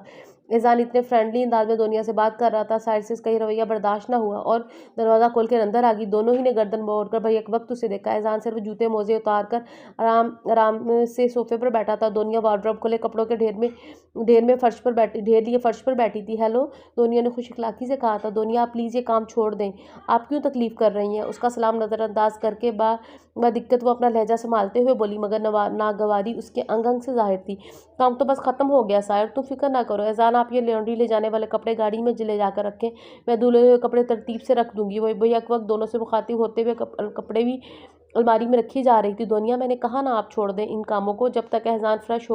एजान इतने फ्रेंडली अंदाज में दुनिया से बात कर रहा था, साइड से इसका ये रवैया बर्दाश्त ना हुआ और दरवाज़ा खोल कर अंदर आ गई। दोनों ही ने गर्दन मोड़कर भाई एक वक्त उसे देखा। एजान सिर्फ जूते मोजे उतार कर आराम आराम से सोफे पर बैठा था। दुनिया वार्डरोब खोले कपड़ों के ढेर में फर्श पर बैठी ढेर लिए फर्श पर बैठी थी। हेलो, दुनिया ने खुश इखलाकी से कहा था। दुनिया, आप प्लीज़ ये काम छोड़ दें, आप क्यों तकलीफ़ कर रही हैं? उसका सलाम नज़रअंदाज करके दिक्कत वो अपना लहजा संभालते हुए बोली, मगर नागवारी उसके अंग अंग से जाहिर थी। काम तो बस ख़त्म हो गया साहिर, तुम फिक्र ना करो। एहसान, आप ये लॉन्ड्री ले जाने वाले कपड़े गाड़ी में ले जाकर रखें, मैं धुले हुए कपड़े तरतीब से रख दूंगी। वही भैया एक वक्त दोनों से मुखातिब होते हुए कपड़े भी अलमारी में रखी जा रही थी। दुनिया, मैंने कहा ना आप छोड़ दें इन कामों को, जब तक एहसान फ्रेश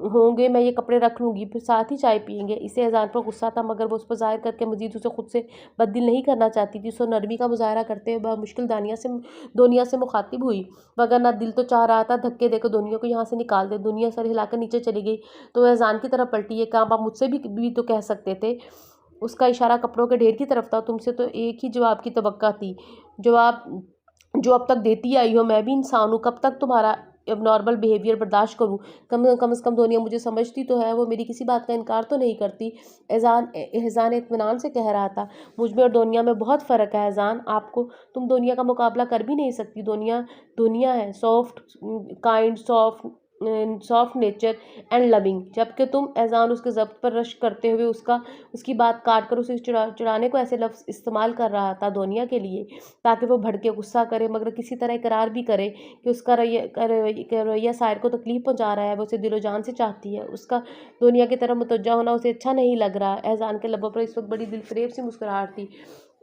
होंगे मैं ये कपड़े रख लूँगी, फिर साथ ही चाय पियेंगे। इसे एहसान पर गुस्सा था, मगर वो उस पर ज़ाहिर करके मजीद उसे खुद से बददिल नहीं करना चाहती थी। सो नरमी का मुजाहरा करते हुए मुश्किल दुनिया से मुखातिब हुई, वगरना दिल तो चाह रहा था धक्के देकर दुनिया को यहाँ से निकाल दे। दुनिया सर हिलाकर नीचे चली गई तो एहसान की तरफ पलटी। ये काम आप मुझसे भी तो कह सकते थे। उसका इशारा कपड़ों के ढेर की तरफ था। तुमसे तो एक ही जवाब की तवक्का थी, जवाब जो अब तक देती आई हो। मैं भी इंसान हूँ, कब तक तुम्हारा नॉर्मल बिहेवियर बर्दाश्त करूँ? कम से कम दुनिया मुझे समझती तो है, वो मेरी किसी बात का इनकार तो नहीं करती। एहसान इत्मीनान से कह रहा था। मुझ में और दुनिया में बहुत फ़र्क है एहसान, आपको तुम दुनिया का मुकाबला कर भी नहीं सकती। दुनिया है soft, kind, soft nature and loving, जबकि तुम एहसान उसके ज़ब्त पर रश करते हुए उसकी बात काट कर उसे चिढ़ाने को ऐसे लफ्ज़ इस्तेमाल कर रहा था दुनिया के लिए, ताकि वो भड़के गुस्सा करे, मगर किसी तरह इकरार भी करे कि उसका रवैया साहिर को तकलीफ़ पहुंचा रहा है। वो उसे दिलो जान से चाहती है। उसका दुनिया की तरफ मुतवज्जा होना उसे अच्छा नहीं लग रहा। एहसान के लबों पर इस वक्त बड़ी दिलफरेब सी मुस्कुराहट थी।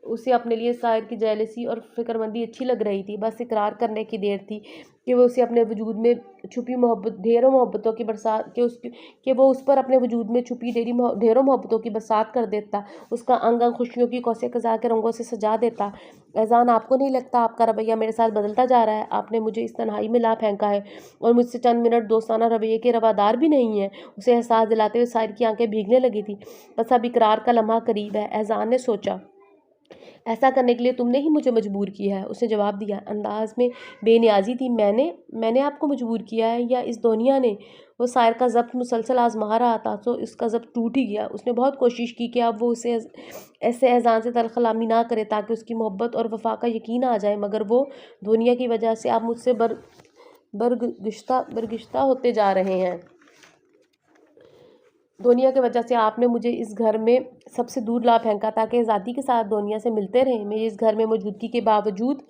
उसे अपने लिए साहिर की जेलसी और फिक्रमंदी अच्छी लग रही थी। बस इकरार करने की देर थी कि वो उसे अपने वजूद में छुपी ढेरों मोहब्बतों की बरसात कि वो उस पर अपने वजूद में छुपी ढेरों मोहब्बतों की बरसात कर देता, उसका अंग अंग खुशियों की कौसे कज़ा के रंगों से सजा देता। एहसान, आपको नहीं लगता आपका रवैया मेरे साथ बदलता जा रहा है? आपने मुझे इस तन्हाई में ला फेंका है और मुझसे चंद मिनट दोस्ताना रवैये के रवादार भी नहीं है। उसे एहसास दिलाते हुए साहिर की आंखें भीगने लगी थी। बस अब इकरार का लम्हा करीब है, एहसान ने सोचा। ऐसा करने के लिए तुमने ही मुझे मजबूर किया है, उसने जवाब दिया। अंदाज में बेनियाजी थी। मैंने आपको मजबूर किया है या इस दुनिया ने? वो साहिर का ज़ब्त मुसलसल आजमा रहा था तो इसका ज़ब्त टूट ही गया। उसने बहुत कोशिश की कि अब वो उसे ऐसे एहसान से तरखलामी ना करे ताकि उसकी मोहब्बत और वफा का यकीन आ जाए, मगर वो दुनिया की वजह से आप मुझसे बरगिश्ता होते जा रहे हैं। दुनिया की वजह से आपने मुझे इस घर में सबसे दूर ला फेंका ताकि आज़ादी के साथ दुनिया से मिलते रहें। मेरी इस घर में मौजूदगी के बावजूद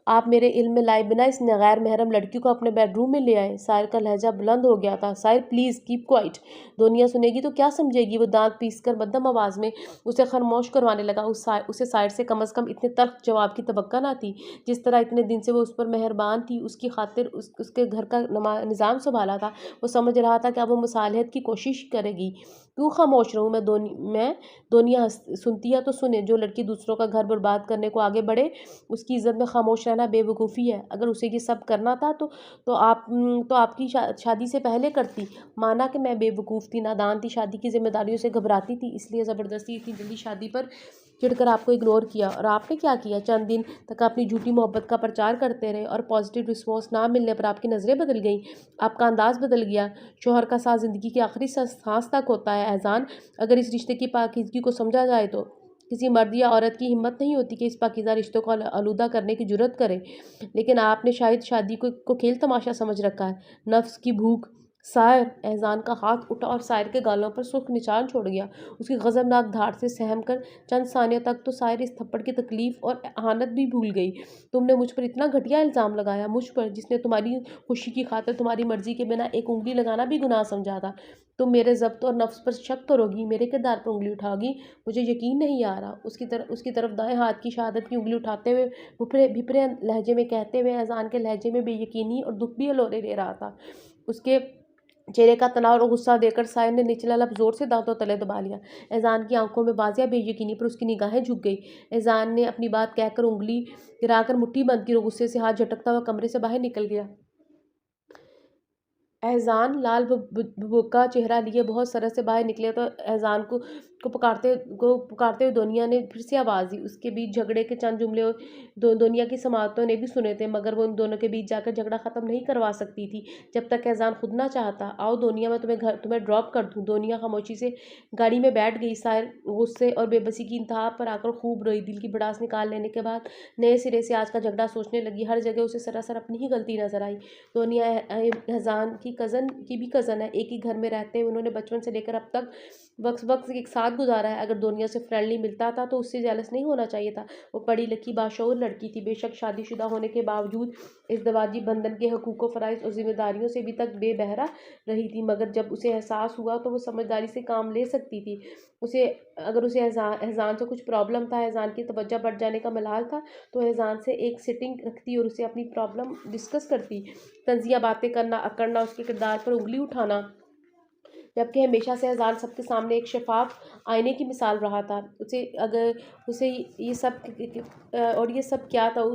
आप मेरे इल्म में लाए बिना इस गैर महरम लड़की को अपने बेडरूम में ले आए। साहिर का लहजा बुलंद हो गया था। Sahir, please keep quiet. दुनिया सुनेगी तो क्या समझेगी? वो दांत पीस कर मध्यम आवाज़ में उसे खामोश करवाने लगा। उसे साहिर से कम अज़ कम इतने तल्ख जवाब की तवक्का ना थी। जिस तरह इतने दिन से वो उस पर मेहरबान थी, उसकी खातिर उसके घर का निज़ाम संभाला था, वो समझ रहा था कि अब वो मुसालहत की कोशिश करेगी। क्यों खामोश रहूँ मैं? दुनिया सुनती है तो सुने। जो लड़की दूसरों का घर बर्बाद करने को आगे बढ़े, उसकी इज्जत में खामोश रहना बेवकूफ़ी है। अगर उसे ये सब करना था तो आपकी शादी से पहले करती। माना कि मैं बेवकूफ़ थी, नादान थी, शादी की जिम्मेदारियों से घबराती थी, इसलिए ज़बरदस्ती इतनी जल्दी शादी पर चिढ़कर आपको इग्नोर किया। और आपने क्या किया? चंद दिन तक अपनी झूठी मोहब्बत का प्रचार करते रहे और पॉजिटिव रिस्पॉन्स ना मिलने पर आपकी नज़रें बदल गईं, आपका अंदाज़ बदल गया। शोहर का साथ ज़िंदगी की आखिरी सांस तक होता है एहसान। अगर इस रिश्ते की पाकीज़गी को समझा जाए तो किसी मर्द या औरत की हिम्मत नहीं होती कि इस पाकीज़ा रिश्तों को आलूदा करने की जुर्रत करे। लेकिन आपने शायद शादी को खेल तमाशा समझ रखा है। नफ्स की भूख सायर! एहज़ान का हाथ उठा और सायर के गालों पर सुर्ख़ निशान छोड़ गया। उसकी ग़ज़बनाक धार से सहम कर चंद सानियों तक तो सायर इस थप्पड़ की तकलीफ़ और अहानत भी भूल गई। तुमने मुझ पर इतना घटिया इल्ज़ाम लगाया, मुझ पर जिसने तुम्हारी खुशी की खातिर तुम्हारी मर्ज़ी के बिना एक उँगली लगाना भी गुनाह समझा था। तुम मेरे ज़ब्त और नफ़्स पर शक करोगी, मेरे किरदार पर उँगली उठाओगी, मुझे यकीन नहीं आ रहा। उसकी तरफ दाएँ हाथ की शहादत की उँगली उठाते हुए भिपरे लहजे में कहते हुए एहज़ान के लहजे में बेयकीनी और दुःख भी हिलोरे ले रहा था। उसके चेहरे का तनाव और गुस्सा देखकर सायर ने निचला लब ज़ोर से दाँतों तले दबा लिया। एहज़ान की आँखों में वाज़िया बेयकीनी पर उसकी निगाहें झुक गईं। एहज़ान ने अपनी बात कहकर उँगली गिराकर मुट्ठी बंद की और गुस्से से हाथ झटकता हुआ कमरे से बाहर निकल गया। एहज़ान लाल भभूका चेहरा लिए बहुत सरह से बाहर निकले तो एहज़ान को पुकारते हुए दुनिया ने फिर से आवाज़ दी। उसके बीच झगड़े के चंद जुमले दुनिया की समाअतों ने भी सुने थे, मगर वो उन दोनों के बीच जाकर झगड़ा ख़त्म नहीं करवा सकती थी जब तक एहज़ान खुद ना चाहता। आओ दुनिया, मैं तुम्हें ड्रॉप कर दूँ। दुनिया खामोशी से गाड़ी में बैठ गई। सायर गुस्से और बेबसी की इंतहा पर आकर खूब रोई। दिल की भड़ास निकाल लेने के बाद नए सिरे से आज का झगड़ा सोचने लगी। हर जगह उसे सरासर अपनी ही गलती नज़र आई। दुनिया एहज़ान की भी कज़न है। एक ही घर में रहते हुए उन्होंने बचपन से लेकर अब तक वक्त एक साथ गुजारा है। अगर दुनिया से फ्रेंडली मिलता था तो उससे जेलस नहीं होना चाहिए था। वो पढ़ी लिखी बाशऊर लड़की थी। बेशक शादीशुदा होने के बावजूद इज़्दवाजी बंधन के हकूक़ व फ़राइज़ और ज़िम्मेदारियों से अभी तक बेबहरा रही थी, मगर जब उसे एहसास हुआ तो वो समझदारी से काम ले सकती थी। अगर उसे एहज़ान से कुछ प्रॉब्लम था, एहज़ान की तवज्जो बढ़ जाने का मलाल था, तो एहज़ान से एक सिटिंग रखती और उसे अपनी प्रॉब्लम डिस्कस करती। तंज़िया बातें करना, अकड़ना, उसके किरदार पर उँगली उठाना, जबकि हमेशा से एहज़ान सबके सामने एक शफ़ाफ़ आईने की मिसाल रहा था। उसे ये सब क्या था, वो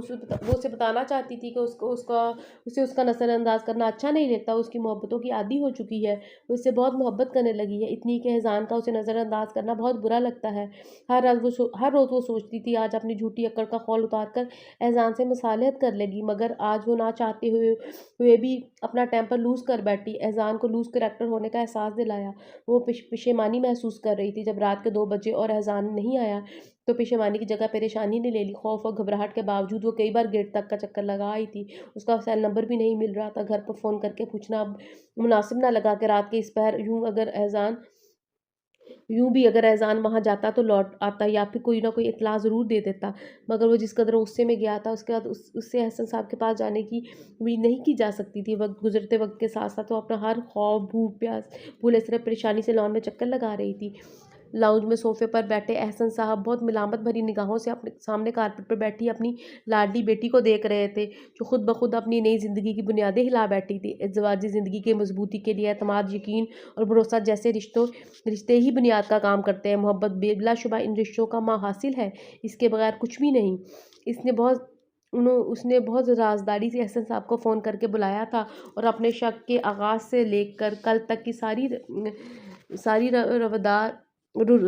उसे बताना चाहती थी कि उसे उसका नज़रअंदाज़ करना अच्छा नहीं लगता। उसकी मोहब्बतों की आदी हो चुकी है। वो इससे बहुत मोहब्बत करने लगी है, इतनी कि एहज़ान का उसे नज़रअंदाज़ करना बहुत बुरा लगता है। हर रोज़ वो सोचती थी आज अपनी झूठी अकड़ का खौल उतार कर एहज़ान से मुसालहत कर लेगी, मगर आज वो ना चाहते हुए भी अपना टेम्पर लूज़ कर बैठी। एहज़ान को लूज़ करैक्टर होने का एहसास दिलाया। वो पेशेमानी महसूस कर रही थी। जब रात के 2 बजे और एहज़ान नहीं आया तो पेशेमानी की जगह परेशानी ने ले ली। खौफ और घबराहट के बावजूद वो कई बार गेट तक का चक्कर लगा आई थी। उसका सेल नंबर भी नहीं मिल रहा था। घर पर फ़ोन करके पूछना अब मुनासिब ना लगा कि रात के इस पहर अगर एहज़ान वहाँ जाता तो लौट आता या फिर कोई ना कोई इत्तला ज़रूर दे देता। मगर वो जिस कदर गुस्से में गया था, उसके बाद उससे एहसन साहब के पास जाने की उम्मीद नहीं की जा सकती थी। वक्त के साथ-साथ वो अपना हर खौफ, भूख, प्यास भूले सिर्फ़ परेशानी से लॉन में चक्कर लगा रही थी। लाउंज में सोफ़े पर बैठे एहसन साहब बहुत मिलामत भरी निगाहों से अपने सामने कारपेट पर बैठी अपनी लाडली बेटी को देख रहे थे, जो खुद ब खुद अपनी नई ज़िंदगी की बुनियादें हिला बैठी थी। इज़्दिवाजी ज़िंदगी की मज़बूती के लिए एतमाद, यकीन और भरोसा जैसे रिश्ते ही बुनियाद का काम करते हैं। मोहब्बत बिलाशुबा इन रिश्तों का माहासिल है, इसके बगैर कुछ भी नहीं। उसने बहुत राज़दारी से एहसन साहब को फ़ोन करके बुलाया था और अपने शक के आगाज़ से लेकर कल तक की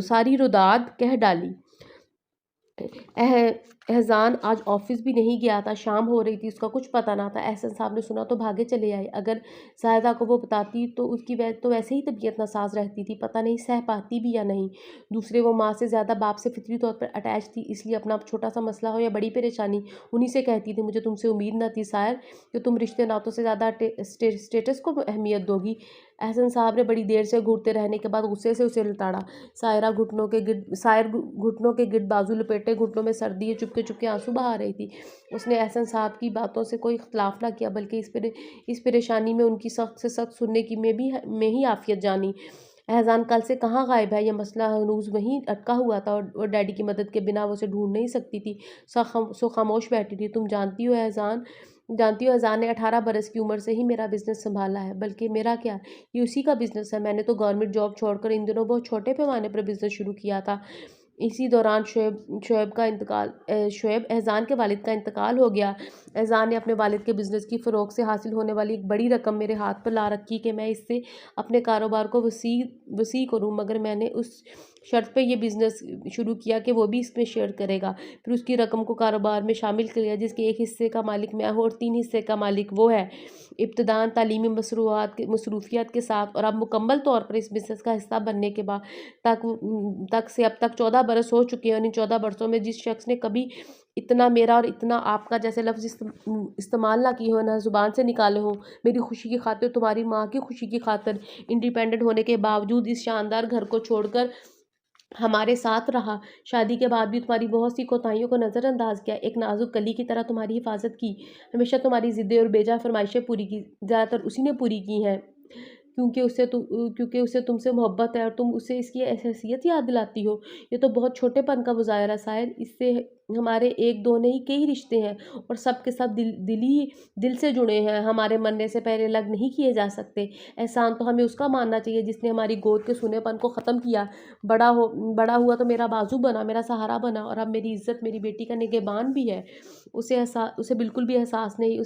सारी रुदाद कह डाली। एहज़ान आज ऑफ़िस भी नहीं गया था। शाम हो रही थी, उसका कुछ पता ना था। एहसन साहब ने सुना तो भागे चले आए। अगर ज़ाहिदा को वो बताती तो उसकी तो वैसे ही तबीयत नासाज़ रहती थी, पता नहीं सह पाती भी या नहीं। दूसरे वो माँ से ज़्यादा बाप से फ़ितरी तौर पर अटैच थी, इसलिए अपना छोटा-सा मसला हो या बड़ी परेशानी उन्हीं से कहती थी। मुझे तुमसे उम्मीद ना थी सायर कि तुम रिश्ते नातों से ज़्यादा स्टेटस को अहमियत दोगी। एहसन साहब ने बड़ी देर से घूरते रहने के बाद गुस्से से उसे लताड़ा। सायर घुटनों के गिर्द बाजू लपेटे घुटनों में सर दिए चुपके आंसू बहा रही थी। उसने एहसन साहब की बातों से कोई इख्तिलाफ़ ना किया, बल्कि इस परेशानी में उनकी सख्त से सख्त सुनने की में ही आफ़ियत जानी। एहज़ान कल से कहाँ गायब है, यह मसला हनूज़ वहीं अटका हुआ था और डैडी की मदद के बिना वो उसे ढूँढ नहीं सकती थी। सो खामोश बैठी थी। तुम जानती हो एहज़ान ने 18 बरस की उम्र से ही मेरा बिज़नेस सँभाला है। बल्कि मेरा क्या, ये उसी का बिज़नेस है। मैंने तो गवर्नमेंट जॉब छोड़कर इन दिनों बहुत छोटे पैमाने पर बिज़नेस शुरू किया था। इसी दौरान शोएब एहज़ान के वालिद का इंतकाल हो गया। एहज़ान ने अपने वालिद के बिज़नेस की फ़रोग़ से हासिल होने वाली एक बड़ी रकम मेरे हाथ पर ला रखी कि मैं इससे अपने कारोबार को वसी करूँ, मगर मैंने उस शर्त पे ये बिज़नेस शुरू किया कि वो भी इसमें शेयर करेगा। फिर उसकी रकम को कारोबार में शामिल किया, जिसके 1 हिस्से का मालिक मैं हूँ और 3 हिस्से का मालिक वो है। इब्तिदाअन तालीमी मसरूफ़ियत के साथ और अब मुकम्मल तौर पर इस बिज़नेस का हिस्सा बनने के बाद अब तक 14 बरस हो चुके हैं और इन 14 बरसों में जिस शख्स ने कभी इतना मेरा और इतना आपका जैसे लफ्ज़ इस्तेमाल ना किए हो, ना ज़ुबान से निकाले हों, मेरी खुशी की खातिर, तुम्हारी माँ की खुशी की खातिर, इंडिपेंडेंट होने के बावजूद इस शानदार घर को छोड़कर हमारे साथ रहा, शादी के बाद भी तुम्हारी बहुत सी कोताहियों को नज़रअंदाज किया, एक नाज़ुक कली की तरह तुम्हारी हिफाज़त की, हमेशा तुम्हारी ज़िद्दें और बेजा फ़रमाइशें पूरी की, ज़्यादातर उसी ने पूरी की हैं। क्योंकि उसे तुमसे मोहब्बत है और तुम उसे इसकी हैसियत याद दिलाती हो। ये तो बहुत छोटेपन का मुज़ाहरा शायद, इससे हमारे एक दो नहीं कई रिश्ते हैं और सब के सब दिल से जुड़े हैं, हमारे मरने से पहले अलग नहीं किए जा सकते। एहसान तो हमें उसका मानना चाहिए जिसने हमारी गोद के सूनेपन को ख़त्म किया। बड़ा हुआ तो मेरा बाजू बना, मेरा सहारा बना और अब मेरी इज़्ज़त मेरी बेटी का निगहबान भी है। उसे बिल्कुल भी एहसास नहीं,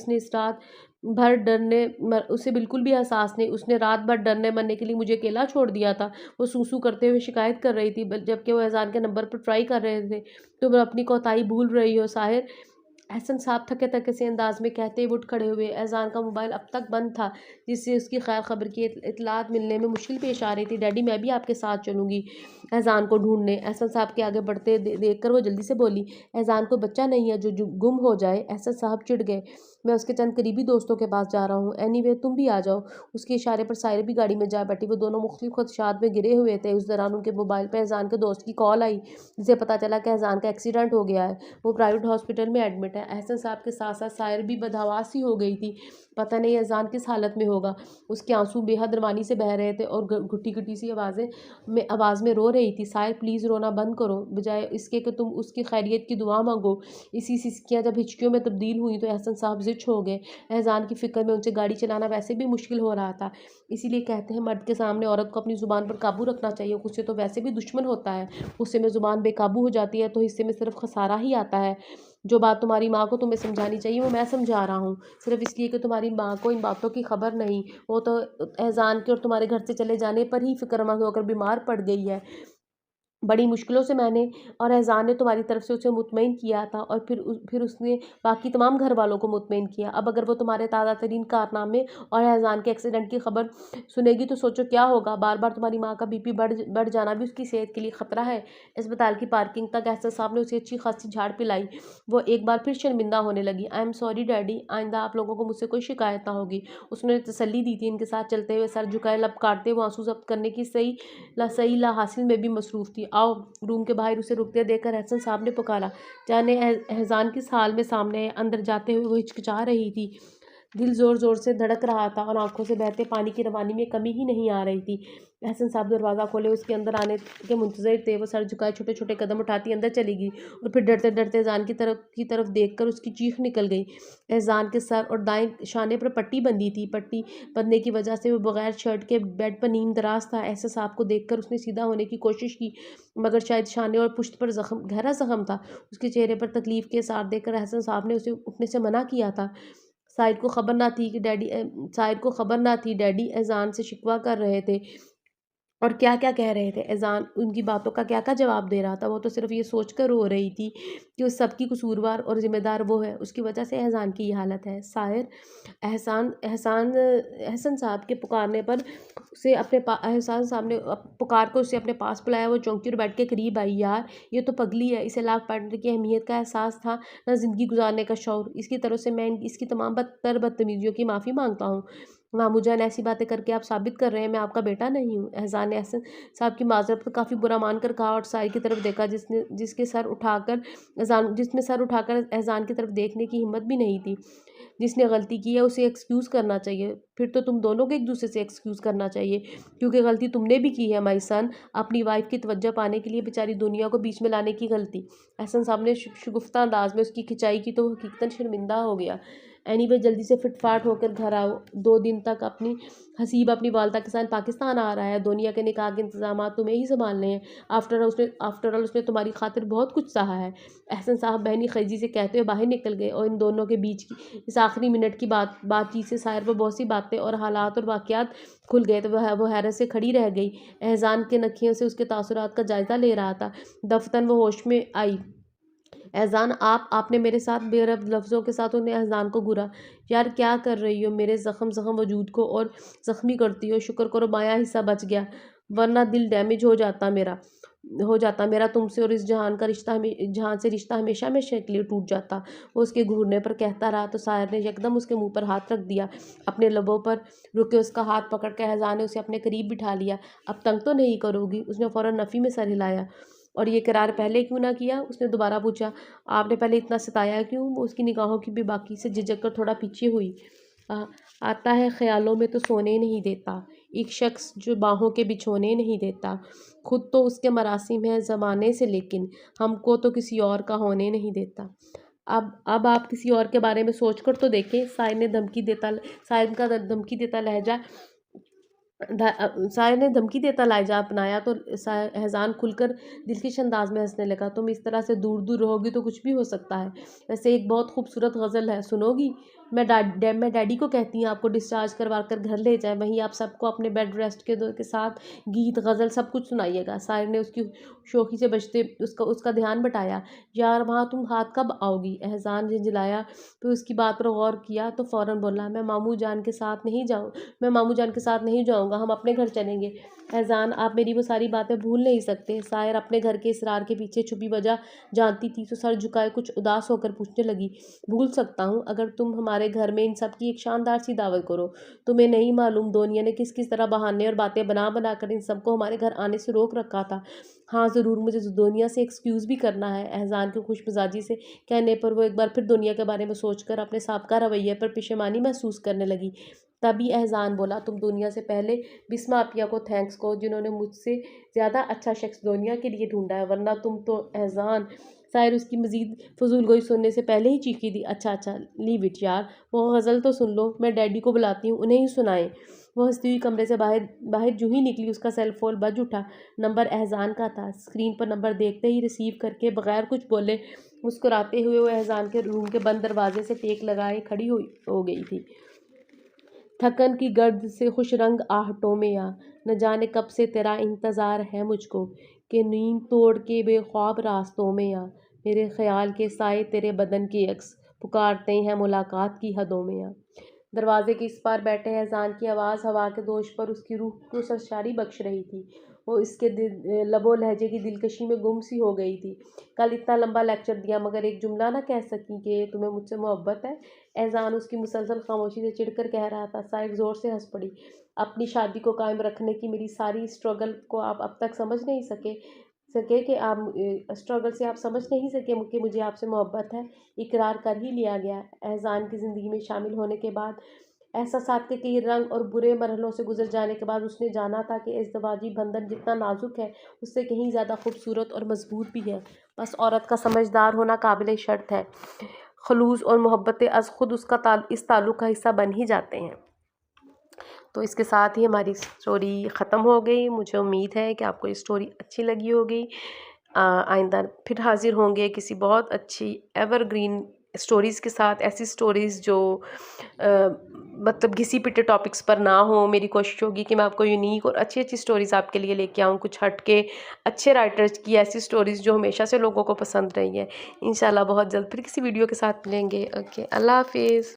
उसे बिल्कुल भी एहसास नहीं, उसने रात भर डरने मरने के लिए मुझे अकेला छोड़ दिया था। वो सूसू करते हुए शिकायत कर रही थी जबकि वो अज़ान के नंबर पर ट्राई कर रहे थे। तुम अपनी कोताही भूल रही हो साहिर। एहसन साहब थके-थके से अंदाज में कहते हुए उठ खड़े हुए। एहसान का मोबाइल अब तक बंद था, जिससे उसकी खैर खबर की इत्तलात मिलने में मुश्किल पेश आ रही थी। डैडी, मैं भी आपके साथ चलूँगी एहसान को ढूँढने। एहसन साहब के आगे बढ़ते देखकर वो जल्दी से बोली, एहसान कोई बच्चा नहीं है जो गुम हो जाए। एहसन साहब चिढ़ गए। मैं उसके चंद करीबी दोस्तों के पास जा रहा हूँ। एनीवे तुम भी आ जाओ। उसके इशारे पर सायरा भी गाड़ी में जा बैठी। वो दोनों मुख्तलिफ खदशात में घिरे हुए थे। उस दौरान उनके मोबाइल पर एहसान के दोस्त की कॉल आई, जिसे पता चला कि एहसान का एक्सीडेंट हो गया है। वो प्राइवेट हॉस्पिटल में एडमिट है। एहसन साहब के साथ साथ सायर भी बदहवास सी हो गई थी। पता नहीं एहसान किस हालत में होगा। उसके आंसू बेहद रवानी से बह रहे थे और घुटी घुटी सी आवाज़ में रो रही थी। सायर, प्लीज़ रोना बंद करो, बजाय इसके कि तुम उसकी खैरियत की दुआ मांगो। इसी सिसकियाँ जब हिचकियों में तब्दील हुई तो एहसन साहब ज़िच हो गए। एहसान की फ़िक्र में उनसे गाड़ी चलाना वैसे भी मुश्किल हो रहा था। इसीलिए कहते हैं मर्द के सामने औरत को अपनी ज़ुबान पर काबू रखना चाहिए। गुस्से तो वैसे भी दुश्मन होता है। गुस्से में ज़ुबान बेकाबू हो जाती है तो हिस्से में सिर्फ खसारा ही आता है। जो बात तुम्हारी माँ को तुम्हें समझानी चाहिए वो मैं समझा रहा हूँ, सिर्फ इसलिए कि तुम्हारी माँ को इन बातों की खबर नहीं। वो तो एहसान के और तुम्हारे घर से चले जाने पर ही फ़िक्रमंद होकर बीमार पड़ गई है। बड़ी मुश्किलों से मैंने और एहसान ने तुम्हारी तरफ से उसे मुतमईन किया था और फिर उसने बाकी तमाम घर वालों को मुतमईन किया। अब अगर वो तुम्हारे ताज़ा तरीन कारनामे और एहसान के एक्सीडेंट की खबर सुनेगी तो सोचो क्या होगा। बार बार तुम्हारी माँ का बीपी बढ़ जाना भी उसकी सेहत के लिए ख़तरा है। अस्पताल की पार्किंग तक एहसन साहब ने उसे अच्छी खासी झाड़ पिलाई। वो एक बार फिर शर्मिंदा होने लगी। आई एम सॉरी डैडी, आइंदा आप लोगों को मुझसे कोई शिकायत ना होगी। उसने तसल्ली दी थी। इनके साथ चलते हुए सर झुकाए लब काटते हुए आंसू जब्त करने की सही ला हासिल में भी मसरूफ़ थी। आओ। रूम के बाहर उसे रुकते देखकर एहसन साहब ने पुकारा। जाने एहसान किस हाल में सामने है। अंदर जाते हुए वो हिचकिचा रही थी। दिल ज़ोर ज़ोर से धड़क रहा था और आंखों से बहते पानी की रवानी में कमी ही नहीं आ रही थी। एहसन साहब दरवाज़ा खोले उसके अंदर आने के मुंतज़िर थे। वो सर झुकाए छोटे छोटे कदम उठाती अंदर चली गई और फिर डरते डरते एहसान की तरफ देखकर उसकी चीख निकल गई। एहसान के सर और दाएं शाने पर पट्टी बंधी थी। पट्टी बंधने की वजह से वो बगैर शर्ट के बेड पर नीम दराज था। एहसन साहब को देखकर उसने सीधा होने की कोशिश की, मगर शायद शाने और पुश्त पर गहरा ज़ख्म था। उसके चेहरे पर तकलीफ के आसार देखकर एहसन साहब ने उसे उठने से मना किया था। साहिर को खबर ना थी डैडी एहसान से शिकवा कर रहे थे और क्या-क्या कह रहे थे। एहसान उनकी बातों का क्या-क्या जवाब दे रहा था। वो तो सिर्फ़ ये सोचकर रो रही थी कि उस सब की कसूरवार और ज़िम्मेदार वो है। उसकी वजह से एहसान की ये हालत है। साहिर, एहसन साहब के पुकारने पर एहसान साहब ने पुकार कर उसे अपने पास बुलाया। वो चौंकी और बेड के करीब आई। यार, ये तो पगली है। इसे लाइफ़ पार्टनर की अहमियत का एहसास था, ना ज़िंदगी गुज़ारने का शौक़। इसकी तरफ से मैं इसकी तमाम बदतमीज़ियों की माफ़ी माँगता हूँ। मामूजान, ऐसी बातें करके आप साबित कर रहे हैं मैं आपका बेटा नहीं हूँ। एहसान ने एहसन साहब की माज़रत को काफ़ी बुरा मानकर कहा और साहिर की तरफ देखा जिसमें सर उठाकर एहसान की तरफ देखने की हिम्मत भी नहीं थी। जिसने गलती की है उसे एक्सक्यूज़ करना चाहिए। फिर तो तुम दोनों को एक दूसरे से एक्सक्यूज़ करना चाहिए, क्योंकि गलती तुमने भी की है माई सन, अपनी वाइफ की तवज्जो पाने के लिए बेचारी दुनिया को बीच में लाने की गलती। एहसन साहब ने शगुफ्ता अंदाज में उसकी खिंचाई की तो वो हकीकतन शर्मिंदा हो गया। एनीवे, जल्दी से फिटफाट होकर घर आओ। 2 दिन तक हसीब अपनी वालदा के साथ पाकिस्तान आ रहा है। दुनिया के निकाह के इंतजाम तुम्हें ही संभालने हैं। आफ्टर ऑल उसने तुम्हारी खातिर बहुत कुछ सहा है। एहसन साहब बहनी खीजी से कहते हुए बाहर निकल गए और इन दोनों के बीच की इस आखिरी मिनट की बातचीत से सायर पर बहुत सी बातें और हालात और वाक़यात खुल गए तो वो हैरत से खड़ी रह गई। एहसान के नखियों से उसके तासुरात का जायज़ा ले रहा था। दफ्तन वो होश में आई। एहसान, आपने मेरे साथ बेरब लफ्ज़ों के साथ उन्हें एहसान को घूरा। यार, क्या कर रही हो? मेरे ज़ख्म वजूद को और ज़ख्मी करती हो। शुक्र करो बायां हिस्सा बच गया, वरना दिल डैमेज हो जाता मेरा। हो जाता, मेरा तुमसे और इस जहान का रिश्ता जहान से रिश्ता हमेशा हमेशा के लिए टूट जाता। वो उसके घूरने पर कहता रहा तो साहिर ने एकदम उसके मुंह पर हाथ रख दिया, अपने लबों पर रुके उसका हाथ पकड़ के एहसान ने उसे अपने करीब बिठा लिया। अब तंग तो नहीं करोगी? उसने फ़ौरन नफ़ी में सर हिलाया। और ये करार पहले क्यों ना किया? उसने दोबारा पूछा। आपने पहले इतना सताया क्यों? वो उसकी निगाहों की भी बाकी से झिझक कर थोड़ा पीछे हुई। आ, आता है ख्यालों में तो सोने नहीं देता, एक शख्स जो बाहों के बिछोने नहीं देता, खुद तो उसके मरासिम है ज़माने से, लेकिन हमको तो किसी और का होने नहीं देता। अब आप किसी और के बारे में सोच कर तो देखें। साहिर का धमकी देता लहजा साहिर ने धमकी देता लहजा अपनाया तो एहसान खुलकर दिलकश अंदाज में हंसने लगा। तुम इस तरह से दूर दूर रहोगी तो कुछ भी हो सकता है। वैसे एक बहुत खूबसूरत गज़ल है, सुनोगी? मैं डैडी को कहती हूँ आपको डिस्चार्ज करवा कर घर ले जाए, वहीं आप सबको अपने बेड रेस्ट के साथ गीत गज़ल सब कुछ सुनाइएगा। साहिर ने उसकी शोखी से बचते उसका ध्यान बटाया। यार वहाँ तुम हाथ कब आओगी? एहसान झिंझलाया। फिर उसकी बात पर गौर किया तो फ़ौरन बोला, मैं मामू जान के साथ नहीं जाऊँगा, हम अपने घर चलेंगे। एहसान, आप मेरी वो सारी बातें भूल नहीं सकते? साहिर अपने घर के इसरार के पीछे छुपी वजह जानती थी तो सर झुकाए कुछ उदास होकर पूछने लगी, भूल सकता हूँ अगर तुम हमारे घर में इन सब की एक शानदार सी दावत करो। तुम्हें नहीं मालूम दुनिया ने किस किस तरह बहाने और बातें बना बना कर इन सबको हमारे घर आने से रोक रखा था। हाँ ज़रूर, मुझे दुनिया से एक्सक्यूज़ भी करना है। एहसान की खुश मिजाजी से कहने पर वो एक बार फिर दुनिया के बारे में सोचकर अपने साबका रवैये पर पेशेमानी महसूस करने लगी। तभी एहसान बोला, तुम दुनिया से पहले बिस्मा अपिया को थैंक्स कहो जिन्होंने मुझसे ज़्यादा अच्छा शख्स दुनिया के लिए ढूंढा है, वरना तुम तो एहसान। शायर उसकी मजीद फजूल गोई सुनने से पहले ही चीखी दी। अच्छा अच्छा, लीव इट यार, वो गज़ल तो सुन लो, मैं डैडी को बुलाती हूँ, उन्हें ही सुनाएं। वो हंसती हुई कमरे से बाहर बाहर जूं ही निकली उसका सेल फोन बज उठा। नंबर एहसान का था। स्क्रीन पर नंबर देखते ही रिसीव करके बगैर कुछ बोले मुस्कुराते हुए वो एहसान के रूम के बंद दरवाजे से टेक लगाए खड़ी हो गई थी। थकन की गर्द से खुश रंग आहटों में आ, न जाने कब से तेरा इंतज़ार है मुझको, कि नींद तोड़ के बेख्वाब रास्तों में आ, मेरे ख्याल के साए तेरे बदन के अक्स पुकारते हैं मुलाकात की हदों में आ। दरवाजे के इस पार बैठे एहसान की आवाज़ हवा के दोष पर उसकी रूह को सरशारी बख्श रही थी। वो इसके लबो लहजे की दिलकशी में गुम सी हो गई थी। कल इतना लंबा लेक्चर दिया मगर एक जुमला ना कह सकी कि तुम्हें मुझसे मोहब्बत है। एहसान उसकी मुसलसल खामोशी से चिढ़कर कह रहा था। साइड ज़ोर से हंस पड़ी। अपनी शादी को कायम रखने की मेरी सारी स्ट्रगल को आप अब तक समझ नहीं सके कि आप स्ट्रगल से आप समझ नहीं सके कि मुझे आपसे मोहब्बत है। इकरार कर ही लिया गया। एहसान की ज़िंदगी में शामिल होने के बाद एहसासात के कई रंग और बुरे मरहलों से गुजर जाने के बाद उसने जाना था कि इज़्दिवाजी बंधन जितना नाजुक है उससे कहीं ज़्यादा खूबसूरत और मजबूत भी है। बस औरत का समझदार होना काबिल शर्त है। खलूस और मोहब्बतें अज़ खुद इस ताल्लुक़ का हिस्सा बन ही जाते हैं। तो इसके साथ ही हमारी स्टोरी ख़त्म हो गई। मुझे उम्मीद है कि आपको ये स्टोरी अच्छी लगी होगी। आइंदा फिर हाज़िर होंगे किसी बहुत अच्छी एवरग्रीन स्टोरीज़ के साथ, ऐसी स्टोरीज़ जो मतलब घिसी पिटे टॉपिक्स पर ना हो। मेरी कोशिश होगी कि मैं आपको यूनिक और अच्छी अच्छी स्टोरीज़ आपके लिए लेके आऊँ, कुछ हट के अच्छे राइटर्स की ऐसी स्टोरीज़ जो हमेशा से लोगों को पसंद रही है। इंशाल्लाह बहुत जल्द फिर किसी वीडियो के साथ मिलेंगे। ओके, अल्लाह हाफिज़।